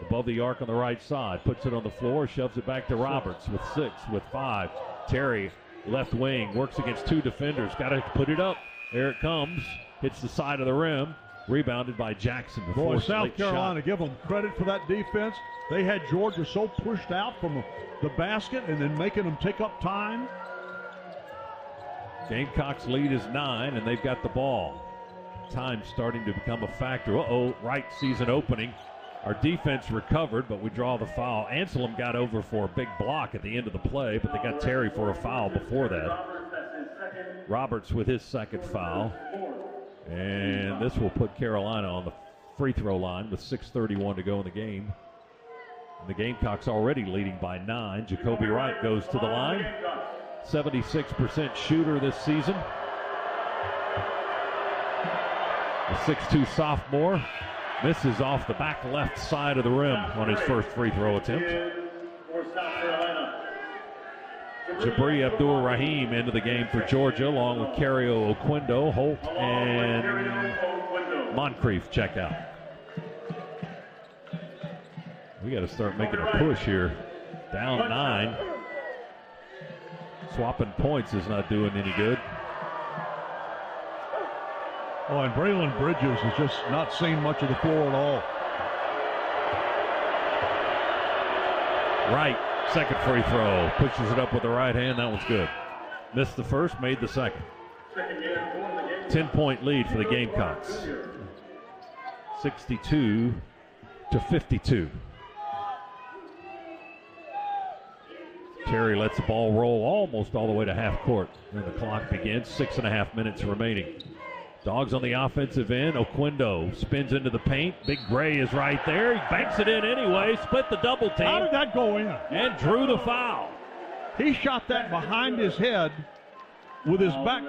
above the arc on the right side. Puts it on the floor, shoves it back to Roberts with 6, with 5. Terry, left wing, works against 2 defenders. Got to put it up. There it comes. Hits the side of the rim. Rebounded by Jackson. Boy, South Carolina, give them credit for that defense. They had Georgia so pushed out from the basket and then making them take up time. Gamecocks lead is 9, and they've got the ball. Time starting to become a factor. Wright sees an opening. Our defense recovered, but we draw the foul. Anselm got over for a big block at the end of the play, but they got Terry for a foul before that. Roberts with his second foul. And this will put Carolina on the free throw line with 6:31 to go in the game. And the Gamecocks already leading by 9. Jacoby Wright goes to the line. 76% shooter this season. The 6'2 sophomore misses off the back left side of the rim on his first free throw attempt. Jabri Abdur-Rahim into the game for Georgia, along with Cario Oquendo, Holt, and Moncrief check out. We got to start making a push here. Down 9. Swapping points is not doing any good. Oh, and Braylon Bridges has just not seen much of the floor at all. Right. Second free throw. Pushes it up with the right hand. That one's good. Missed the first, made the second. 10-point lead for the Gamecocks. 62-52. Terry lets the ball roll almost all the way to half court. And the clock begins, 6.5 minutes remaining. Dogs on the offensive end. Oquendo spins into the paint. Big Gray is right there. He banks it in anyway. Split the double team. How did that go in? And drew the foul. He shot that behind his head with his back.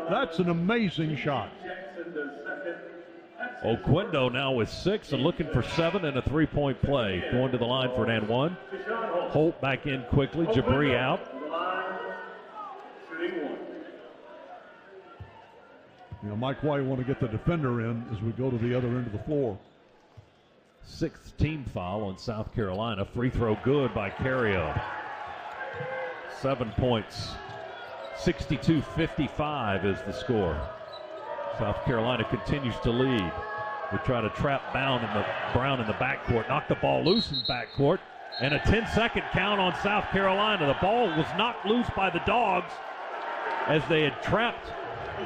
That's an amazing shot. Oquendo now with 6 and looking for 7 and a three-point play. Going to the line for an and one. Holt back in quickly. Jabri out. Mike White want to get the defender in as we go to the other end of the floor. 6th team foul on South Carolina. Free throw good by Cario. 7 points. 62-55 is the score. South Carolina continues to lead. We try to trap Brown in the backcourt. Knock the ball loose in backcourt. And a 10-second count on South Carolina. The ball was knocked loose by the Dogs as they had trapped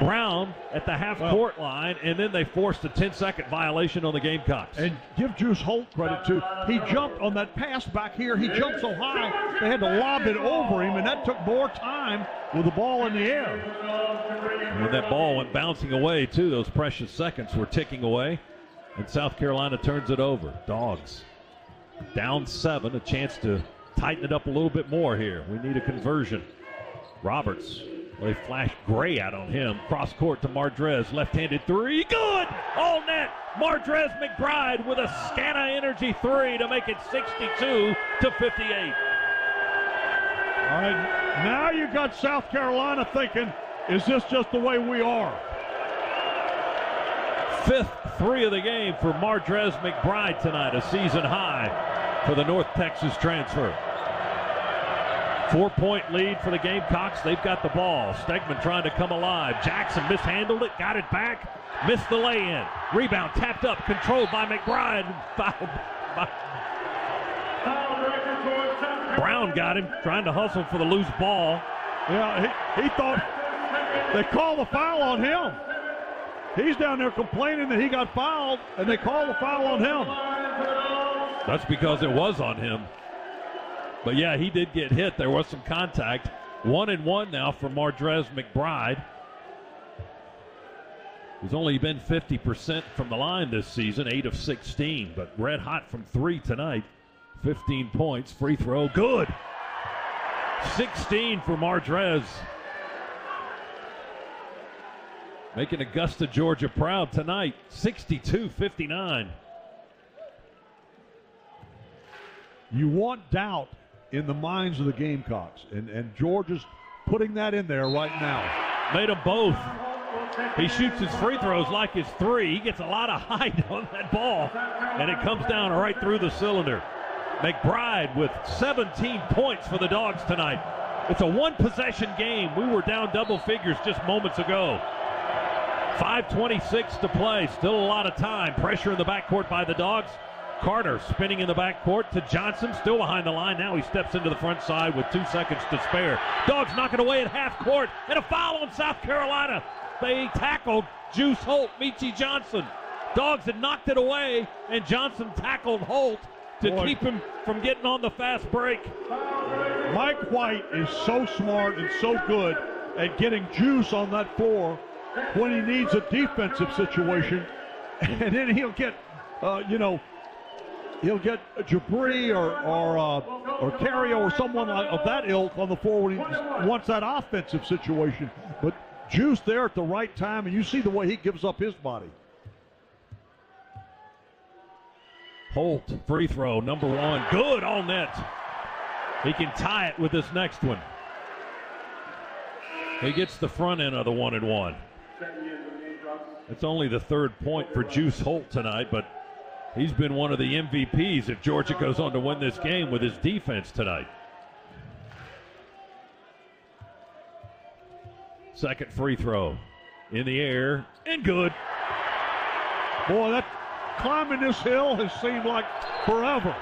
Brown at the half-court line, and then they forced a 10-second violation on the Gamecocks. And give Juice Holt credit, too. He jumped on that pass back here. He jumped so high, they had to lob it over him, and that took more time with the ball in the air. And when that ball went bouncing away, too, those precious seconds were ticking away, and South Carolina turns it over. Dogs down 7, a chance to tighten it up a little bit more here. We need a conversion. Roberts. They flash Gray out on him. Cross court to Mardrez. Left-handed three. Good! All net. Mardrez McBride with a Scana Energy three to make it 62-58. All right, now you got South Carolina thinking, is this just the way we are? 5th three of the game for Mardrez McBride tonight, a season high for the North Texas transfer. 4-point lead for the Gamecocks. They've got the ball. Stegman trying to come alive. Jackson mishandled it, got it back, missed the lay-in. Rebound tapped up, controlled by McBride. Fouled by Brown. Got him, trying to hustle for the loose ball. Yeah, he thought they called the foul on him. He's down there complaining that he got fouled, and they called the foul on him. That's because it was on him. But, yeah, he did get hit. There was some contact. 1-1 now for Mardrez McBride. He's only been 50% from the line this season, 8 of 16, but red hot from 3 tonight. 15 points. Free throw, good. 16 for Mardrez. Making Augusta, Georgia proud tonight. 62-59. You want doubt in the minds of the Gamecocks, and Georgia's putting that in there right now. Made them both. He shoots his free throws like his three. He gets a lot of height on that ball, and it comes down right through the cylinder. McBride with 17 points for the Dogs tonight. It's a one-possession game. We were down double figures just moments ago. 5:26 to play. Still a lot of time. Pressure in the backcourt by the Dogs. Carter spinning in the backcourt to Johnson, still behind the line. Now he steps into the front side with 2 seconds to spare. Dogs knock it away at half court, and a foul on South Carolina. They tackled Juice Holt, Michi Johnson. Dogs had knocked it away, and Johnson tackled Holt to keep him from getting on the fast break. Mike White is so smart and so good at getting Juice on that floor when he needs a defensive situation, and then he'll get, he'll get Jabri or Cario or someone of that ilk on the floor when he wants that offensive situation. But Juice there at the right time, and you see the way he gives up his body. Holt, free throw, number 1. Good, all net. He can tie it with this next one. He gets the front end of the 1-and-1. It's only the 3rd point for Juice Holt tonight, but he's been one of the MVPs if Georgia goes on to win this game with his defense tonight. Second free throw. In the air, and good. Boy, that climbing this hill has seemed like forever.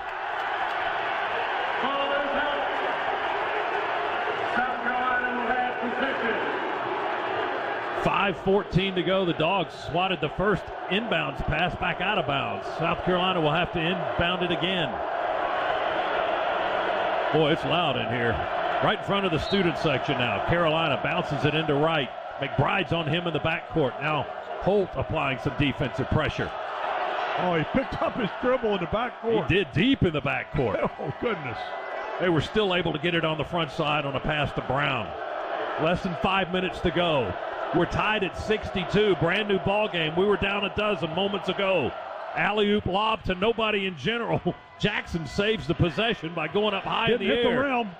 5:14 to go. The Dogs swatted the first inbounds pass back out of bounds. South Carolina will have to inbound it again. Boy, it's loud in here. Right in front of the student section now. Carolina bounces it into right. McBride's on him in the backcourt. Now Holt applying some defensive pressure. Oh, he picked up his dribble in the backcourt. He did, deep in the backcourt. Oh, goodness. They were still able to get it on the front side on a pass to Brown. Less than 5 minutes to go. We're tied at 62. Brand new ball game. We were down a dozen moments ago. Alley-oop lob to nobody in general. Jackson saves the possession by going up high in the air. Hit the rim.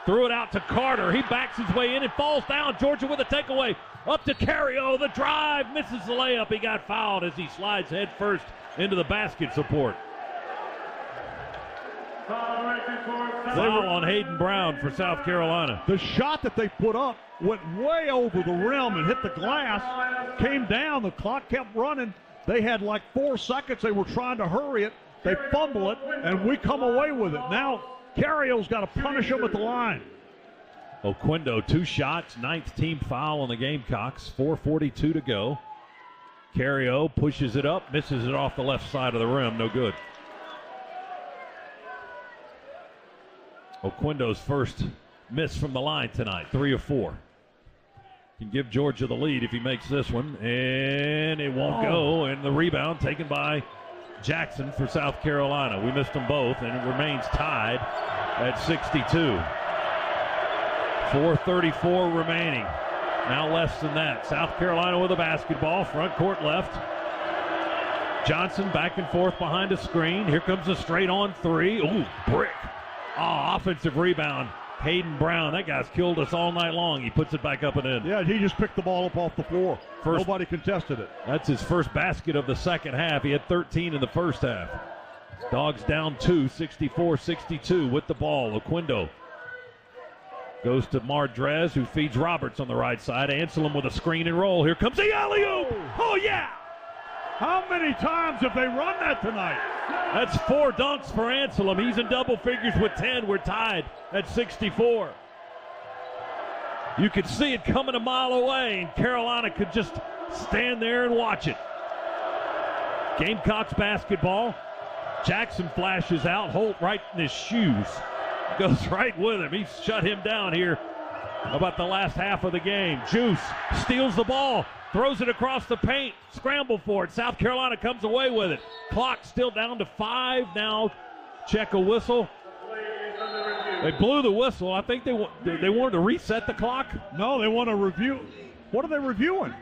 Threw it out to Carter. He backs his way in and falls down. Georgia with a takeaway. Up to Carrio. The drive. Misses the layup. He got fouled as he slides head first into the basket support. Foul on Hayden Brown for South Carolina. The shot that they put up went way over the rim and hit the glass. Came down. The clock kept running. They had like 4 seconds. They were trying to hurry it. They fumble it, and we come away with it. Now Carrio's got to punish them at the line. Oquendo, 2 shots, 9th team foul on the Gamecocks. 4:42 to go. Carrio pushes it up, misses it off the left side of the rim. No good. Oquendo's first miss from the line tonight, 3 of 4. Can give Georgia the lead if he makes this one, and it won't go. And the rebound taken by Jackson for South Carolina. We missed them both, and it remains tied at 62. 4:34 remaining. Now less than that. South Carolina with a basketball, front court left. Johnson back and forth behind a screen. Here comes a straight on 3. Ooh, brick. Offensive rebound. Hayden Brown, that guy's killed us all night long. He puts it back up and in. Yeah, he just picked the ball up off the floor. Nobody contested it. That's his first basket of the second half. He had 13 in the first half. Dogs down 2, 64-62 with the ball. Oquendo goes to Mardrez, who feeds Roberts on the right side. Anselm with a screen and roll. Here comes the alley-oop. Oh, yeah. How many times have they run that tonight? That's 4 dunks for Anselm. He's in double figures with 10. We're tied at 64. You could see it coming a mile away, and Carolina could just stand there and watch it. Gamecocks basketball. Jackson flashes out. Holt right in his shoes. Goes right with him. He's shut him down here about the last half of the game. Juice steals the ball. Throws it across the paint. Scramble for it. South Carolina comes away with it. Clock still down to 5. Now check a whistle. They blew the whistle. I think they wanted to reset the clock. No, they want to review. What are they reviewing?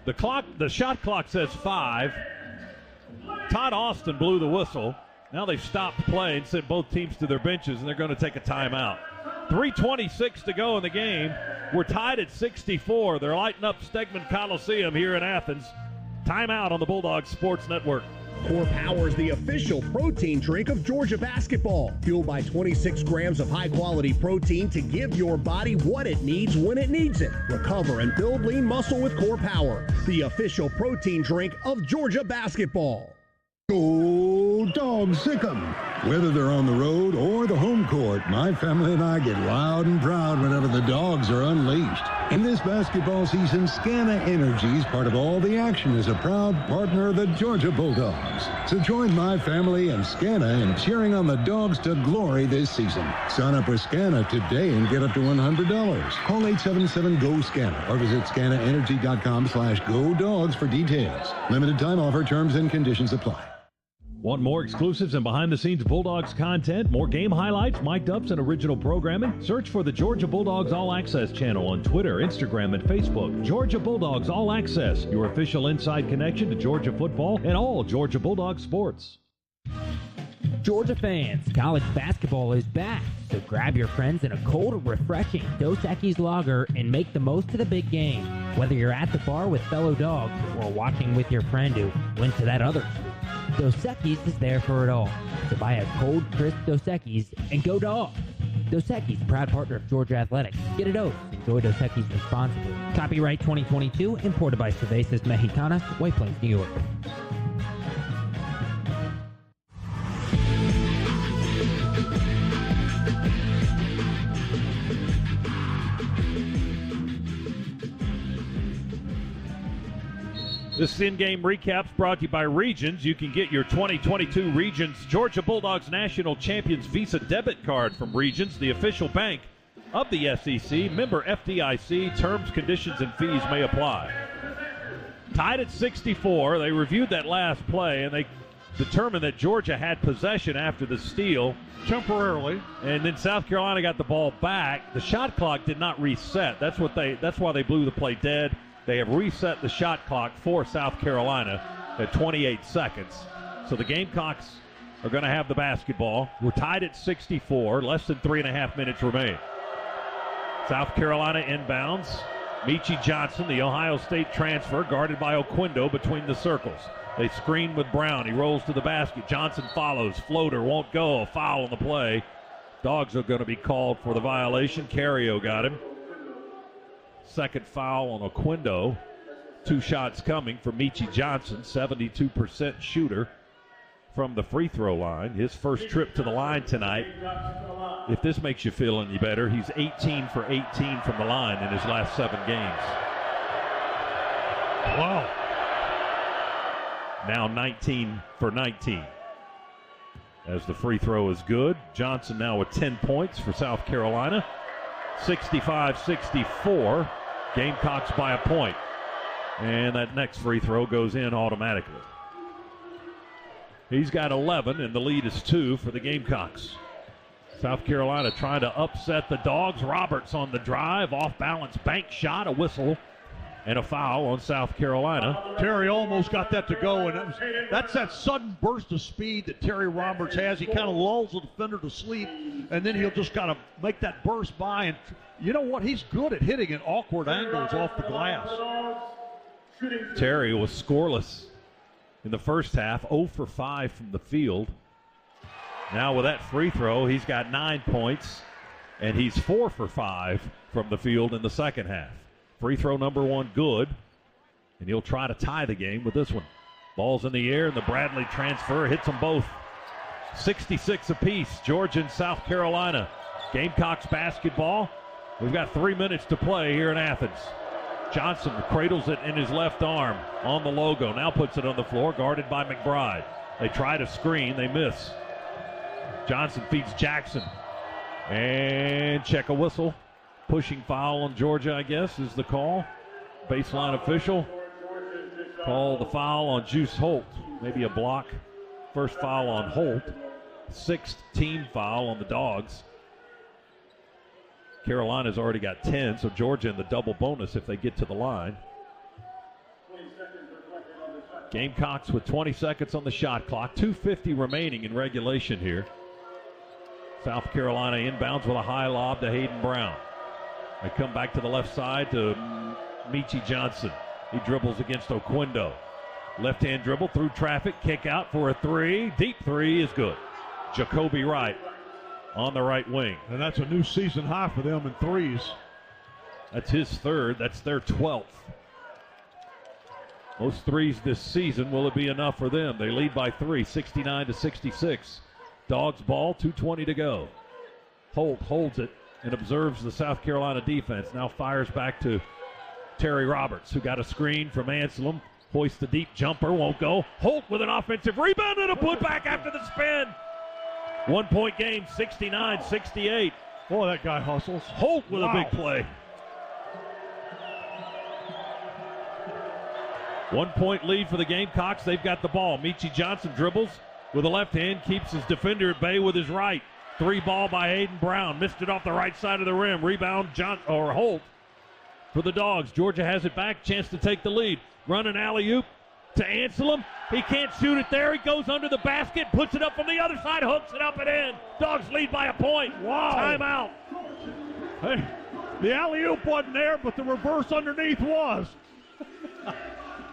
The shot clock says 5. Todd Austin blew the whistle. Now they've stopped play and sent both teams to their benches, and they're going to take a timeout. 3:26 to go in the game. We're tied at 64. They're lighting up Stegman Coliseum here in Athens. Timeout on the Bulldogs Sports Network. Core Power is the official protein drink of Georgia basketball. Fueled by 26 grams of high-quality protein to give your body what it needs when it needs it. Recover and build lean muscle with Core Power, the official protein drink of Georgia basketball. Go Dogs, sick 'em. Whether they're on the road or the home court, my family and I get loud and proud whenever the dogs are unleashed. In this basketball season, Scana Energy is part of all the action as a proud partner of the Georgia Bulldogs. So join my family and Scana in cheering on the Dogs to glory this season. Sign up with Scana today and get up to $100. Call 877-GO-SCANA or visit scanaenergy.com/GoDogs for details. Limited time offer, terms and conditions apply. Want more exclusives and behind-the-scenes Bulldogs content, more game highlights, mic'd ups, and original programming? Search for the Georgia Bulldogs All Access channel on Twitter, Instagram, and Facebook. Georgia Bulldogs All Access, your official inside connection to Georgia football and all Georgia Bulldogs sports. Georgia fans, college basketball is back, so grab your friends in a cold, refreshing Dos Equis lager and make the most of the big game. Whether you're at the bar with fellow dogs or watching with your friend who went to that other school, Dos Equis is there for it all. So buy a cold, crisp Dos Equis and go Dogs. Dos Equis, proud partner of Georgia Athletics. Get a dose. Enjoy Dos Equis responsibly. Copyright 2022, imported by Cervezas Mexicanas, White Plains, New York. This in-game recap's brought to you by Regions. You can get your 2022 Regions Georgia Bulldogs National Champions Visa debit card from Regions, the official bank of the SEC. Member FDIC. Terms, conditions, and fees may apply. Tied at 64. They reviewed that last play, and they determined that Georgia had possession after the steal. Temporarily. And then South Carolina got the ball back. The shot clock did not reset. That's why they blew the play dead. They have reset the shot clock for South Carolina at 28 seconds. So the Gamecocks are going to have the basketball. We're tied at 64. Less than 3.5 minutes remain. South Carolina inbounds. Michi Johnson, the Ohio State transfer, guarded by Oquendo between the circles. They screen with Brown. He rolls to the basket. Johnson follows. Floater won't go. A foul on the play. Dogs are going to be called for the violation. Cario got him. Second foul on Oquendo. 2 shots coming for Michi Johnson, 72% shooter from the free throw line. His first trip to the line tonight. If this makes you feel any better, he's 18 for 18 from the line in his last 7 games. Wow. Now 19 for 19. As the free throw is good. Johnson now with 10 points for South Carolina. 65-64. Gamecocks by a point. And that next free throw goes in automatically. He's got 11, and the lead is 2 for the Gamecocks. South Carolina trying to upset the Dogs. Roberts on the drive. Off-balance bank shot. A whistle. And a foul on South Carolina. Terry almost got that to go, and that's that sudden burst of speed that Terry Roberts has. He kind of lulls the defender to sleep, and then he'll just kind of make that burst by. And you know what? He's good at hitting at awkward angles off the glass. Terry was scoreless in the first half, 0 for 5 from the field. Now with that free throw, he's got 9 points, and he's 4 for 5 from the field in the second half. Free throw number 1 good, and he'll try to tie the game with this one. Ball's in the air, and the Bradley transfer hits them both. 66 apiece, Georgia and South Carolina. Gamecocks basketball. We've got 3 minutes to play here in Athens. Johnson cradles it in his left arm on the logo. Now puts it on the floor, guarded by McBride. They try to screen, they miss. Johnson feeds Jackson. And check a whistle. Pushing foul on Georgia, I guess, is the call. Baseline official call the foul on Juice Holt. Maybe a block. First foul on Holt. 6th team foul on the Dogs. Carolina's already got 10, so Georgia in the double bonus if they get to the line. Gamecocks with 20 seconds on the shot clock. 2:50 remaining in regulation here. South Carolina inbounds with a high lob to Hayden Brown. They come back to the left side to Michi Johnson. He dribbles against Oquendo. Left-hand dribble through traffic. Kick out for a 3. Deep 3 is good. Jacoby Wright on the right wing. And that's a new season high for them in threes. That's his 3rd. That's their 12th. Most threes this season. Will it be enough for them? They lead by 3, 69-66. Dogs ball, 2:20 to go. Holt holds it and observes the South Carolina defense. Now fires back to Terry Roberts, who got a screen from Anselm. Hoists the deep jumper, won't go. Holt with an offensive rebound and a putback after the spin. 1-point game, 69-68. Boy, that guy hustles. Holt with a big play. 1-point lead for the Gamecocks. They've got the ball. Michi Johnson dribbles with a left hand, keeps his defender at bay with his right. 3 ball by Hayden Brown. Missed it off the right side of the rim. Rebound Holt for the Dogs. Georgia has it back. Chance to take the lead. Run an alley-oop to Anselm. He can't shoot it there. He goes under the basket, puts it up from the other side, hooks it up and in. Dogs lead by a point. Wow. Timeout. Hey, the alley-oop wasn't there, but the reverse underneath was.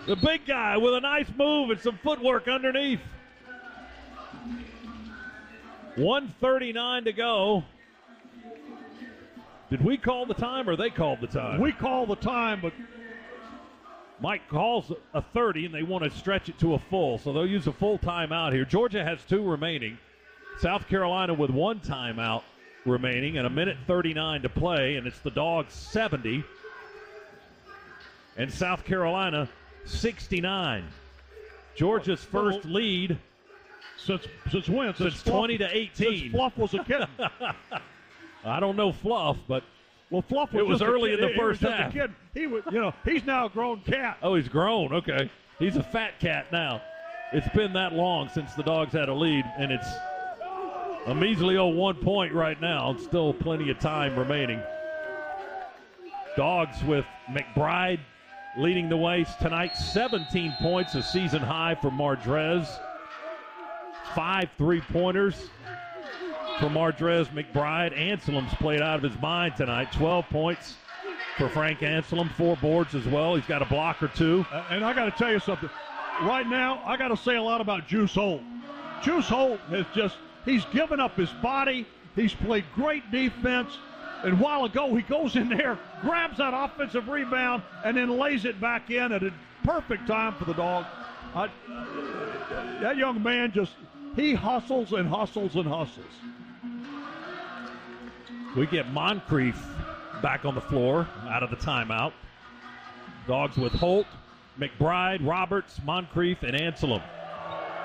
The big guy with a nice move and some footwork underneath. 1:39 to go. Did we call the time or they called the time? We called the time, but Mike calls a 30, and they want to stretch it to a full, so they'll use a full timeout here. Georgia has 2 remaining. South Carolina with 1 timeout remaining and 1:39 to play, and it's the Dogs 70 and South Carolina 69. Georgia's first lead since when? Since 20 to 18. Since Fluff was a kid. I don't know Fluff, but Fluff it was early in the first half. half. A kid. He was, he's now a grown cat. Oh, he's grown. Okay, he's a fat cat now. It's been that long since the Dogs had a lead, and it's a measly 1 point right now. Still plenty of time remaining. Dogs with McBride leading the way tonight. 17 points, a season high for Mardrez. 5 3-pointers for Mardrez. McBride. Anselm's played out of his mind tonight. 12 points for Frank Anselm. 4 boards as well. He's got a block or 2. And I got to tell you something. Right now, I got to say a lot about Juice Holt. Juice Holt he's given up his body. He's played great defense. And a while ago, he goes in there, grabs that offensive rebound, and then lays it back in at a perfect time for the Dogs. That young man he hustles and hustles and hustles. We get Moncrief back on the floor out of the timeout. Dogs with Holt, McBride, Roberts, Moncrief, and Anselm.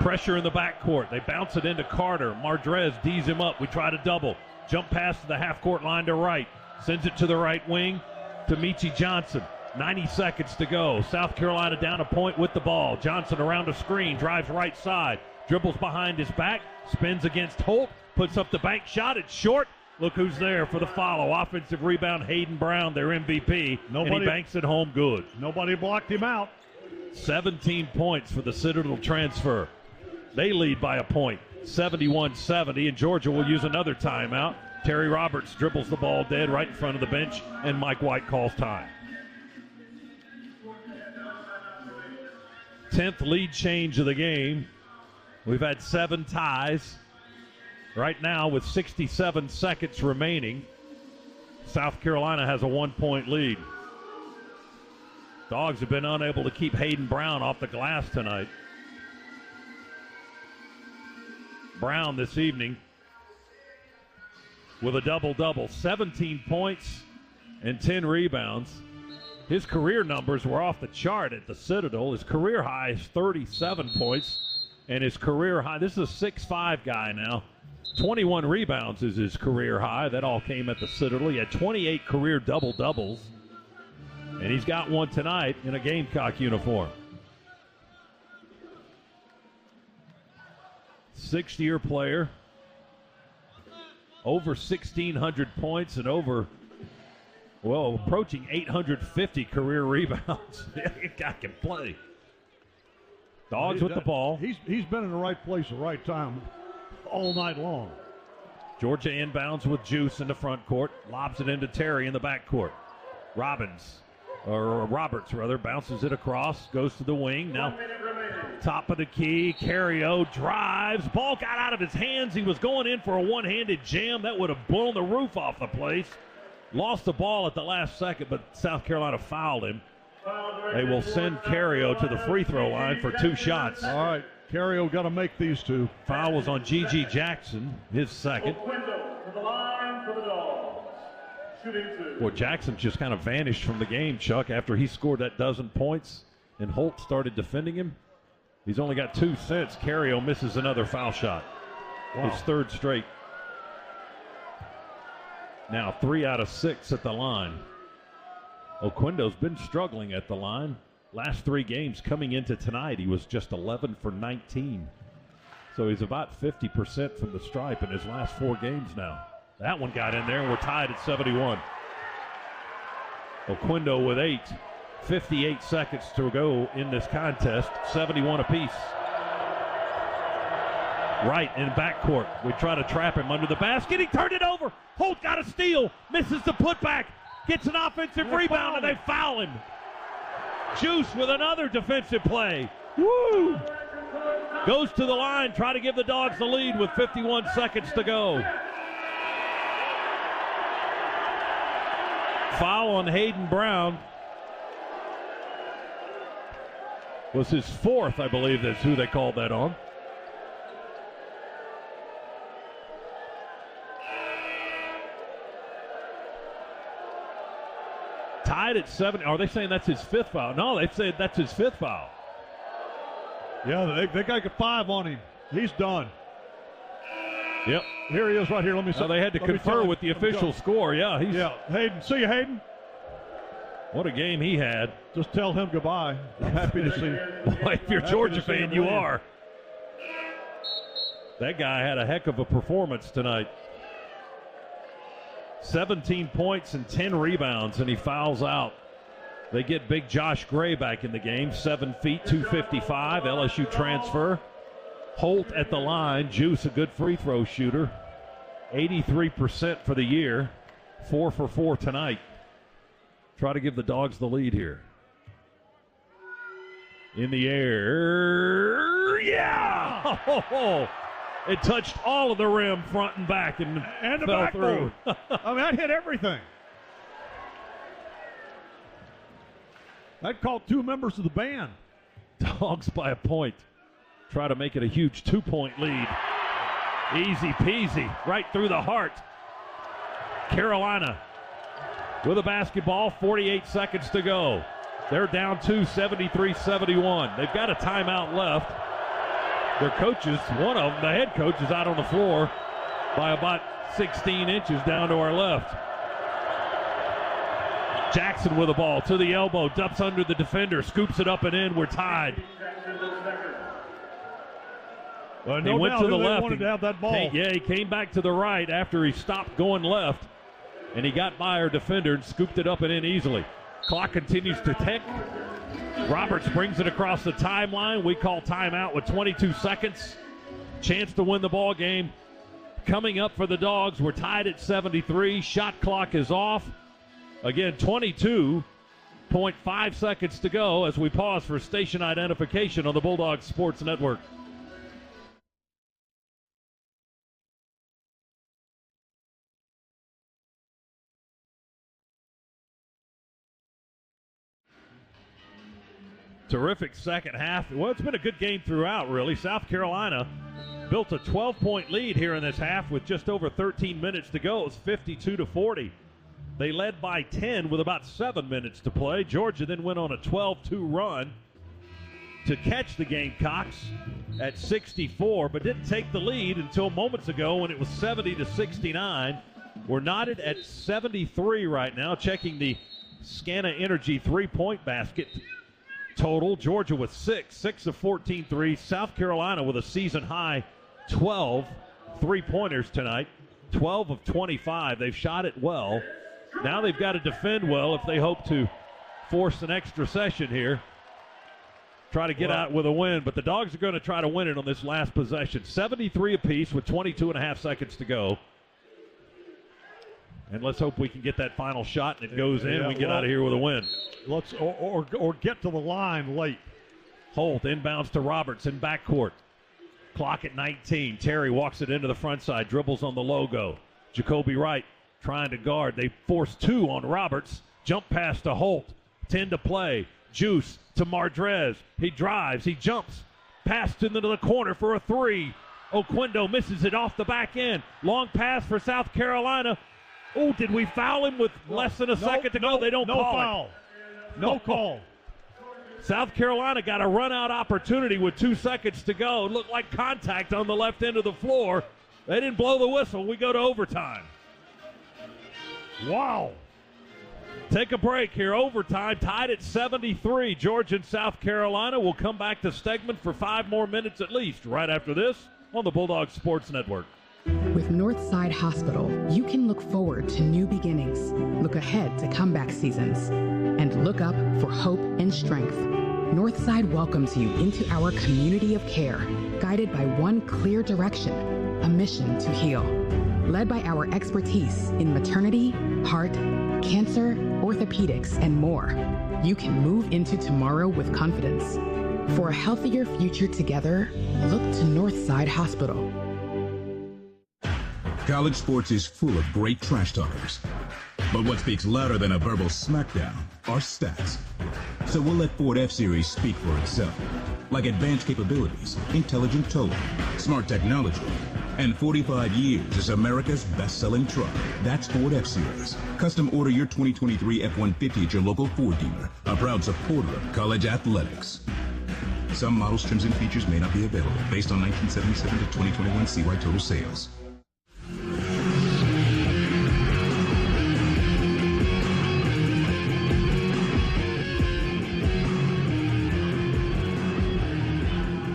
Pressure in the backcourt. They bounce it into Carter. Mardrez D's him up. We try to double. Jump pass to the half-court line to right. Sends it to the right wing to Michi Johnson. 90 seconds to go. South Carolina down a point with the ball. Johnson around a screen. Drives right side. Dribbles behind his back. Spins against Holt. Puts up the bank shot. It's short. Look who's there for the follow. Offensive rebound, Hayden Brown, their MVP. And he banks it home good. Nobody blocked him out. 17 points for the Citadel transfer. They lead by a point, 71-70, and Georgia will use another timeout. Terry Roberts dribbles the ball dead right in front of the bench, and Mike White calls time. 10th lead change of the game. We've had 7 ties. Right now, with 67 seconds remaining, South Carolina has a 1-point lead. Dogs have been unable to keep Hayden Brown off the glass tonight. Brown this evening with a double-double, 17 points and 10 rebounds. His career numbers were off the chart at the Citadel. His career high is 37 points, and his career high, this is a 6'5" guy now. 21 rebounds is his career high. That all came at the Citadel. He had 28 career double-doubles, and he's got one tonight in a Gamecock uniform. 6th-year player, over 1,600 points and approaching 850 career rebounds. That guy can play. Dogs with the ball. He's been in the right place at the right time all night long. Georgia inbounds with Juice in the front court. Lobs it into Terry in the back court. Roberts, bounces it across, goes to the wing. Now, top of the key, Carrio drives. Ball got out of his hands. He was going in for a one-handed jam. That would have blown the roof off the place. Lost the ball at the last second, but South Carolina fouled him. They will send Carrio to the free throw line for 2 shots. All right, Carrio got to make these 2. Foul was on G.G. Jackson, his second. Well, Jackson just kind of vanished from the game, Chuck, after he scored that dozen points and Holt started defending him. He's only got 2 since. Carrio misses another foul shot. Wow. His 3rd straight. Now 3 out of 6 at the line. Oquindo's been struggling at the line. Last 3 games coming into tonight, he was just 11 for 19. So he's about 50% from the stripe in his last 4 games now. That one got in there, and we're tied at 71. Oquindo with 8. 58 seconds to go in this contest. 71 apiece. Right in backcourt. We try to trap him under the basket. He turned it over. Holt got a steal. Misses the putback. Gets an offensive rebound, and they foul him. Juice with another defensive play. Woo! Goes to the line. Try to give the Dogs the lead with 51 seconds to go. Foul on Hayden Brown. Was his 4th, I believe that's who they called that on. tied at 7. Are they saying that's his 5th foul? No, they said that's his 5th foul. Yeah, they got 5 on him. He's done. Yep. Here he is right here. Let me see. They had to confer with the official score. Yeah, Hayden. See you, Hayden. What a game he had. Just tell him goodbye. I'm happy to see. Boy, if you're a Georgia fan, you are. That guy had a heck of a performance tonight. 17 points and 10 rebounds, and he fouls out. They get big Josh Gray back in the game. 7 feet, 255, LSU transfer. Holt at the line. Juice, a good free throw shooter. 83% for the year. 4 for 4 tonight. Try to give the Dogs the lead here. In the air. Yeah! Oh, it touched all of the rim, front and back, and the fell backboard. through. I mean, that hit everything. That caught 2 members of the band. Dogs by a point. Try to make it a huge 2-point lead. Easy peasy, right through the heart. Carolina with a basketball, 48 seconds to go. They're down 2, 73-71. They've got a timeout left. Their coaches, one of them, the head coach, is out on the floor by about 16 inches down to our left. Jackson with the ball to the elbow, dumps under the defender, scoops it up and in. We're tied. Well, he went to the left. Wanted to have that ball. He came back to the right after he stopped going left, and he got by our defender and scooped it up and in easily. Clock continues to tick. Roberts brings it across the timeline. We call timeout with 22 seconds. Chance to win the ball game coming up for the Dogs. We're tied at 73. Shot clock is off. Again, 22.5 seconds to go as we pause for station identification on the Bulldogs Sports Network. Terrific second half. Well, it's been a good game throughout, really. South Carolina built a 12-point lead here in this half with just over 13 minutes to go. It was 52-40. They led by 10 with about 7 minutes to play. Georgia then went on a 12-2 run to catch the Gamecocks at 64, but didn't take the lead until moments ago when it was 70-69. We're knotted at 73 right now, checking the Scana Energy three-point basket total. Georgia with 6 of 14 threes. South Carolina with a season-high 12 three-pointers tonight, 12 of 25. They've shot it well. Now they've got to defend well if they hope to force an extra session here. Try to get out with a win, but the Dogs are going to try to win it on this last possession. 73 apiece with 22.5 seconds to go. And let's hope we can get that final shot and it goes in and we get out of here with a win. Let's or get to the line late. Holt inbounds to Roberts in backcourt. Clock at 19. Terry walks it into the front side, dribbles on the logo. Jacoby Wright trying to guard. They force 2 on Roberts. Jump pass to Holt. 10 to play. Juice to Mardrez. He drives. He jumps. Passed into the corner for a 3. Oquendo misses it off the back end. Long pass for South Carolina. Oh, did we foul him with less than a second to go? They don't call foul. It. No call. South Carolina got a run-out opportunity with 2 seconds to go. It looked like contact on the left end of the floor. They didn't blow the whistle. We go to overtime. Wow. Take a break here. Overtime, tied at 73. Georgia and South Carolina will come back to Stegman for 5 more minutes at least right after this on the Bulldogs Sports Network. With Northside Hospital, you can look forward to new beginnings, look ahead to comeback seasons, and look up for hope and strength. Northside welcomes you into our community of care, guided by one clear direction, a mission to heal. Led by our expertise in maternity, heart, cancer, orthopedics, and more, you can move into tomorrow with confidence. For a healthier future together, look to Northside Hospital. College sports is full of great trash talkers. But what speaks louder than a verbal smackdown are stats. So we'll let Ford F-Series speak for itself. Like advanced capabilities, intelligent towing, smart technology, And 45 years as America's best-selling truck. That's Ford F-Series. Custom order your 2023 F-150 at your local Ford dealer. A proud supporter of college athletics. Some models, trims, and features may not be available based on 1977 to 2021 CY total sales.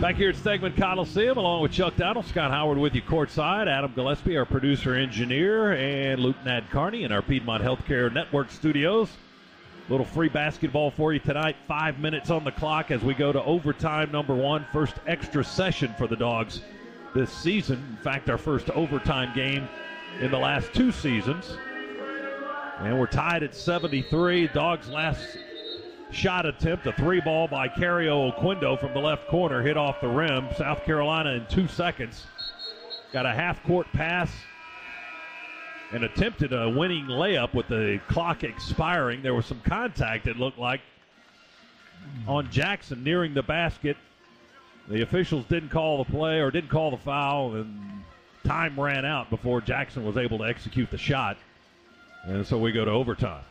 Back here at Stegman Coliseum, along with Chuck Donald, Scott Howard with you courtside, Adam Gillespie, our producer-engineer, and Luke Nadkarni in our Piedmont Healthcare Network studios. A little free basketball for you tonight. 5 minutes on the clock as we go to overtime number 1. First extra session for the Dogs this season. In fact, our first overtime game in the last 2 seasons. And we're tied at 73. Dogs' last shot attempt, a 3-ball by Cario Oquindo from the left corner, hit off the rim. South Carolina in 2 seconds got a half-court pass and attempted a winning layup with the clock expiring. There was some contact, it looked like, on Jackson nearing the basket. The officials didn't call the play or didn't call the foul, and time ran out before Jackson was able to execute the shot. And so we go to overtime.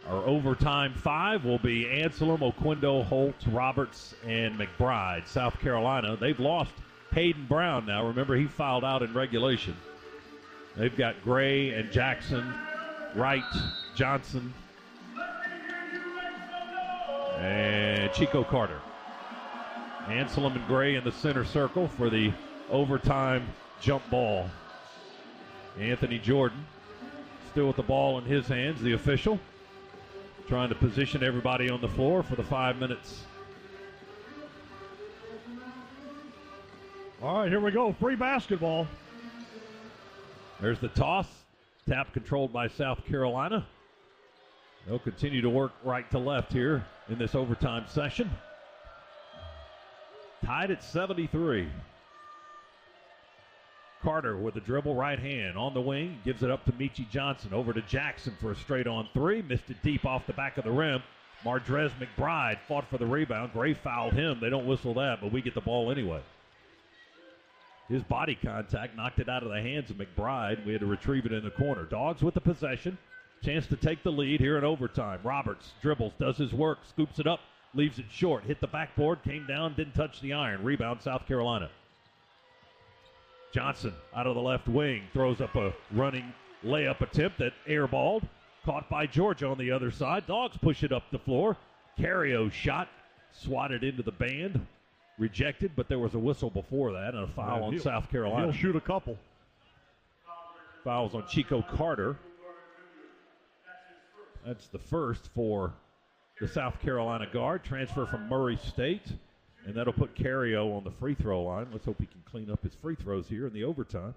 Our overtime 5 will be Anselm, Oquindo, Holt, Roberts, and McBride. South Carolina, they've lost Hayden Brown now. Remember, he fouled out in regulation. They've got Gray and Jackson, Wright, Johnson, and Chico Carter. Anselm and Gray in the center circle for the overtime jump ball. Anthony Jordan still with the ball in his hands, the official, trying to position everybody on the floor for the 5 minutes. All right, here we go. Free basketball. There's the toss. Tap controlled by South Carolina. They'll continue to work right to left here in this overtime session. Tied at 73. Carter with the dribble, right hand on the wing, gives it up to Meechie Johnson, over to Jackson for a straight-on 3, missed it deep off the back of the rim. Mardrez McBride fought for the rebound. Gray fouled him. They don't whistle that, but we get the ball anyway. His body contact knocked it out of the hands of McBride. We had to retrieve it in the corner. Dogs with the possession. Chance to take the lead here in overtime. Roberts dribbles, does his work, scoops it up, leaves it short. Hit the backboard, came down, didn't touch the iron. Rebound, South Carolina. Johnson out of the left wing throws up a running layup attempt that airballed. Caught by Georgia on the other side. Dogs push it up the floor. Cario shot, swatted into the band. Rejected, but there was a whistle before that and a foul on South Carolina. He'll shoot a couple. Fouls on Chico Carter. That's the first for the South Carolina guard. Transfer from Murray State. And that'll put Cario on the free throw line. Let's hope he can clean up his free throws here in the overtime.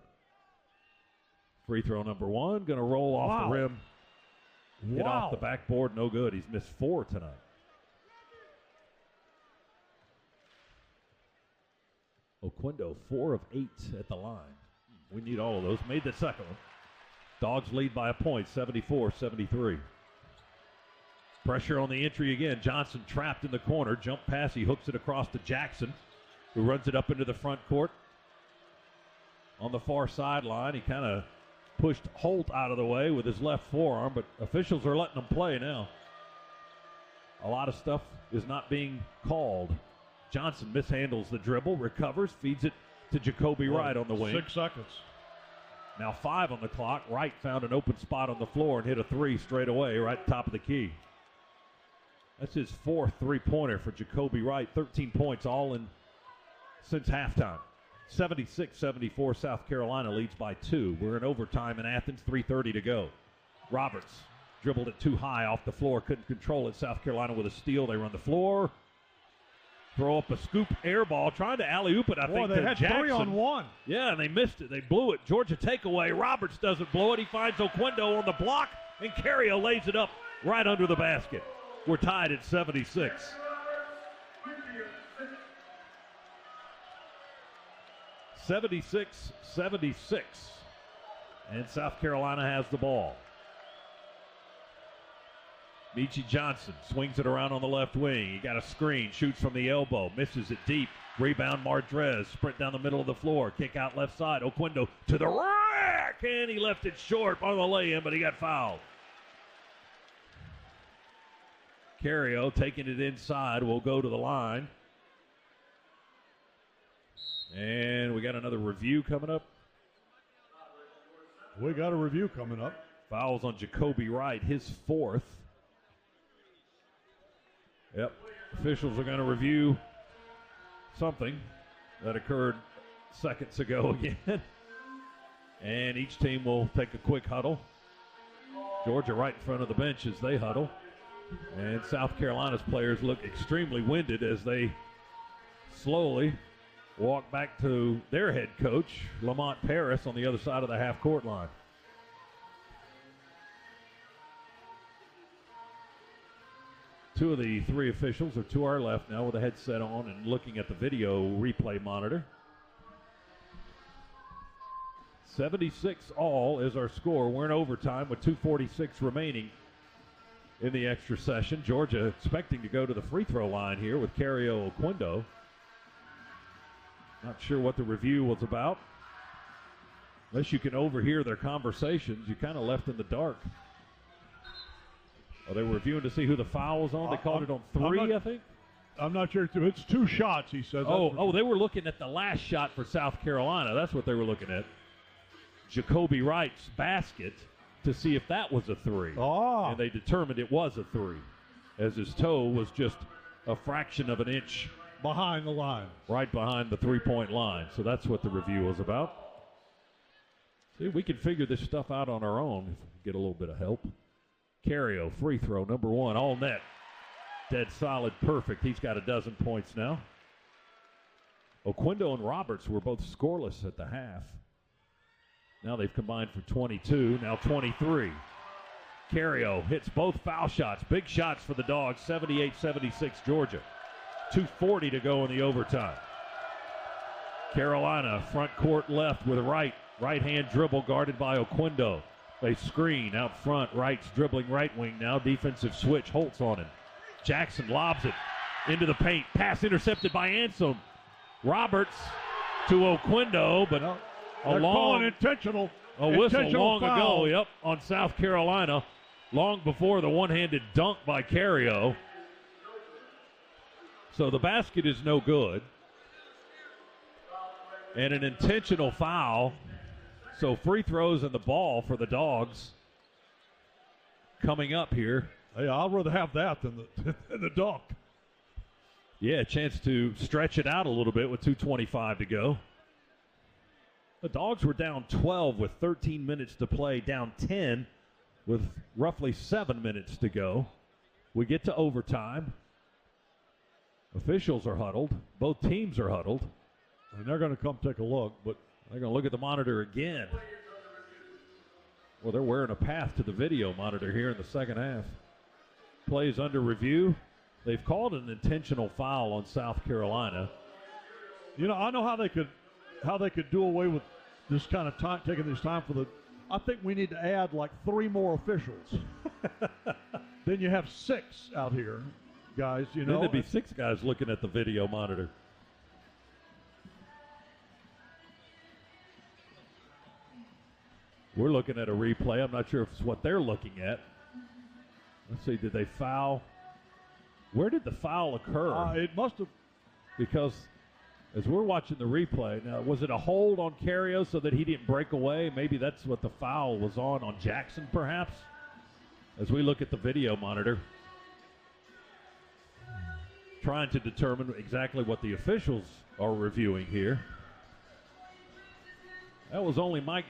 Free throw number 1. Going to roll off the rim. Hit off the backboard. No good. He's missed 4 tonight. Oquindo, 4 of 8 at the line. We need all of those. Made the second one. Dogs lead by a point, 74-73. Pressure on the entry again. Johnson trapped in the corner. Jump pass. He hooks it across to Jackson, who runs it up into the front court. On the far sideline, he kind of pushed Holt out of the way with his left forearm, but officials are letting him play now. A lot of stuff is not being called. Johnson mishandles the dribble, recovers, feeds it to Jacoby Wright on the wing. 6 seconds. Now 5 on the clock. Wright found an open spot on the floor and hit a 3 straight away right top of the key. That's his 4th three-pointer for Jacoby Wright. 13 points all in since halftime. 76-74, South Carolina leads by 2. We're in overtime in Athens, 3:30 to go. Roberts dribbled it too high off the floor, couldn't control it. South Carolina with a steal. They run the floor. Throw up a scoop air ball, trying to alley-oop it, I think, they had Jackson. 3-on-1. Yeah, and they missed it. They blew it. Georgia takeaway. Roberts doesn't blow it. He finds Oquindo on the block, and Cario lays it up right under the basket. We're tied at 76. (76-76), and South Carolina has the ball. Michi Johnson swings it around on the left wing. He got a screen, shoots from the elbow, misses it deep. Rebound, Mardrez, sprint down the middle of the floor, kick out left side. Oquendo to the rack, and he left it short on the lay-in, but he got fouled. Carrio taking it inside will go to the line. And we got another review coming up. We got a review coming up. Fouls on Jacoby Wright, his fourth. Yep, officials are going to review something that occurred seconds ago again. And each team will take a quick huddle. Georgia right in front of the bench as they huddle. And South Carolina's players look extremely winded as they slowly walk back to their head coach, Lamont Paris, on the other side of the half-court line. Two of the three officials are to our left now with a headset on and looking at the video replay monitor. 76 all is our score. We're in overtime with 2:46 remaining in the extra session. Georgia expecting to go to the free throw line here with Carrio Oquendo. Not sure what the review was about. Unless you can overhear their conversations, you're kind of left in the dark. Oh, they were reviewing to see who the foul was on. They called it on three, I think. I'm not sure. It's two shots, he says. They were looking at the last shot for South Carolina. That's what they were looking at. Jacoby Wright's basket to see if that was a three. And they determined it was a three, as his toe was just a fraction of an inch behind the line. Right behind the three-point line. So that's what the review was about. See, we can figure this stuff out on our own if we get a little bit of help. Carrio, free throw, number one, all net. Dead solid, perfect. He's got a dozen points now. Oquendo and Roberts were both scoreless at the half. Now they've combined for 22, now 23. Carrio hits both foul shots. Big shots for the Dogs, 78-76 Georgia. 2:40 to go in the overtime. Carolina, front court left with a right-hand dribble guarded by Oquendo. They screen out front. Wright's dribbling right wing now. Defensive switch. Holtz on him. Jackson lobs it into the paint. Pass intercepted by Anselm. Roberts to Oquendo, but a long intentional. A whistle long foul. ago, yep, on South Carolina, long before the one-handed dunk by Carrio. So the basket is no good. And an intentional foul. So free throws and the ball for the Dogs coming up here. Hey, I'd rather have that than the dunk. Yeah, a chance to stretch it out a little bit with 2:25 to go. The Dogs were down 12 with 13 minutes to play, down 10 with roughly 7 minutes to go. We get to overtime. Officials are huddled. Both teams are huddled. And they're going to come take a look, but they're going to look at the monitor again. Well, they're wearing a path to the video monitor here in the second half. Plays under review. They've called an intentional foul on South Carolina. You know, I know how they could do away with this kind of time, taking this time for the. I think we need to add like 3 more officials. Then you have 6 out here, guys. You know, then there'd be 6 guys looking at the video monitor. We're looking at a replay. I'm not sure if it's what they're looking at. Let's see, did they foul? Where did the foul occur? It must have. Because as we're watching the replay, now, was it a hold on Carrio so that he didn't break away? Maybe that's what the foul was on Jackson, perhaps? As we look at the video monitor. Trying to determine exactly what the officials are reviewing here. That was only my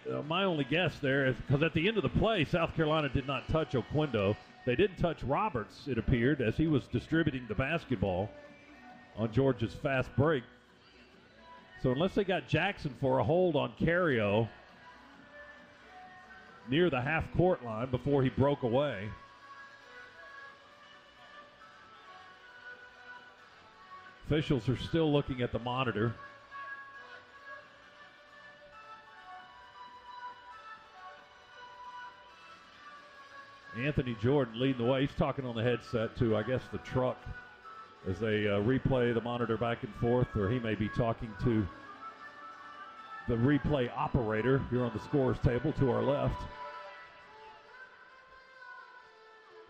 only guess there, because at the end of the play, South Carolina did not touch Oquendo. They didn't touch Roberts, it appeared, as he was distributing the basketball on Georgia's fast break. So unless they got Jackson for a hold on Carrio near the half-court line before he broke away. Officials are still looking at the monitor. Anthony Jordan leading the way. He's talking on the headset to, I guess, the truck as they replay the monitor back and forth, or he may be talking to the replay operator here on the scores table to our left.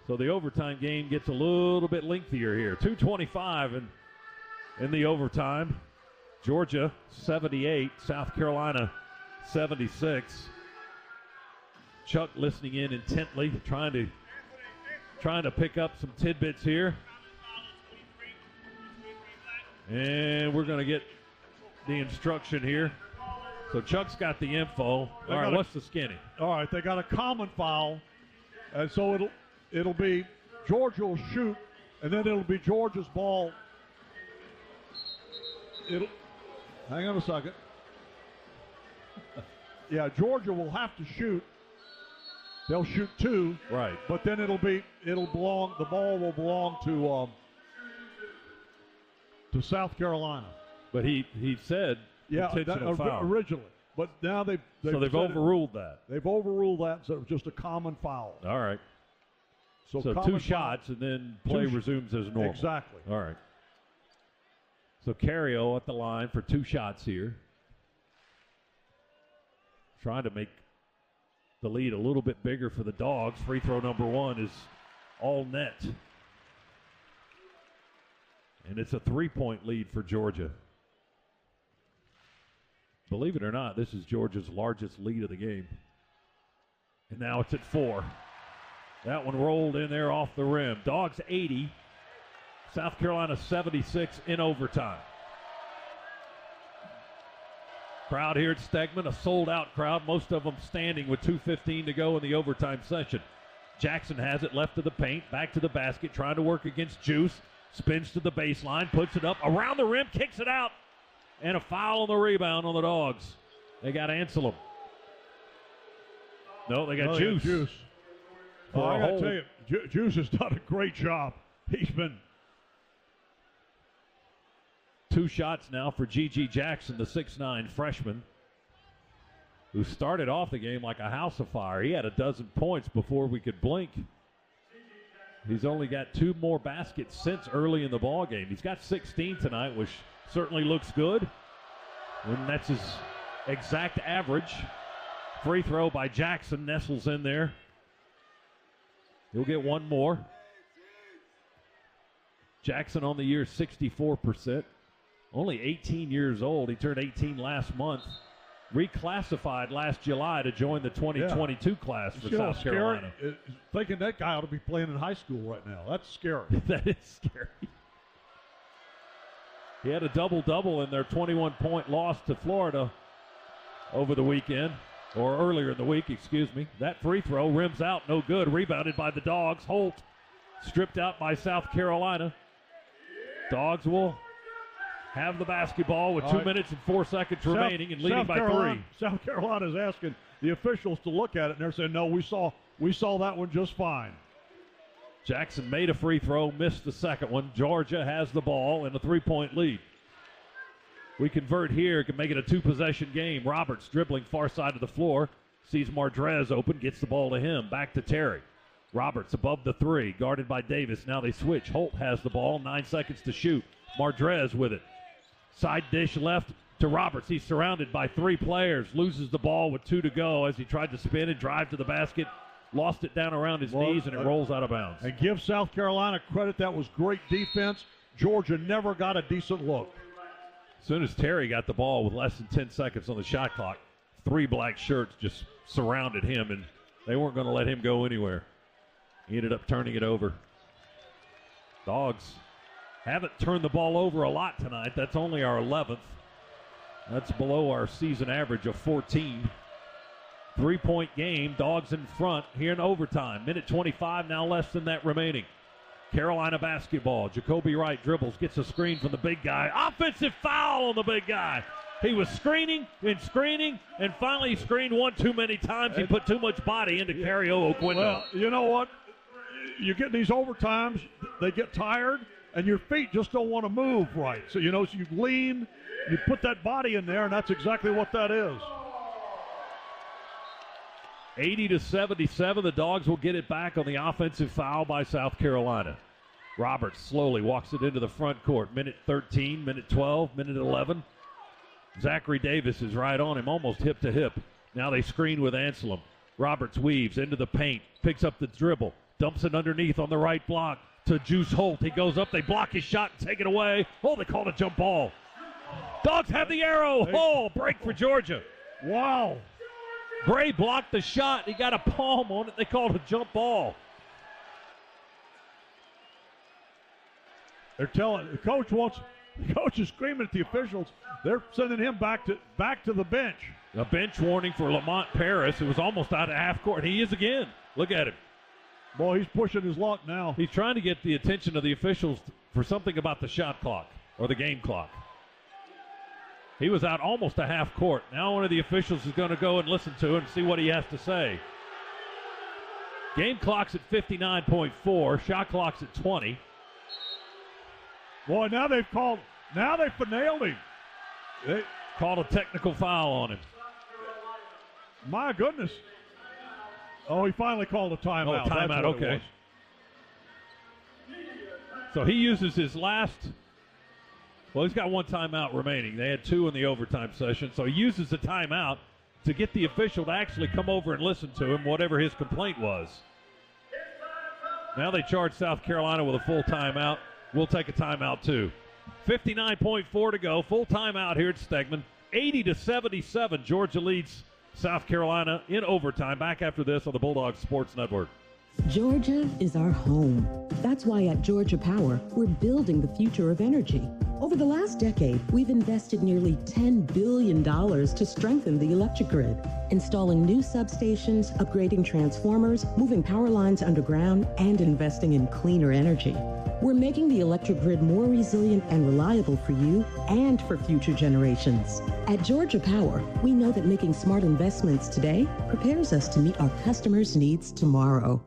So the overtime game gets a little bit lengthier here. 2:25 in the overtime. Georgia 78, South Carolina 76. Chuck listening in intently, trying to pick up some tidbits here. And we're going to get the instruction here. So Chuck's got the info. All right, what's the skinny? All right, they got a common foul, and so it'll be Georgia will shoot, and then it'll be Georgia's ball. Hang on a second. Yeah, Georgia will have to shoot. They'll shoot 2. Right. But then the ball will belong to South Carolina. But he said intentional foul. Originally. But now they've overruled that. They've overruled that, so it's just a common foul. All right. So 2 shots, and then play resumes as normal. Exactly. All right. So Cario at the line for 2 shots here. Trying to make the lead a little bit bigger for the Dogs. Free throw number 1 is all net. And it's a 3-point lead for Georgia. Believe it or not, this is Georgia's largest lead of the game. And now it's at 4. That one rolled in there off the rim. Dogs 80, South Carolina 76 in overtime. Crowd here at Stegman, a sold-out crowd, most of them standing with 2:15 to go in the overtime session. Jackson has it left to the paint, back to the basket, trying to work against Juice. Spins to the baseline, puts it up, around the rim, kicks it out. And a foul on the rebound on the Dogs. They got Anselm. No, they got Juice. Juice. I got to tell you, Juice has done a great job. He's been 2 shots now for G.G. Jackson, the 6'9 freshman, who started off the game like a house of fire. He had 12 points before we could blink. He's only got 2 more baskets since early in the ball game. He's got 16 tonight, which certainly looks good. And that's his exact average. Free throw by Jackson nestles in there. He'll get 1 more. Jackson on the year 64%. Only 18 years old. He turned 18 last month. Reclassified last July to join the 2022 class for South Carolina. Thinking that guy ought to be playing in high school right now. That's scary. That is scary. He had a double-double in their 21-point loss to Florida over the weekend, or earlier in the week, excuse me. That free throw rims out, no good. Rebounded by the Dogs. Holt stripped out by South Carolina. Dogs will have the basketball with 2 minutes and 4 seconds remaining and leading by 3. South Carolina's asking the officials to look at it, and they're saying, no, we saw that one just fine. Jackson made a free throw, missed the second one. Georgia has the ball in a 3-point lead. We convert here, can make it a 2-possession game. Roberts dribbling far side of the floor, sees Mardrez open, gets the ball to him. Back to Terry. Roberts above the 3, guarded by Davis. Now they switch. Holt has the ball, 9 seconds to shoot. Mardrez with it. Side dish left to Roberts. He's surrounded by 3 players. Loses the ball with 2 to go as he tried to spin and drive to the basket. Lost it down around his knees, and it rolls out of bounds. And give South Carolina credit. That was great defense. Georgia never got a decent look. As soon as Terry got the ball with less than 10 seconds on the shot clock, 3 black shirts just surrounded him, and they weren't going to let him go anywhere. He ended up turning it over. Dogs haven't turned the ball over a lot tonight. That's only our 11th. That's below our season average of 14. 3-point game. Dogs in front here in overtime. Minute 25, now less than that remaining. Carolina basketball. Jacoby Wright dribbles, gets a screen from the big guy. Offensive foul on the big guy. He was screening, and finally screened one too many times. He put too much body into Cario Oquendo. Well, you know what? You get these overtimes, they get tired, and your feet just don't want to move right. So, so you lean, you put that body in there, and that's exactly what that is. 80-77, the Dogs will get it back on the offensive foul by South Carolina. Roberts slowly walks it into the front court. Minute 13, minute 12, minute 11. Zachary Davis is right on him, almost hip to hip. Now they screen with Anselm. Roberts weaves into the paint, picks up the dribble, dumps it underneath on the right block to Juice Holt. He goes up, they block his shot and take it away. Oh, they called a jump ball. Dogs have the arrow. Oh, break for Georgia. Wow. Gray blocked the shot. He got a palm on it. They called a jump ball. They're telling the coach is screaming at the officials. They're sending him back to the bench. A bench warning for Lamont Paris, who was almost out of half court. He is again. Look at him. Boy, he's pushing his luck now. He's trying to get the attention of the officials for something about the shot clock or the game clock. He was out almost a half court. Now one of the officials is going to go and listen to him and see what he has to say. Game clock's at 59.4. Shot clock's at 20. Boy, now they've nailed him. They called a technical foul on him. My goodness. Oh, he finally called a timeout. Oh, timeout, okay. So he uses his last, well, he's got one timeout remaining. They had two in the overtime session. So he uses the timeout to get the official to actually come over and listen to him, whatever his complaint was. Now they charge South Carolina with a full timeout. We'll take a timeout, too. 59.4 to go. Full timeout here at Stegman. 80-77. Georgia leads South Carolina in overtime. Back after this on the Bulldogs Sports Network. Georgia is our home. That's why at Georgia Power, we're building the future of energy. Over the last decade, we've invested nearly $10 billion to strengthen the electric grid, installing new substations, upgrading transformers, moving power lines underground, and investing in cleaner energy. We're making the electric grid more resilient and reliable for you and for future generations. At Georgia Power, we know that making smart investments today prepares us to meet our customers' needs tomorrow.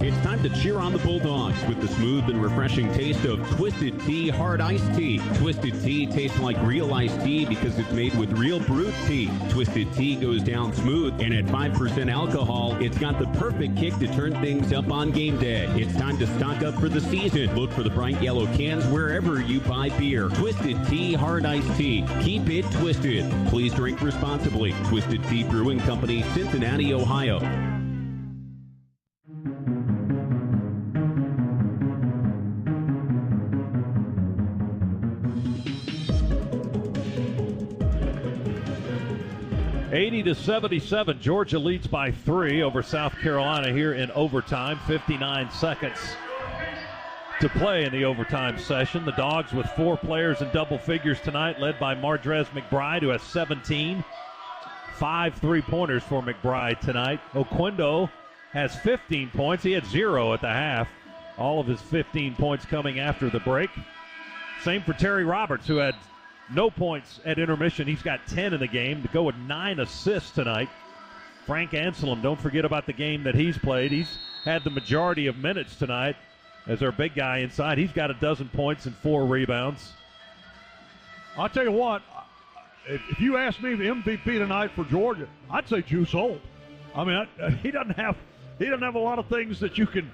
It's time to cheer on the Bulldogs with the smooth and refreshing taste of Twisted Tea Hard Iced Tea. Twisted Tea tastes like real iced tea because it's made with real brewed tea. Twisted Tea goes down smooth, and at 5% alcohol, it's got the perfect kick to turn things up on game day. It's time to stock up for the season. Look for the bright yellow cans wherever you buy beer. Twisted Tea Hard Iced Tea. Keep it twisted. Please drink responsibly. Twisted Tea Brewing Company, Cincinnati, Ohio. To 77, Georgia leads by 3 over South Carolina here in overtime. 59 seconds to play in the overtime session. The Dogs with 4 players in double figures tonight, led by Mardrez McBride, who has 17. 5 3-pointers for McBride tonight. Oquendo has 15 points. He had 0 at the half. All of his 15 points coming after the break. Same for Terry Roberts, who had no points at intermission. He's got 10 in the game to go with 9 assists tonight. Frank Anselm, don't forget about the game that he's played. He's had the majority of minutes tonight as our big guy inside. He's got 12 points and 4 rebounds. I'll tell you what, if you ask me the MVP tonight for Georgia, I'd say Juice Holt. I mean, he doesn't have a lot of things that you can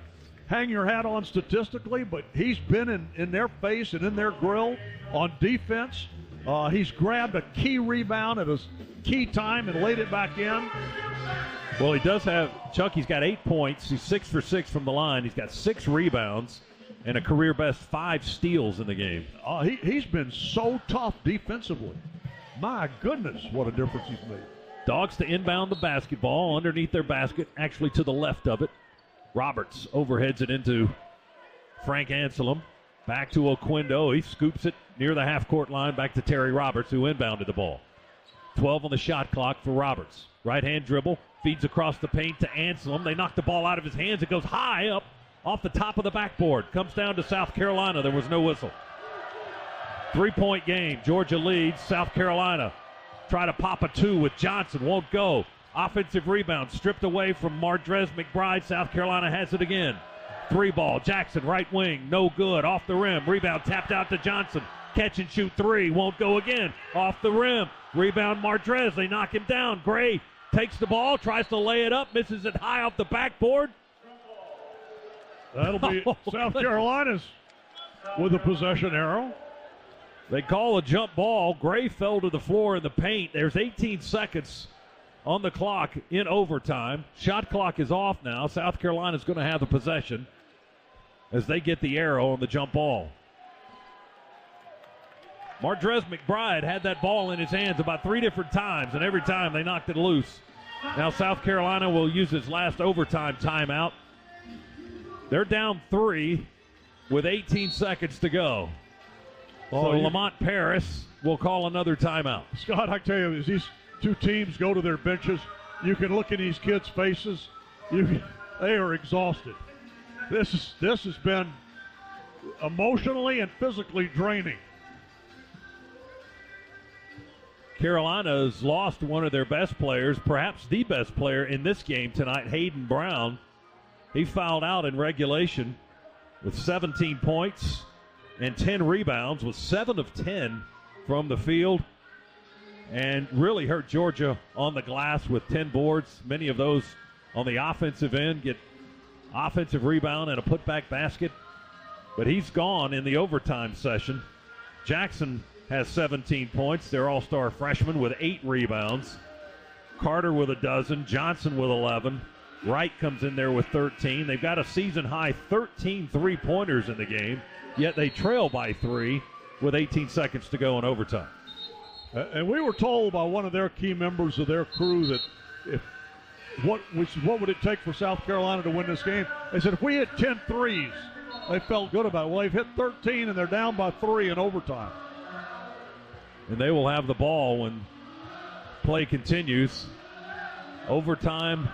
hang your hat on statistically, but he's been in their face and in their grill on defense. He's grabbed a key rebound at a key time and laid it back in. Well, he does have, Chuck, he's got 8 points. He's 6 for 6 from the line. He's got 6 rebounds and a career best 5 steals in the game. He's been so tough defensively. My goodness, what a difference he's made. Dogs to inbound the basketball underneath their basket, actually to the left of it. Roberts overheads it into Frank Anselm. Back to Oquendo. He scoops it near the half-court line back to Terry Roberts, who inbounded the ball. 12 on the shot clock for Roberts. Right-hand dribble, feeds across the paint to Anselm. They knock the ball out of his hands. It goes high up off the top of the backboard. Comes down to South Carolina. There was no whistle. 3-point game. Georgia leads. South Carolina try to pop a 2 with Johnson. Won't go. Offensive rebound stripped away from Mardrez McBride. South Carolina has it again. 3-ball. Jackson, right wing. No good. Off the rim. Rebound tapped out to Johnson. Catch and shoot 3. Won't go again. Off the rim. Rebound Mardrez. They knock him down. Gray takes the ball, tries to lay it up, misses it high off the backboard. That'll be South Carolina's with a possession arrow. They call a jump ball. Gray fell to the floor in the paint. There's 18 seconds on the clock in overtime. Shot clock is off now. South Carolina's going to have the possession as they get the arrow on the jump ball. Mardrez McBride had that ball in his hands about 3 different times, and every time they knocked it loose. Now South Carolina will use its last overtime timeout. They're down 3 with 18 seconds to go. So Lamont Paris will call another timeout. Scott, I tell you, as these two teams go to their benches, you can look in these kids' faces. They are exhausted. This has been emotionally and physically draining. Carolina's lost one of their best players, perhaps the best player in this game tonight, Hayden Brown. He fouled out in regulation with 17 points and 10 rebounds, with 7 of 10 from the field, and really hurt Georgia on the glass with 10 boards. Many of those on the offensive end get offensive rebound and a putback basket, but he's gone in the overtime session. Jackson has 17 points, their all-star freshman, with 8 rebounds. Carter with a dozen, Johnson with 11. Wright comes in there with 13. They've got a season-high 13 three-pointers in the game, yet they trail by 3 with 18 seconds to go in overtime. And we were told by one of their key members of their crew that what would it take for South Carolina to win this game? They said if we hit 10 threes, they felt good about it. Well, they've hit 13, and they're down by 3 in overtime. And they will have the ball when play continues. Overtime,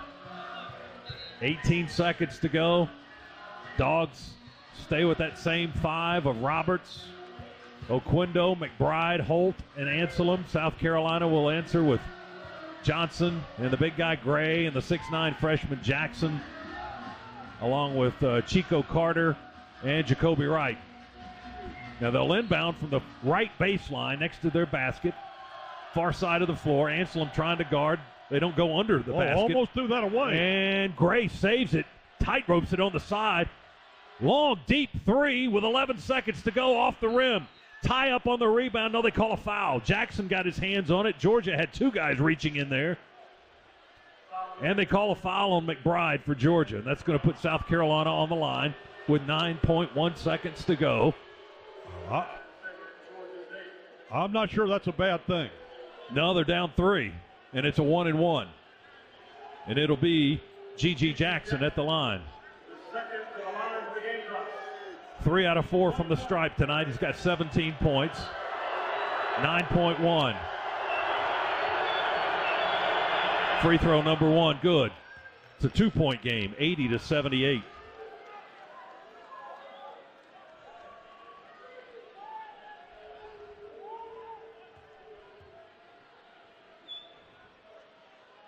18 seconds to go. Dogs stay with that same 5 of Roberts, Oquendo, McBride, Holt, and Anselm. South Carolina will answer with Johnson and the big guy Gray and the 6'9 freshman Jackson, along with Chico Carter and Jacoby Wright. Now they'll inbound from the right baseline next to their basket, far side of the floor. Anselm trying to guard. They don't go under the basket. Almost threw that away. And Gray saves it, tight ropes it on the side. Long, deep 3 with 11 seconds to go off the rim. Tie up on the rebound. No, they call a foul. Jackson got his hands on it. Georgia had 2 guys reaching in there. And they call a foul on McBride for Georgia. And that's going to put South Carolina on the line with 9.1 seconds to go. I'm not sure that's a bad thing. No, they're down 3, and it's a 1-and-1. And it'll be G.G. Jackson at the line. 3 out of 4 from the stripe tonight. He's got 17 points, 9.1. Free throw number 1, good. It's a 2-point game, 80-78.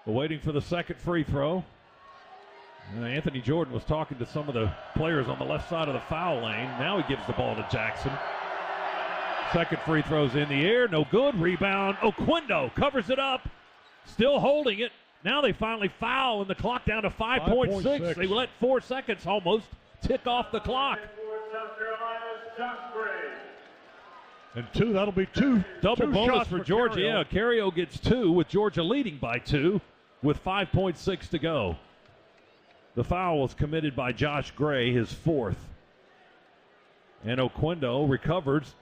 Waiting for the second free throw. Anthony Jordan was talking to some of the players on the left side of the foul lane. Now he gives the ball to Jackson. Second free throw's in the air. No good. Rebound. Oquendo covers it up. Still holding it. Now they finally foul, and the clock down to 5.6. They let 4 seconds almost tick off the clock. And 2, that'll be 2. Double bonus for Georgia. Yeah, Carrio gets 2 with Georgia leading by 2 with 5.6 to go. The foul was committed by Josh Gray, his 4th. And Oquendo recovers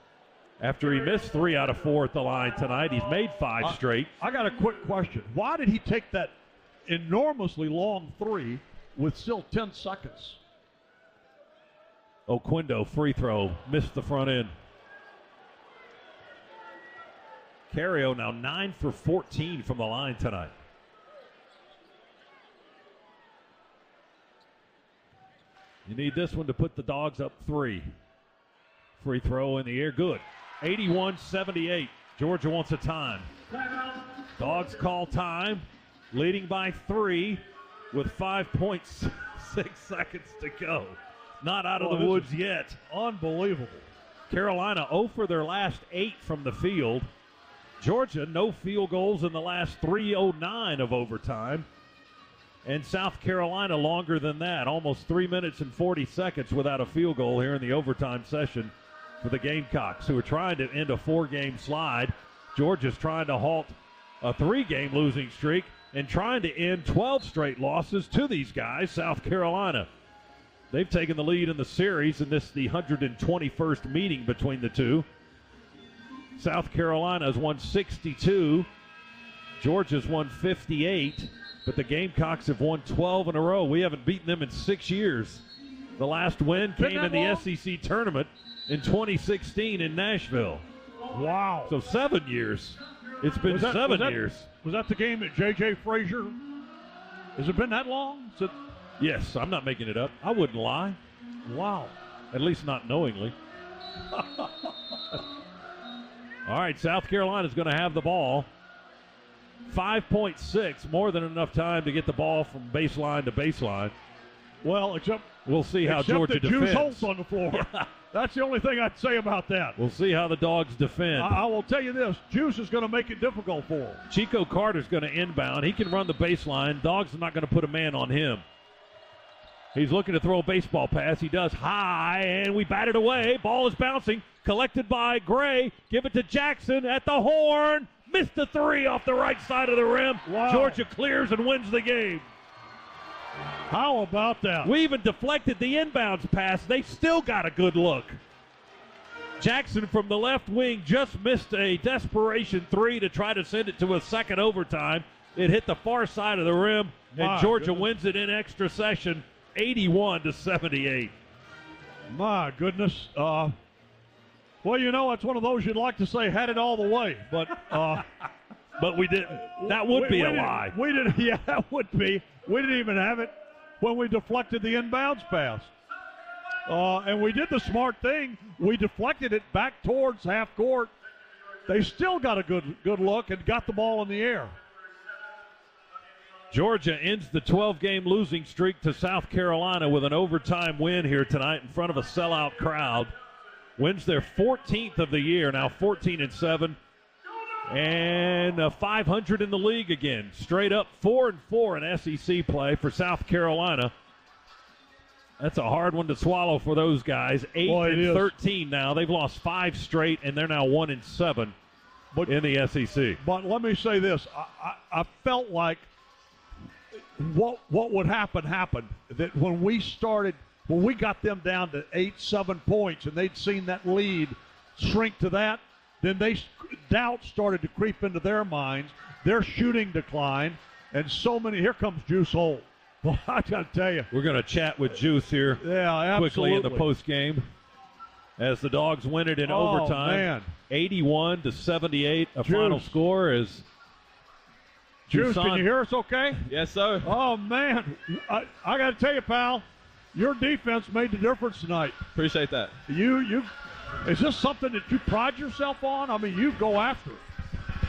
after he missed 3 out of 4 at the line tonight. He's made 5 straight. I got a quick question. Why did he take that enormously long 3 with still 10 seconds? Oquendo, free throw, missed the front end. Carrio now 9 for 14 from the line tonight. You need this one to put the Dogs up 3. Free throw in the air, good. 81-78. Georgia wants a time. Dogs call time, leading by 3 with 5.6 seconds to go. Not out of the woods yet. Unbelievable. Carolina 0 for their last 8 from the field. Georgia, no field goals in the last 3:09 of overtime. And South Carolina longer than that, almost 3 minutes and 40 seconds without a field goal here in the overtime session for the Gamecocks, who are trying to end a 4-game slide. Georgia's trying to halt a 3-game losing streak and trying to end 12 straight losses to these guys, South Carolina. They've taken the lead in the series, and this is the 121st meeting between the two. South Carolina has won 62. Georgia's won 58, but the Gamecocks have won 12 in a row. We haven't beaten them in 6 years. The last win came in the SEC tournament in 2016 in Nashville. Wow. So 7 years. It's been 7 years. Was that the game at J.J. Frazier? Has it been that long? Yes, I'm not making it up. I wouldn't lie. Wow. At least not knowingly. All right, South Carolina's going to have the ball. 5.6, more than enough time to get the ball from baseline to baseline. Well, except we'll see how Georgia defends. Juice Holt's on the floor. Yeah. That's the only thing I'd say about that. We'll see how the Dogs defend. I will tell you this. Juice is going to make it difficult for him. Chico Carter's going to inbound. He can run the baseline. Dogs are not going to put a man on him. He's looking to throw a baseball pass. He does high, and we bat it away. Ball is bouncing. Collected by Gray. Give it to Jackson at the horn. Missed the 3 off the right side of the rim. Wow. Georgia clears and wins the game. How about that? We even deflected the inbounds pass. They still got a good look. Jackson from the left wing just missed a desperation 3 to try to send it to a second overtime. It hit the far side of the rim, and Georgia wins it in extra session, 81-78. My goodness. Well, you know, it's one of those you'd like to say had it all the way, but but we didn't. That would be a lie. We didn't. Yeah, that would be. We didn't even have it when we deflected the inbounds pass. And we did the smart thing. We deflected it back towards half court. They still got a good look and got the ball in the air. Georgia ends the 12-game losing streak to South Carolina with an overtime win here tonight in front of a sellout crowd. Wins their 14th of the year, now 14-7. And 500 in the league again. Straight up 4-4 in SEC play for South Carolina. That's a hard one to swallow for those guys. 8-13 now. They've lost 5 straight, and they're now 1-7 in the SEC. But let me say this. I felt like what would happen happened. That when we got them down to 8-7 points, and they'd seen that lead shrink to that, then doubt started to creep into their minds. Their shooting declined, and so many. Here comes Juice Holt. Well, I got to tell you. We're going to chat with Juice here quickly in the postgame as the Dogs win it in overtime. 81-78. A final score is. Juice, can you hear us okay? Yes, sir. Oh, man. I got to tell you, pal, your defense made the difference tonight. Appreciate that. Is this something that you pride yourself on? I mean, you go after it.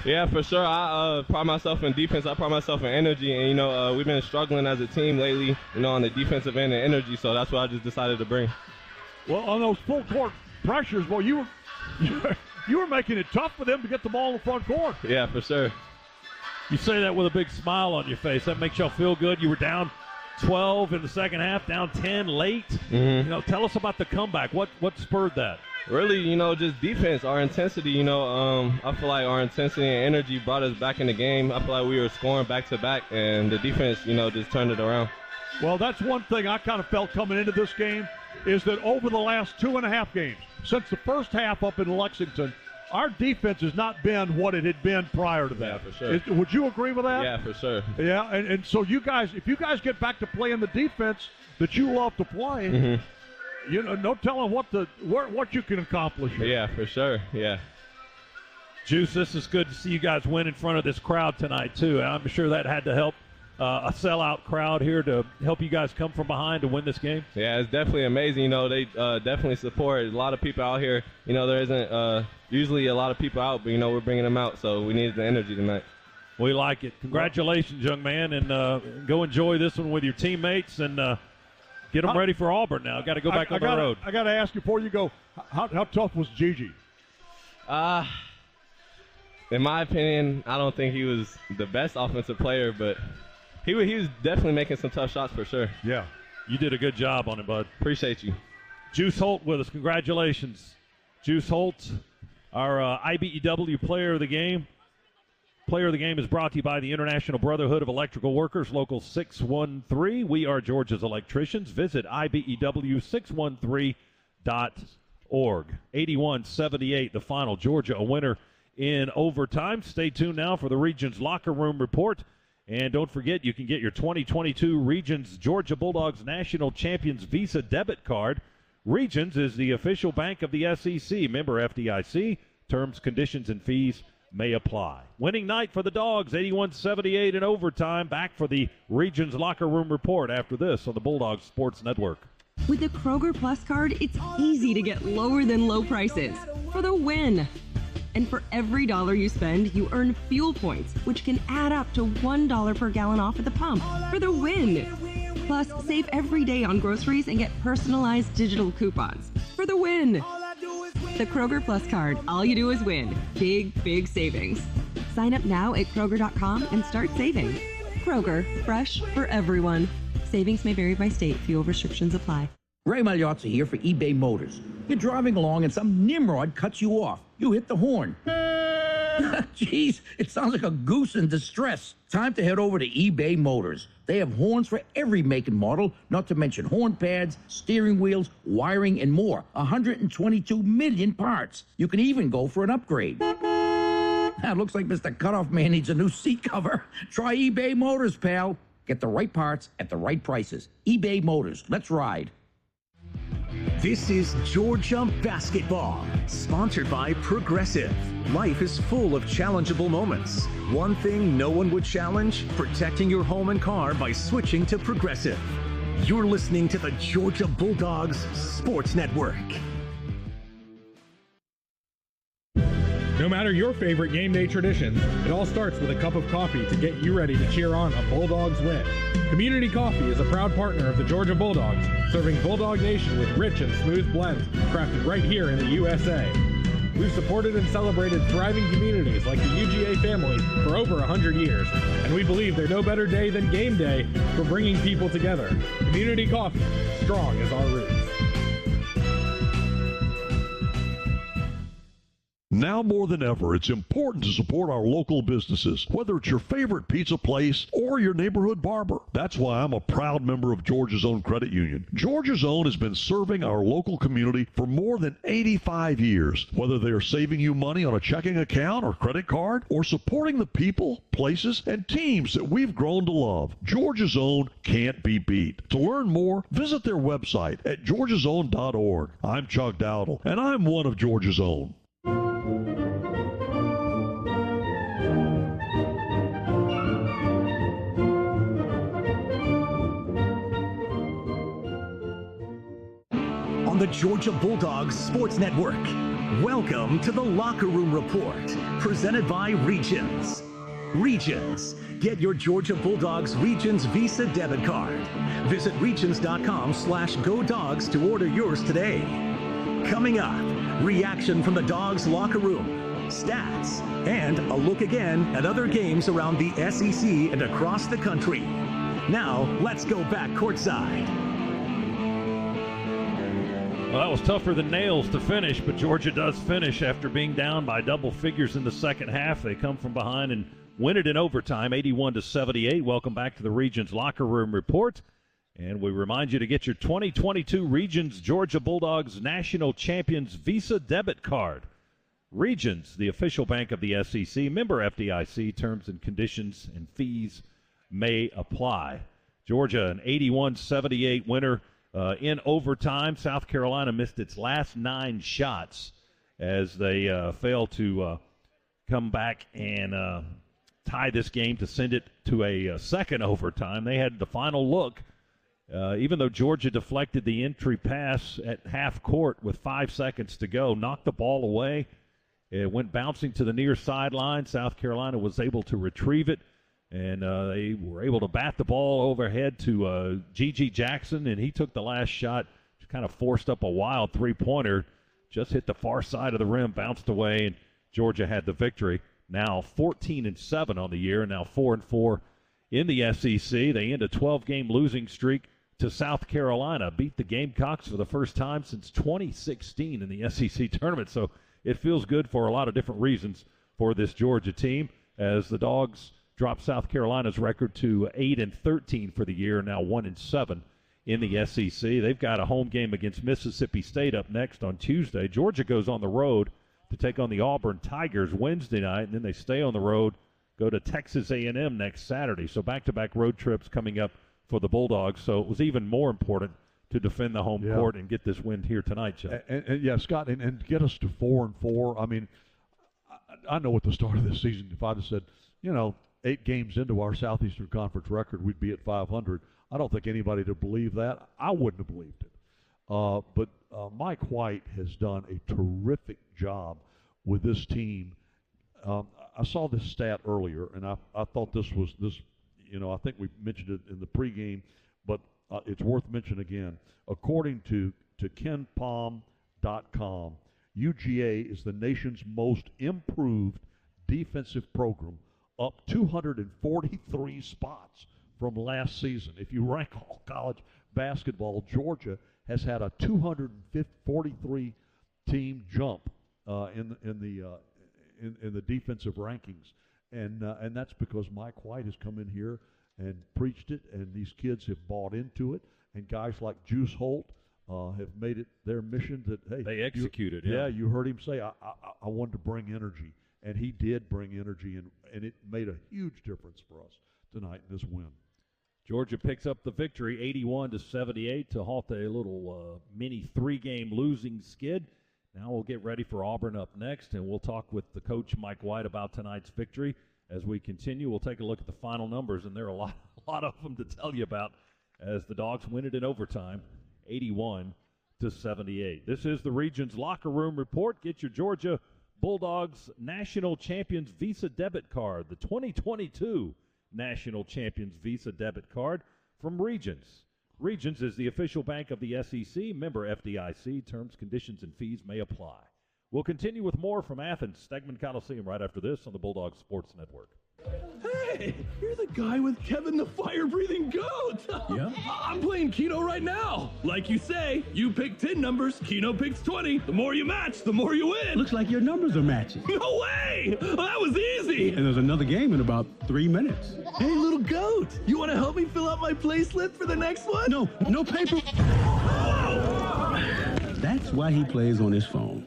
Yeah, for sure. I pride myself in defense. I pride myself in energy. And, we've been struggling as a team lately, on the defensive end and energy. So that's what I just decided to bring. Well, on those full court pressures, well, you were making it tough for them to get the ball in the front court. Yeah, for sure. You say that with a big smile on your face. That makes y'all feel good. You were down 12 in the second half, down 10 late. Mm-hmm. Tell us about the comeback. What spurred that? Really, just defense, our intensity, I feel like our intensity and energy brought us back in the game. I feel like we were scoring back-to-back, and the defense, just turned it around. Well, that's one thing I kind of felt coming into this game is that over the last 2.5 games, since the first half up in Lexington, our defense has not been what it had been prior to that. Yeah, for sure. Would you agree with that? Yeah, for sure. Yeah, and so you guys, if you guys get back to playing the defense that you love to play, mm-hmm. No telling what you can accomplish here. Yeah, for sure. Yeah. Juice, this is good to see you guys win in front of this crowd tonight, too. I'm sure that had to help a sellout crowd here to help you guys come from behind to win this game. Yeah, it's definitely amazing. They definitely support. A lot of people out here. There isn't usually a lot of people out, but, we're bringing them out, so we needed the energy tonight. We like it. Congratulations, young man, and go enjoy this one with your teammates and get them ready for Auburn now. Got to go back on the road. I got to ask you before you go, how tough was Gigi? in my opinion, I don't think he was the best offensive player, but he was definitely making some tough shots for sure. Yeah. You did a good job on it, bud. Appreciate you. Juice Holt with us. Congratulations. Juice Holt, our IBEW Player of the Game. Player of the Game is brought to you by the International Brotherhood of Electrical Workers, Local 613. We are Georgia's electricians. Visit IBEW613.org. 81-78, the final. Georgia a winner in overtime. Stay tuned now for the Regions Locker Room Report. And don't forget, you can get your 2022 Regions Georgia Bulldogs National Champions Visa debit card. Regions is the official bank of the SEC. Member FDIC. Terms, conditions, and fees may apply. Winning night for the Dogs, 81-78 in overtime. Back for the Regions Locker Room Report after this on the Bulldogs Sports Network. With the Kroger Plus card, it's easy to get lower than low prices for the win. And for every dollar you spend, you earn fuel points, which can add up to $1 per gallon off at the pump for the win. Plus, save every day on groceries and get personalized digital coupons for the win. The Kroger Plus card, all you do is win. Big, big savings. Sign up now at Kroger.com and start saving. Kroger, fresh for everyone. Savings may vary by state. Fuel restrictions apply. Ray Magliozzi here for eBay Motors. You're driving along and some nimrod cuts you off. You hit the horn. Jeez, it sounds like a goose in distress. Time to head over to eBay Motors. They have horns for every make and model, not to mention horn pads, steering wheels, wiring, and more. 122 million parts. You can even go for an upgrade. Looks like Mr. Cutoff Man needs a new seat cover. Try eBay Motors, pal. Get the right parts at the right prices. eBay Motors. Let's ride. This is Georgia Basketball, sponsored by Progressive. Life is full of challengeable moments. One thing no one would challenge, protecting your home and car by switching to Progressive. You're listening to the Georgia Bulldogs Sports Network. No matter your favorite game day tradition, it all starts with a cup of coffee to get you ready to cheer on a Bulldogs win. Community Coffee is a proud partner of the Georgia Bulldogs, serving Bulldog Nation with rich and smooth blends crafted right here in the USA. We've supported and celebrated thriving communities like the UGA family for over 100 years, and we believe there's no better day than game day for bringing people together. Community Coffee, strong as our roots. Now more than ever, it's important to support our local businesses, whether it's your favorite pizza place or your neighborhood barber. That's why I'm a proud member of Georgia's Own Credit Union. Georgia's Own has been serving our local community for more than 85 years. Whether they are saving you money on a checking account or credit card, or supporting the people, places, and teams that we've grown to love, Georgia's Own can't be beat. To learn more, visit their website at georgiasown.org. I'm Chuck Dowdle, and I'm one of Georgia's Own. On the Georgia Bulldogs Sports Network, welcome to the Locker Room Report, presented by Regions. Regions. Get your Georgia Bulldogs Regions Visa debit card. Visit regions.com/GoDogs to order yours today. Coming up, reaction from the Dogs locker room, stats, and a look again at other games around the SEC and across the country. Now, let's go back courtside. Well, that was tougher than nails to finish, but Georgia does finish after being down by double figures in the second half. They come from behind and win it in overtime, 81-78. Welcome back to the Regions Locker Room Report. And we remind you to get your 2022 Regions Georgia Bulldogs National Champions Visa debit card. Regions, the official bank of the SEC, member FDIC. Terms and conditions and fees may apply. Georgia, an 81-78 winner in overtime. South Carolina missed its last 9 shots as they failed to come back and tie this game to send it to a second overtime. They had the final look. Even though Georgia deflected the entry pass at half court with 5 seconds to go, knocked the ball away. It went bouncing to the near sideline. South Carolina was able to retrieve it, and they were able to bat the ball overhead to G.G. Jackson, and he took the last shot, just kind of forced up a wild three-pointer, just hit the far side of the rim, bounced away, and Georgia had the victory. now 14-7 on the year, and now 4-4 in the SEC. They end a 12-game losing streak to South Carolina, beat the Gamecocks for the first time since 2016 in the SEC tournament. So it feels good for a lot of different reasons for this Georgia team, as the Dogs drop South Carolina's record to 8-13 for the year, now 1-7 in the SEC. They've got a home game against Mississippi State up next on Tuesday. Georgia goes on the road to take on the Auburn Tigers Wednesday night, and then they stay on the road, go to Texas A&M next Saturday. So back-to-back road trips coming up for the Bulldogs. So it was even more important to defend the home court and get this win here tonight, Chuck. And yeah, Scott, and get us to 4-4. I mean, I know at the start of this season, if I'd have said, 8 games into our Southeastern Conference record, we'd be at 500. I don't think anybody would believe that. I wouldn't have believed it. But Mike White has done a terrific job with this team. I saw this stat earlier, and I thought this was I think we mentioned it in the pregame, but it's worth mentioning again. According to KenPom.com, UGA is the nation's most improved defensive program, up 243 spots from last season. If you rank all college basketball, Georgia has had a 243 team jump in the defensive rankings, and that's because Mike White has come in here and preached it, and these kids have bought into it, and guys like Juice Holt have made it their mission that, hey, they executed. You heard him say, I wanted to bring energy, and he did bring energy, and it made a huge difference for us tonight in this win. Georgia picks up the victory, 81-78, to halt a little mini 3-game losing skid. Now we'll get ready for Auburn up next, and we'll talk with the coach, Mike White, about tonight's victory. As we continue, we'll take a look at the final numbers, and there are a lot of them to tell you about, as the Dogs win it in overtime, 81-78. This is the Region's Locker Room Report. Get your Georgia Bulldogs National Champions Visa debit card, the 2022 National Champions Visa debit card from Regions. Regions is the official bank of the SEC, member FDIC. Terms, conditions, and fees may apply. We'll continue with more from Athens, Stegman Coliseum, right after this on the Bulldogs Sports Network. Hey, you're the guy with Kevin the fire-breathing goat. Yeah? I'm playing Keno right now. Like you say, you pick 10 numbers, Keno picks 20. The more you match, the more you win. Looks like your numbers are matching. No way! Well, that was easy. And there's another game in about 3 minutes. Hey, little goat, you want to help me fill out my play slip for the next one? No paper. That's why he plays on his phone.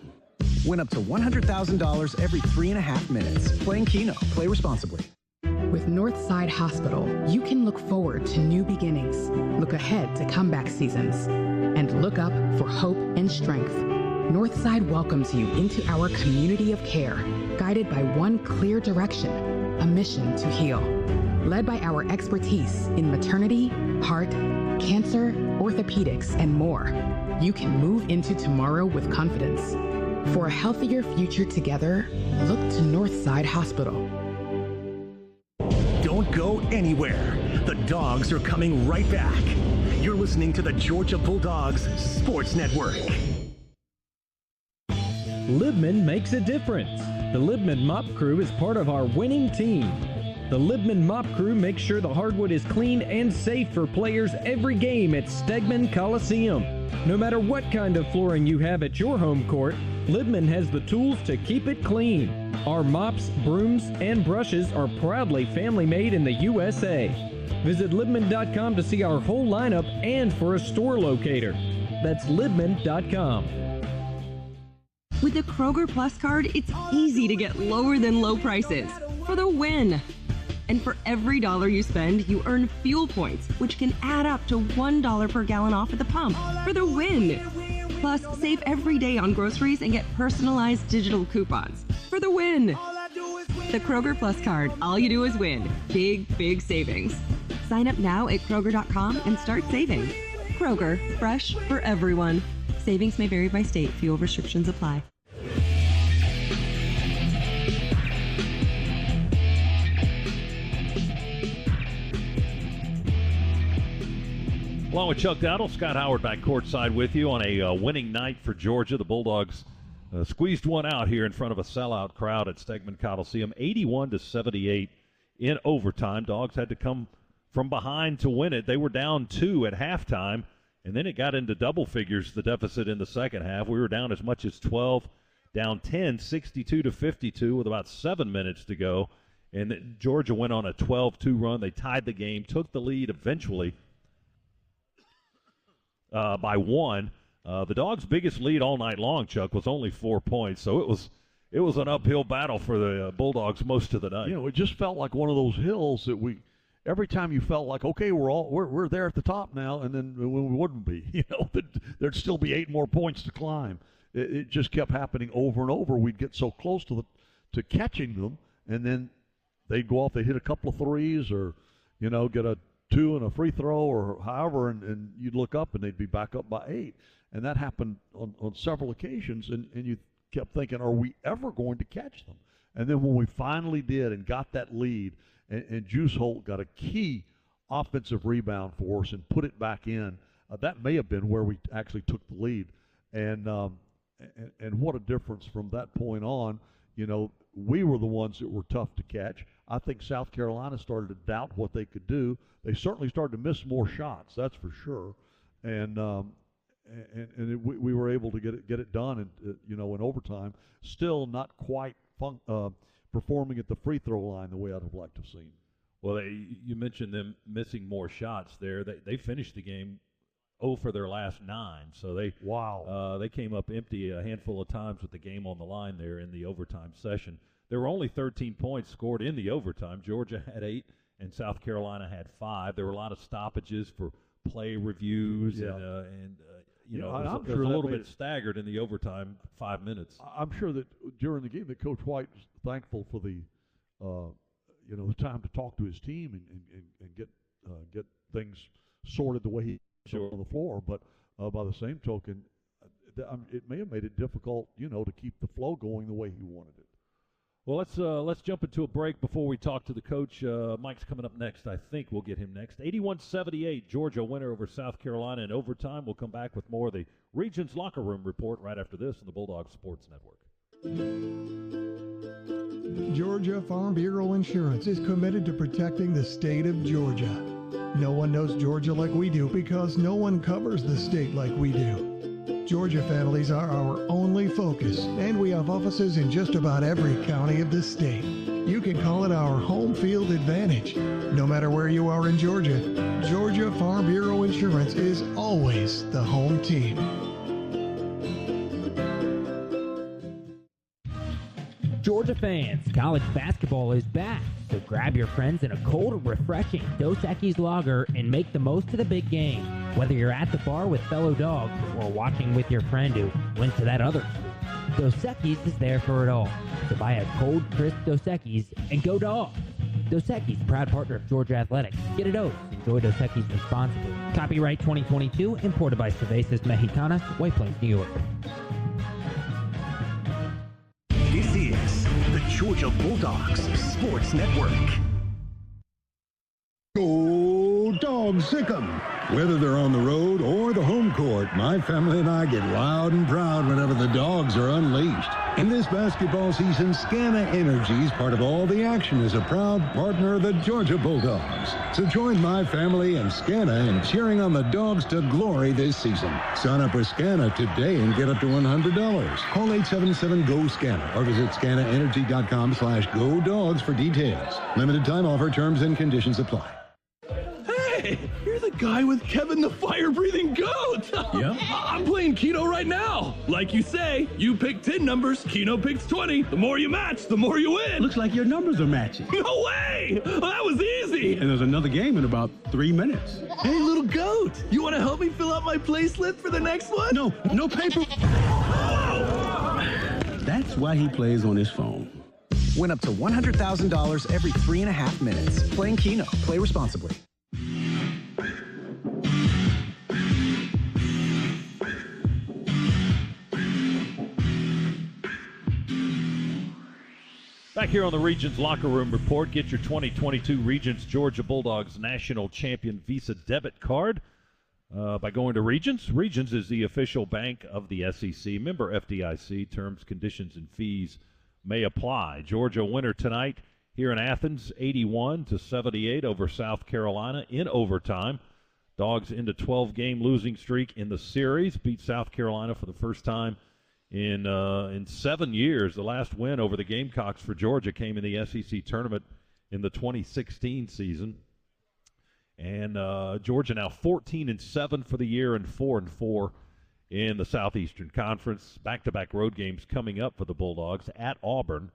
Win up to $100,000 every 3.5 minutes. Playing Keno. Play responsibly. With Northside Hospital, you can look forward to new beginnings, look ahead to comeback seasons, and look up for hope and strength. Northside welcomes you into our community of care, guided by one clear direction, a mission to heal. Led by our expertise in maternity, heart, cancer, orthopedics, and more, you can move into tomorrow with confidence. For a healthier future together, look to Northside Hospital. Don't go anywhere. The Dogs are coming right back. You're listening to the Georgia Bulldogs Sports Network. Libman makes a difference. The Libman Mop Crew is part of our winning team. The Libman Mop Crew makes sure the hardwood is clean and safe for players every game at Stegman Coliseum. No matter what kind of flooring you have at your home court, Libman has the tools to keep it clean. Our mops, brooms, and brushes are proudly family-made in the USA. Visit Libman.com to see our whole lineup and for a store locator. That's Libman.com. With the Kroger Plus card, it's easy to get lower than low prices for the win. And for every dollar you spend, you earn fuel points, which can add up to $1 per gallon off at the pump for the win. Plus, save every day on groceries and get personalized digital coupons for the win. The Kroger Plus card, all you do is win. Big, big savings. Sign up now at Kroger.com and start saving. Kroger, fresh for everyone. Savings may vary by state. Fuel restrictions apply. Along with Chuck Dowdle, Scott Howard back courtside with you on a winning night for Georgia. The Bulldogs Squeezed one out here in front of a sellout crowd at Stegman Coliseum, 81-78 in overtime. Dogs had to come from behind to win it. They were down 2 at halftime, and then it got into double figures, the deficit in the second half. We were down as much as 12, down 10, 62-52 with about 7 minutes to go. And Georgia went on a 12-2 run. They tied the game, took the lead eventually by 1. The Dogs' biggest lead all night long, Chuck, was only 4 points. So it was an uphill battle for the Bulldogs most of the night. You know, it just felt like one of those hills that every time you felt like, okay, we're there at the top now, and then we wouldn't be. You know, there'd still be 8 more points to climb. It just kept happening over and over. We'd get so close to catching them, and then they'd go off, they'd hit a couple of threes or, you know, get a 2 and a free throw or however, and you'd look up and they'd be back up by 8. And that happened on several occasions, and you kept thinking, are we ever going to catch them? And then when we finally did and got that lead, and Juice Holt got a key offensive rebound for us and put it back in, that may have been where we actually took the lead. And what a difference from that point on. You know, we were the ones that were tough to catch. I think South Carolina started to doubt what they could do. They certainly started to miss more shots, that's for sure. And we were able to get it done, in overtime. Still not quite performing at the free throw line the way I'd have liked to have seen. Well, you mentioned them missing more shots there. They finished the game 0 for their last 9, so they came up empty a handful of times with the game on the line there in the overtime session. There were only 13 points scored in the overtime. Georgia had 8, and South Carolina had 5. There were a lot of stoppages for play reviews, and it was a little bit staggered in the overtime 5 minutes. I'm sure that during the game that Coach White was thankful for the time to talk to his team and get things sorted the way he on the floor. But by the same token, it may have made it difficult, to keep the flow going the way he wanted it. Well, let's jump into a break before we talk to the coach. Mike's coming up next. I think we'll get him next. 81-78, Georgia winner over South Carolina in overtime. We'll come back with more of the Regions Locker Room Report right after this on the Bulldogs Sports Network. Georgia Farm Bureau Insurance is committed to protecting the state of Georgia. No one knows Georgia like we do because no one covers the state like we do. Georgia families are our only focus, and we have offices in just about every county of the state. You can call it our home field advantage. No matter where you are in Georgia, Georgia Farm Bureau Insurance is always the home team. Georgia fans, college basketball is back, so grab your friends in a cold and refreshing Dos Equis lager and make the most of the big game. Whether you're at the bar with fellow dogs or watching with your friend who went to that other school, Dos Equis is there for it all. So buy a cold, crisp Dos Equis and go Dogs. Dos Equis, proud partner of Georgia Athletics. Get a dose. Enjoy Dos Equis responsibly. Copyright 2022, imported by Cervezas Mexicanas, White Plains, New York. This is the Georgia Bulldogs Sports Network. Go Dogs, sick 'em! Whether they're on the road or the home court, my family and I get loud and proud whenever the Dogs are unleashed. In this basketball season, Scana Energy is part of all the action as a proud partner of the Georgia Bulldogs. So join my family and Scana in cheering on the Dogs to glory this season. Sign up for Scana today and get up to $100. Call 877-GO-SCANA or visit scanaenergy.com/GO Dogs for details. Limited time offer, terms and conditions apply. Hey, you're the guy with Kevin the fire-breathing goat. Yeah? I'm playing Keno right now. Like you say, you pick 10 numbers, Keno picks 20. The more you match, the more you win. Looks like your numbers are matching. No way! Well, that was easy. And there's another game in about 3 minutes. Hey, little goat, you want to help me fill out my play slip for the next one? No paper. That's why he plays on his phone. Win up to $100,000 every 3.5 minutes. Playing Keno. Play responsibly. Back here on the Regions Locker Room Report, get your 2022 Regions Georgia Bulldogs National Champion Visa debit card. by going to Regions. Regions is the official bank of the SEC. Member FDIC. Terms, conditions, and fees may apply. Georgia winner tonight here in Athens, 81-78 over South Carolina in overtime. Dogs into 12-game losing streak in the series. Beat South Carolina for the first time in 7 years. The last win over the Gamecocks for Georgia came in the SEC tournament in the 2016 season. And Georgia now 14-7 for the year and 4-4 in the Southeastern Conference. Back-to-back road games coming up for the Bulldogs at Auburn,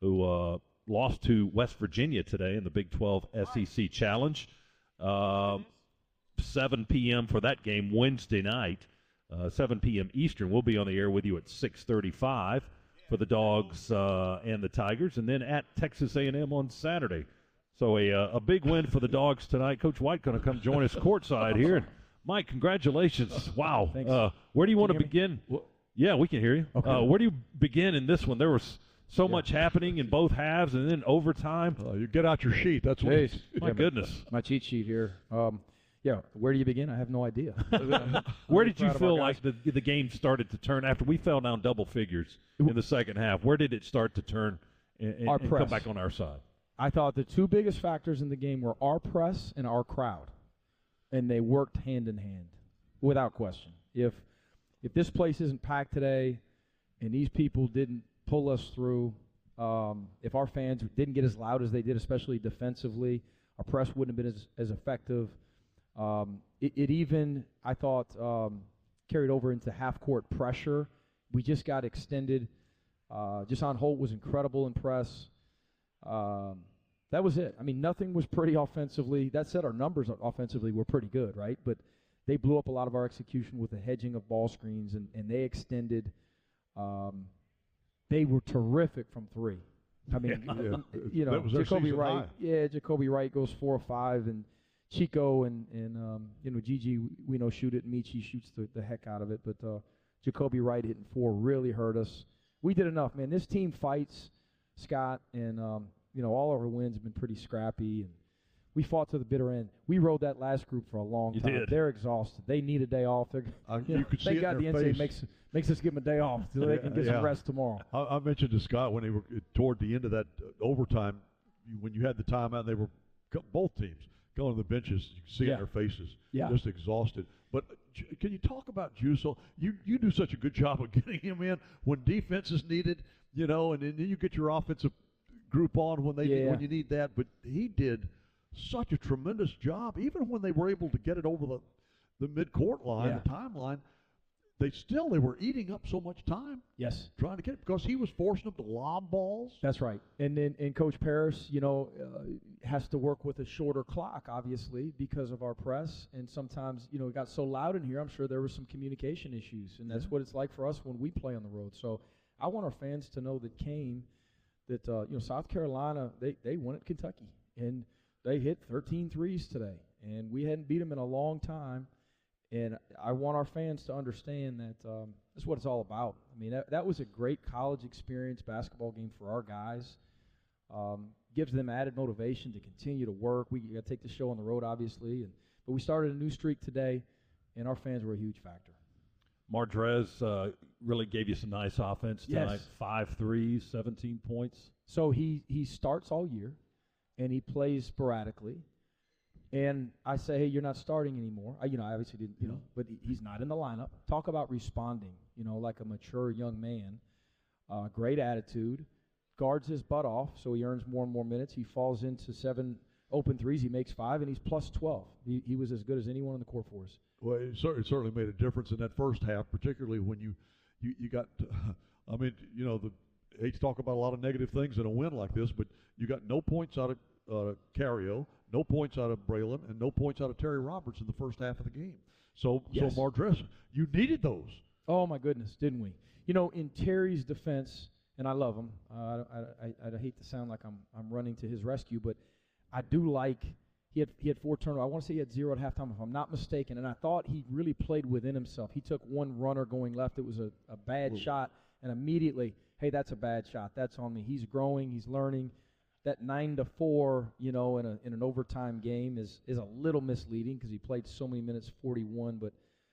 who lost to West Virginia today in the Big 12 SEC Challenge. 7 p.m. for that game Wednesday night. 7 p.m. Eastern. We'll be on the air with you at 6:35 for the Dogs and the Tigers, and then at Texas A&M on Saturday. So a big win for the Dogs tonight. Coach White going to come join us courtside here. And Mike, congratulations. Wow. Thanks. Where do you want to begin? Yeah, we can hear you. Okay. Where do you begin in this one? There was so much happening in both halves and then overtime. You get out your sheet. That's what. My goodness. My cheat sheet here. Yeah, where do you begin? I have no idea. Where did you feel like the game started to turn after we fell down double figures in the second half? Where did it start to turn and come back on our side? I thought the two biggest factors in the game were our press and our crowd, and they worked hand in hand, without question. If this place isn't packed today and these people didn't pull us through, if our fans didn't get as loud as they did, especially defensively, our press wouldn't have been as effective. It even, I thought, carried over into half-court pressure. We just got extended. Jason Holt was incredible in press. That was it. I mean, nothing was pretty offensively. That said, our numbers offensively were pretty good, right? But they blew up a lot of our execution with the hedging of ball screens, and they extended. They were terrific from three. I mean, you know, Jacoby Wright. Yeah, Jacoby Wright goes 4 or 5, and Chico and you know, Gigi, we know shoot it, and Michi shoots the heck out of it. But Jacoby Wright hitting 4 really hurt us. We did enough, man. This team fights, Scott, and you know, all of our wins have been pretty scrappy, and we fought to the bitter end. We rode that last group for a long time. Did. They're exhausted. They need a day off. You could see thank it God in the their NCAA face. makes us give them a day off so they can get some rest tomorrow. I mentioned to Scott when they were toward the end of that overtime, when you had the timeout, they were both teams going to the benches. You could see it in their faces, just exhausted. But can you talk about Juso? You do such a good job of getting him in when defense is needed, you know, and then you get your offensive group on when when you need that. But he did such a tremendous job, even when they were able to get it over the midcourt line, the timeline. They were eating up so much time. Yes. Trying to get it because he was forcing them to lob balls. That's right. And then Coach Parrish, you know, has to work with a shorter clock, obviously, because of our press. And sometimes, you know, it got so loud in here, I'm sure there were some communication issues. And that's what it's like for us when we play on the road. So I want our fans to know that you know, South Carolina, they won at Kentucky. And they hit 13 threes today. And we hadn't beat them in a long time. And I want our fans to understand that that's what it's all about. I mean, that was a great college experience basketball game for our guys. Gives them added motivation to continue to work. We got to take the show on the road, obviously. But we started a new streak today, and our fans were a huge factor. Mardrez really gave you some nice offense tonight. Yes. 5 threes, 17 points. So he starts all year, and he plays sporadically. And I say, hey, you're not starting anymore. I obviously didn't, you know, but he's not in the lineup. Talk about responding, you know, like a mature young man. Great attitude. Guards his butt off, so he earns more and more minutes. He falls into 7 open threes. He makes 5, and he's plus 12. He was as good as anyone on the court for us. Well, it certainly made a difference in that first half, particularly when you got, I mean, you know, I hate to talk about a lot of negative things in a win like this, but you got no points out of Cario, no points out of Braylon, and no points out of Terry Roberts in the first half of the game. So Mardrez, you needed those. Oh, my goodness, didn't we? You know, in Terry's defense, and I love him. I hate to sound like I'm running to his rescue, but I do like he had 4 turnovers. I want to say he had 0 at halftime, if I'm not mistaken. And I thought he really played within himself. He took one runner going left. It was a bad shot, and immediately, hey, that's a bad shot. That's on me. He's growing. He's learning. that 9-4, in an overtime game is a little misleading because he played so many minutes, 41. But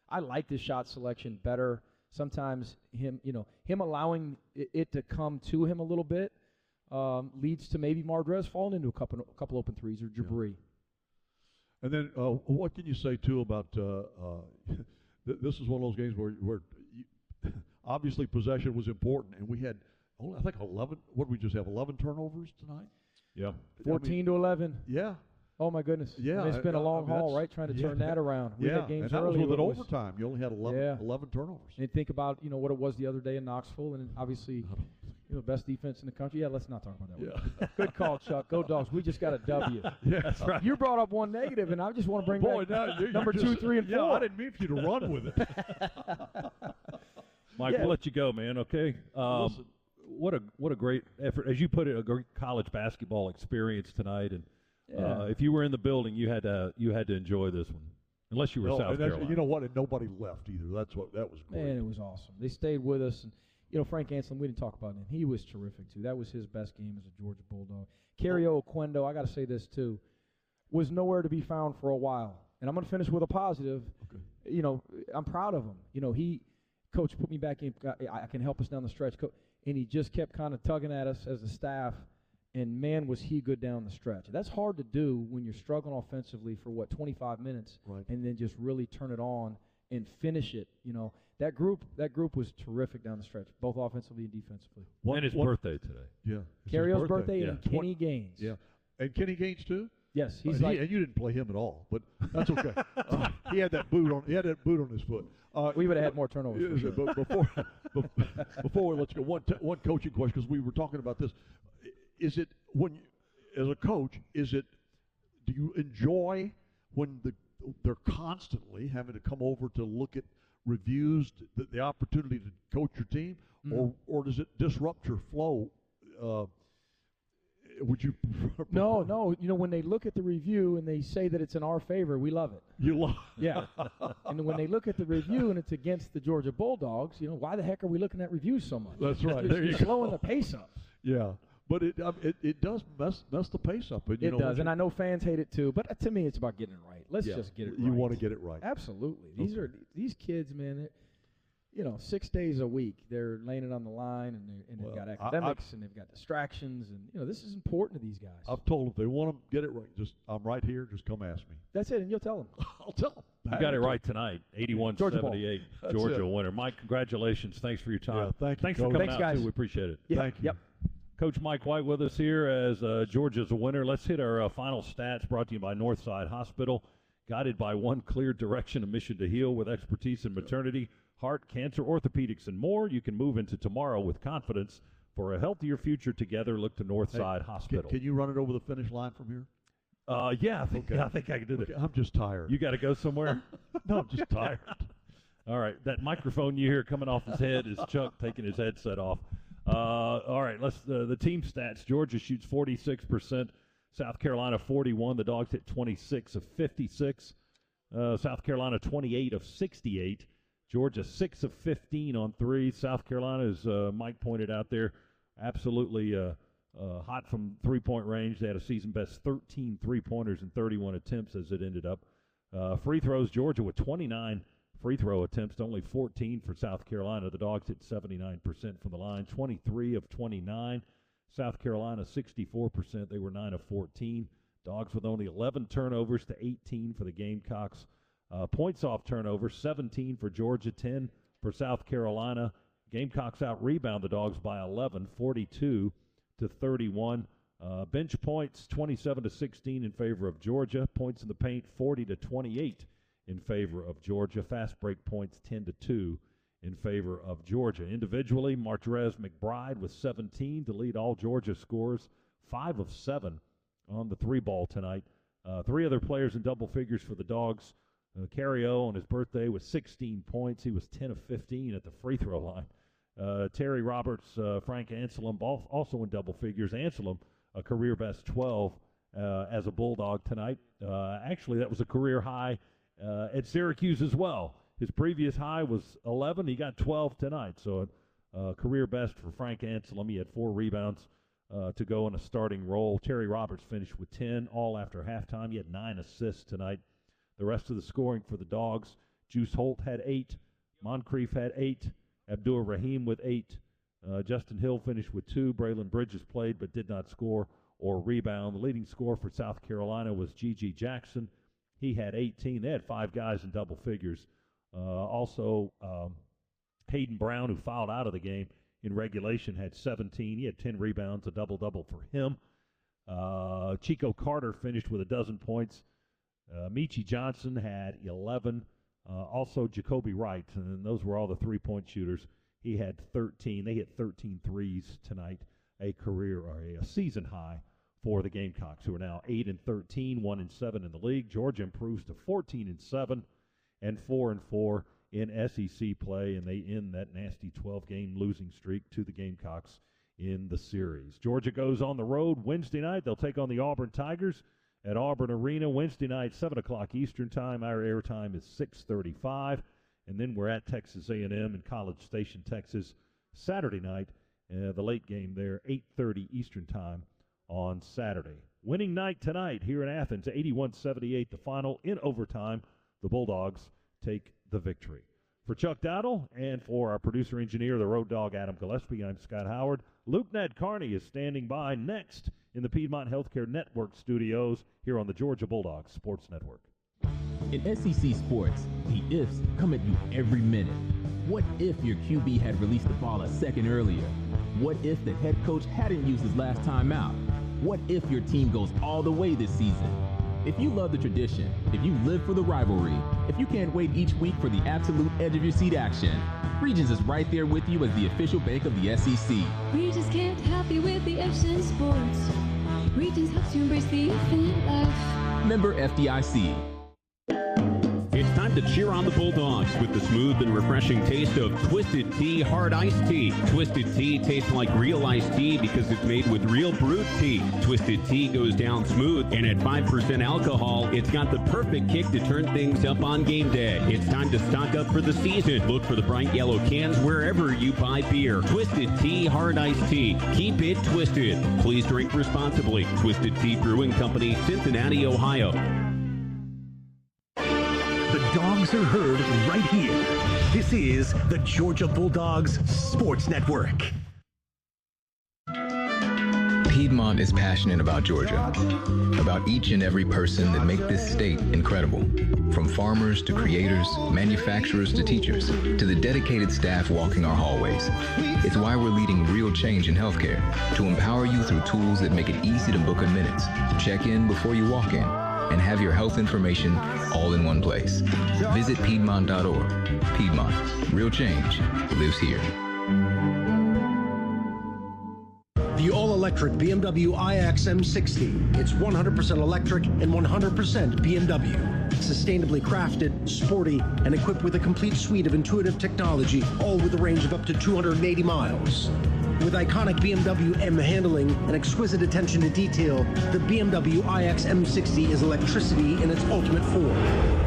I like the shot selection better. Sometimes him allowing it to come to him a little bit leads to maybe Mardrez falling into a couple open threes or Jabri. Yeah. And then what can you say too about this is one of those games where obviously possession was important, and we had I think 11. What did we just have? 11 turnovers tonight. Yeah. 14 to 11. Yeah. Oh my goodness. Yeah. It's been a long haul, right? Trying to turn that around. We had games and that was with an overtime. You only had 11 turnovers. And think about what it was the other day in Knoxville, and obviously, best defense in the country. Yeah, let's not talk about that. Yeah. Good call, Chuck. Go Dogs. We just got a W. Yeah, that's right. You brought up one negative, and I just want to bring back number 2, 3, and 4. Yeah, I didn't mean for you to run with it. Mike, we'll let you go, man. Okay. Listen. What a great effort, as you put it, a great college basketball experience tonight. And if you were in the building, you had to enjoy this one, unless you were South Carolina. You know what? And nobody left either. That was great. Man, it was awesome. They stayed with us, and Frank Anselm. We didn't talk about him. He was terrific too. That was his best game as a Georgia Bulldog. Cario Oquendo, I got to say this too, was nowhere to be found for a while. And I'm going to finish with a positive. Okay. I'm proud of him. Coach put me back in. I can help us down the stretch. And he just kept kind of tugging at us as a staff, and man, was he good down the stretch. That's hard to do when you're struggling offensively for 25 minutes, right, and then just really turn it on and finish it. That group was terrific down the stretch, both offensively and defensively. And his birthday today. Yeah, Carrio's birthday and Kenny Gaines. Yeah, and Kenny Gaines too. Yes, and you didn't play him at all, but that's okay. He had that boot on his foot. We would have had more turnovers. Sure. But before we let you go, one coaching question, because we were talking about this. Is it as a coach? Do you enjoy when they're constantly having to come over to look at reviews, the opportunity to coach your team, or does it disrupt your flow? Would you? No. When they look at the review and they say that it's in our favor, we love it. You love it. Yeah. And when they look at the review and it's against the Georgia Bulldogs, why the heck are we looking at reviews so much? That's right. You're slowing the pace up. Yeah. But it does mess the pace up. And, it does, and I know fans hate it too. But to me, it's about getting it right. Let's just get it right. You want to get it right. Absolutely. These kids, man. 6 days a week, they're laying it on the line, and they've got academics, and they've got distractions, and this is important to these guys. I've told them if they want to get it right, I'm right here. Just come ask me. That's it, and you'll tell them. I'll tell them. You got it right tonight. 81-78, Georgia winner. Mike, congratulations. Thanks for your time. Yeah, thank you. Thanks for coming out, guys. too. We appreciate it. Yeah. Thank you. Yep. Coach Mike White with us here as Georgia's a winner. Let's hit our final stats brought to you by Northside Hospital. Guided by one clear direction, a mission to heal with expertise in maternity, heart, cancer, orthopedics, and more. You can move into tomorrow with confidence. For a healthier future together, look to Northside Hospital. Can you run it over the finish line from here? Yeah, I think I can do that. I'm just tired. You got to go somewhere? No, I'm just tired. All right, that microphone you hear coming off his head is Chuck taking his headset off. All right, let's the team stats. Georgia shoots 46%. South Carolina 41. The Dogs hit 26 of 56. South Carolina 28 of 68. Georgia 6 of 15 on threes. South Carolina, as Mike pointed out there, absolutely hot from three-point range. They had a season-best 13 three-pointers and 31 attempts as it ended up. Free throws, Georgia with 29 free throw attempts, only 14 for South Carolina. The Dogs hit 79% from the line, 23 of 29. South Carolina 64%. They were 9 of 14. Dogs with only 11 turnovers to 18 for the Gamecocks. Points off turnovers, 17 for Georgia, 10 for South Carolina. Gamecocks out-rebound the Dogs by 11, 42 to 31. Bench points, 27 to 16 in favor of Georgia. Points in the paint, 40 to 28 in favor of Georgia. Fast break points, 10 to 2 in favor of Georgia. Individually, Martrez McBride with 17 to lead all Georgia scores, 5 of 7 on the three ball tonight. Three other players in double figures for the Dogs. Cario on his birthday with 16 points. He was 10 of 15 at the free throw line. Terry Roberts, Frank Anselm, also in double figures. Anselm, a career best 12 as a Bulldog tonight. Actually, that was a career high at Syracuse as well. His previous high was 11. He got 12 tonight, so career best for Frank Anselm. He had 4 rebounds, to go in a starting role. Terry Roberts finished with 10, all after halftime. He had 9 assists tonight. The rest of the scoring for the Dogs, Juice Holt had 8, Moncrief had 8, Abdur Rahim with 8, Justin Hill finished with 2, Braylon Bridges played but did not score or rebound. The leading scorer for South Carolina was G.G. Jackson. He had 18. They had 5 guys in double figures. Also, Hayden Brown, who fouled out of the game in regulation, had 17. He had 10 rebounds, a double-double for him. Chico Carter finished with 12 points. Michi Johnson had 11. Also, Jacoby Wright, and those were all the three-point shooters. He had 13. They hit 13 threes tonight, a career or a season high for the Gamecocks, who are now 8-13, 1-7 in the league. Georgia improves to 14-7 and 4-4 in SEC play, and they end that nasty 12-game losing streak to the Gamecocks in the series. Georgia goes on the road Wednesday night. They'll take on the Auburn Tigers at Auburn Arena Wednesday night, 7 o'clock Eastern Time. Our airtime is 6:35, and then we're at Texas A&M in College Station, Texas, Saturday night. The late game there, 8:30 Eastern Time on Saturday. Winning night tonight here in Athens, 81-78, the final in overtime. The Bulldogs take the victory. For Chuck Dowdle and for our producer-engineer, the Road Dog Adam Gillespie, I'm Scott Howard. Luke Ned Carney is standing by next in the Piedmont Healthcare Network studios here on the Georgia Bulldogs Sports Network. In SEC sports, the ifs come at you every minute. What if your QB had released the ball a second earlier? What if the head coach hadn't used his last time out? What if your team goes all the way this season? If you love the tradition, if you live for the rivalry, if you can't wait each week for the absolute edge of your seat action, Regions is right there with you as the official bank of the SEC. Regions can't help you with the ifs in sports. Regions helps you embrace the if in life. Member FDIC. It's time to cheer on the Bulldogs with the smooth and refreshing taste of Twisted Tea Hard Iced Tea. Twisted Tea tastes like real iced tea because it's made with real brewed tea. Twisted Tea goes down smooth, and at 5% alcohol, it's got the perfect kick to turn things up on game day. It's time to stock up for the season. Look for the bright yellow cans wherever you buy beer. Twisted Tea Hard Iced Tea. Keep it twisted. Please drink responsibly. Twisted Tea Brewing Company, Cincinnati, Ohio. The Dogs are heard right here. This is the Georgia Bulldogs Sports Network. Piedmont is passionate about Georgia, about each and every person that make this state incredible. From farmers to creators, manufacturers to teachers, to the dedicated staff walking our hallways. It's why we're leading real change in healthcare, to empower you through tools that make it easy to book in minutes, check in before you walk in, and have your health information all in one place. Visit Piedmont.org. Piedmont. Real change lives here. The all-electric BMW iX M60. It's 100% electric and 100% BMW. Sustainably crafted, sporty, and equipped with a complete suite of intuitive technology, all with a range of up to 280 miles. With iconic BMW M handling and exquisite attention to detail, the BMW iX M60 is electricity in its ultimate form.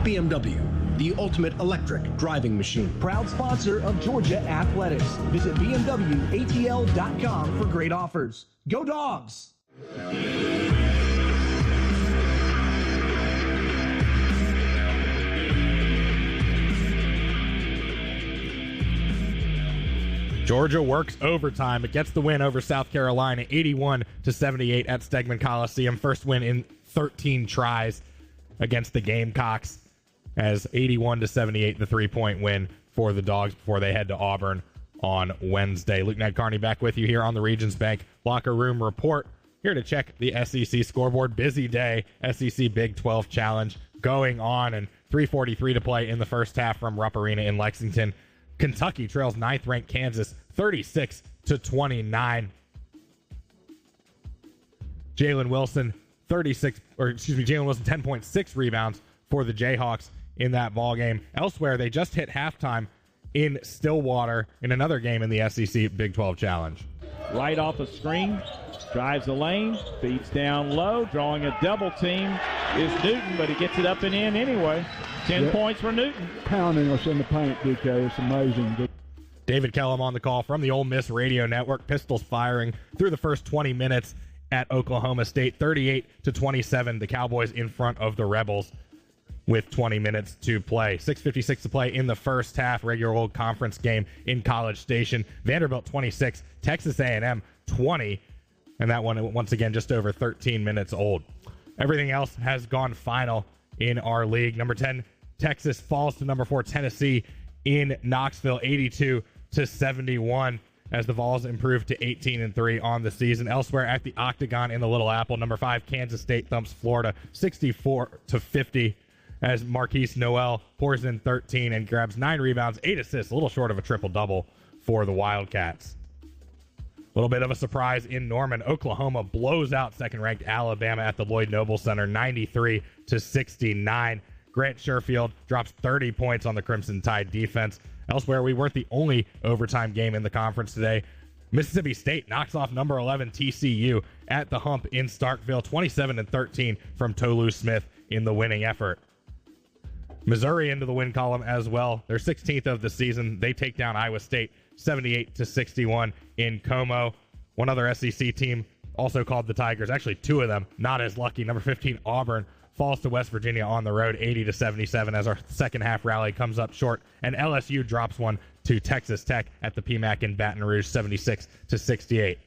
BMW, the ultimate electric driving machine. Proud sponsor of Georgia Athletics. Visit BMWATL.com for great offers. Go Dogs! Georgia works overtime. It gets the win over South Carolina, 81-78 at Stegman Coliseum. First win in 13 tries against the Gamecocks, as 81-78, the three-point win for the Dogs before they head to Auburn on Wednesday. Luke Ned Carney back with you here on the Regions Bank Locker Room Report. Here to check the SEC scoreboard. Busy day, SEC Big 12 Challenge going on, and 3:43 to play in the first half from Rupp Arena in Lexington. Kentucky trails 9th-ranked Kansas 36-29. Jalen Wilson 10.6 rebounds for the Jayhawks in that ball game. Elsewhere, they just hit halftime in Stillwater in another game in the SEC Big 12 Challenge. Right off a screen, drives the lane, feeds down low, drawing a double team is Newton, but he gets it up and in anyway. 10 points for Newton. Pounding us in the paint, DK. It's amazing. David Kellum on the call from the Ole Miss Radio Network. Pistols firing through the first 20 minutes at Oklahoma State, 38-27. The Cowboys in front of the Rebels with 20 minutes to play. 6:56 to play in the first half. Regular old conference game in College Station. Vanderbilt 26, Texas A&M 20, and that one once again just over 13 minutes old. Everything else has gone final in our league. Number 10, Texas falls to number 4, Tennessee in Knoxville, 82-71, as the Vols improved to 18-3 on the season. Elsewhere at the Octagon in the Little Apple, number 5, Kansas State thumps Florida 64-50, as Marquise Noel pours in 13 and grabs 9 rebounds, 8 assists, a little short of a triple-double for the Wildcats. A little bit of a surprise in Norman. Oklahoma blows out second-ranked Alabama at the Lloyd Noble Center, 93-69. Grant Sherfield drops 30 points on the Crimson Tide defense. Elsewhere, we weren't the only overtime game in the conference today. Mississippi State knocks off number 11 TCU at the Hump in Starkville, 27-13 from Tolu Smith in the winning effort. Missouri into the win column as well. They're 16th of the season. They take down Iowa State 78-61 in Como. One other SEC team, also called the Tigers, actually 2 of them, not as lucky. Number 15, Auburn, falls to West Virginia on the road, 80-77, as our second half rally comes up short. And LSU drops one to Texas Tech at the PMAC in Baton Rouge, 76-68.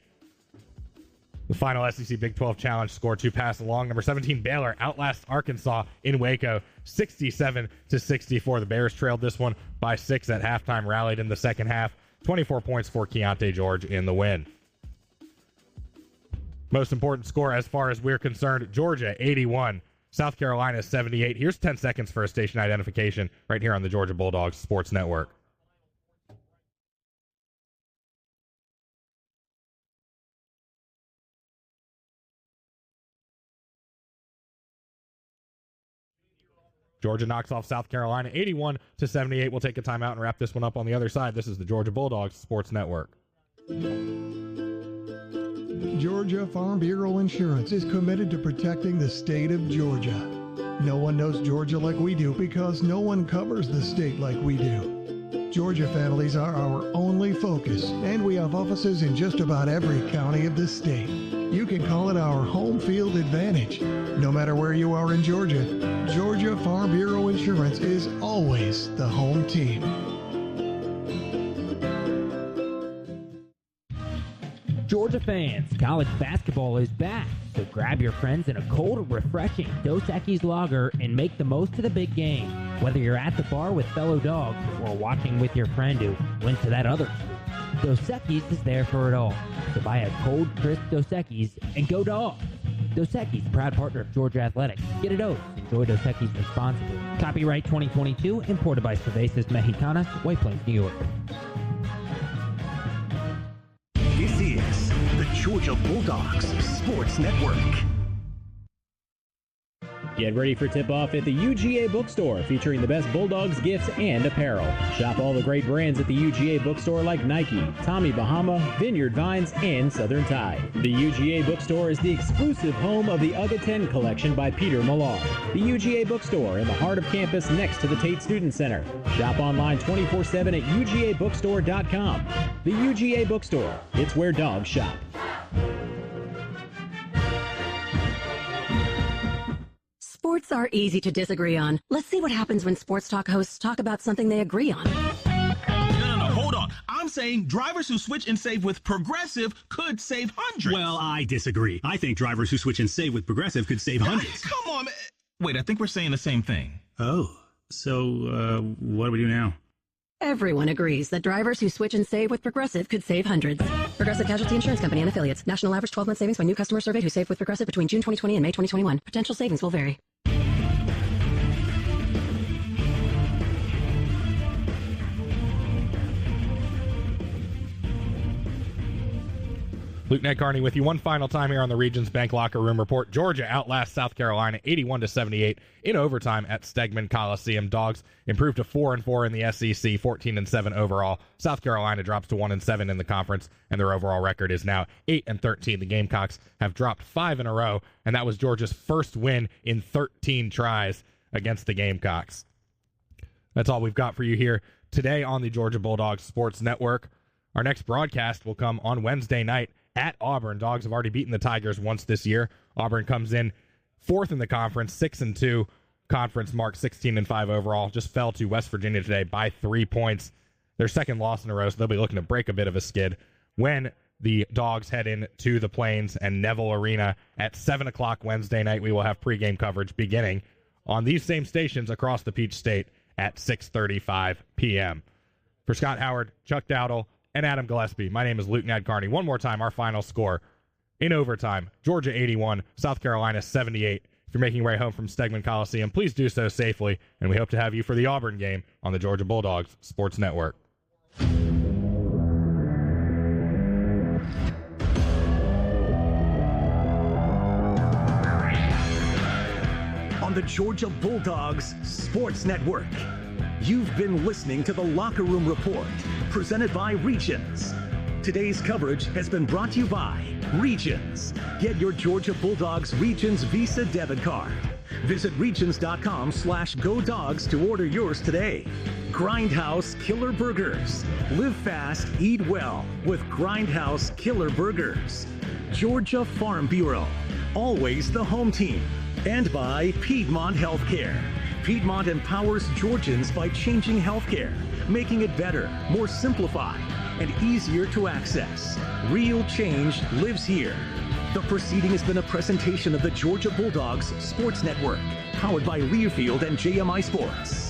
The final SEC Big 12 Challenge score to pass along. Number 17, Baylor outlasts Arkansas in Waco, 67-64. The Bears trailed this one by 6 at halftime, rallied in the second half. 24 points for Keontae George in the win. Most important score as far as we're concerned, Georgia 81, South Carolina 78. Here's 10 seconds for a station identification right here on the Georgia Bulldogs Sports Network. Georgia knocks off South Carolina 81-78. We'll take a timeout and wrap this one up on the other side. This is the Georgia Bulldogs Sports Network. Georgia Farm Bureau Insurance is committed to protecting the state of Georgia. No one knows Georgia like we do because no one covers the state like we do. Georgia families are our only focus, and we have offices in just about every county of the state. You can call it our home field advantage. No matter where you are in Georgia, Georgia Farm Bureau Insurance is always the home team. Georgia fans, college basketball is back, so grab your friends in a cold, refreshing Dos Equis lager and make the most of the big game. Whether you're at the bar with fellow dogs or watching with your friend who went to that other school, Dos Equis is there for it all. So buy a cold, crisp Dos Equis and go Dogs! Dos Equis, proud partner of Georgia Athletics. Get a dose. Enjoy Dos Equis responsibly. Copyright 2022, imported by Cervezas Mexicanas, White Plains, New York. This is the Georgia Bulldogs Sports Network. Get ready for tip-off at the UGA Bookstore, featuring the best Bulldogs gifts and apparel. Shop all the great brands at the UGA Bookstore like Nike, Tommy Bahama, Vineyard Vines, and Southern Tide. The UGA Bookstore is the exclusive home of the UGA 10 collection by Peter Millar. The UGA Bookstore in the heart of campus next to the Tate Student Center. Shop online 24/7 at UGABookstore.com. The UGA Bookstore, it's where dogs shop. Sports are easy to disagree on. Let's see what happens when sports talk hosts talk about something they agree on. No, hold on. I'm saying drivers who switch and save with Progressive could save hundreds. Well, I disagree. I think drivers who switch and save with Progressive could save hundreds. Come on, man. Wait, I think we're saying the same thing. Oh, so what do we do now? Everyone agrees that drivers who switch and save with Progressive could save hundreds. Progressive Casualty Insurance Company and Affiliates. National average 12-month savings by new customer surveyed who saved with Progressive between June 2020 and May 2021. Potential savings will vary. Luke Ned-Carney with you one final time here on the Regions Bank Locker Room Report. Georgia outlasts South Carolina 81-78 in overtime at Stegman Coliseum. Dogs improved to 4-4 in the SEC, 14-7 overall. South Carolina drops to 1-7 in the conference, and their overall record is now 8-13. The Gamecocks have dropped 5 in a row, and that was Georgia's first win in 13 tries against the Gamecocks. That's all we've got for you here today on the Georgia Bulldogs Sports Network. Our next broadcast will come on Wednesday night at Auburn. Dogs have already beaten the Tigers once this year. Auburn comes in fourth in the conference, 6-2 conference mark, 16-5 overall. Just fell to West Virginia today by 3 points. Their second loss in a row, so they'll be looking to break a bit of a skid when the Dogs head in to the Plains and Neville Arena at 7 o'clock Wednesday night. We will have pregame coverage beginning on these same stations across the Peach State at 6:35 p.m. For Scott Howard, Chuck Dowdle, and Adam Gillespie, my name is Luke Nadkarni. One more time, our final score in overtime: Georgia 81, South Carolina 78. If you're making your way home from Stegman Coliseum, please do so safely, and we hope to have you for the Auburn game on the Georgia Bulldogs Sports Network. On the Georgia Bulldogs Sports Network, you've been listening to the Locker Room Report, presented by Regions. Today's coverage has been brought to you by Regions. Get your Georgia Bulldogs Regions Visa debit card. Visit regions.com/GoDogs to order yours today. Grindhouse Killer Burgers. Live fast, eat well with Grindhouse Killer Burgers. Georgia Farm Bureau. Always the home team. And by Piedmont Healthcare. Piedmont empowers Georgians by changing healthcare, making it better, more simplified, and easier to access. Real change lives here. The proceeding has been a presentation of the Georgia Bulldogs Sports Network, powered by Learfield and JMI Sports.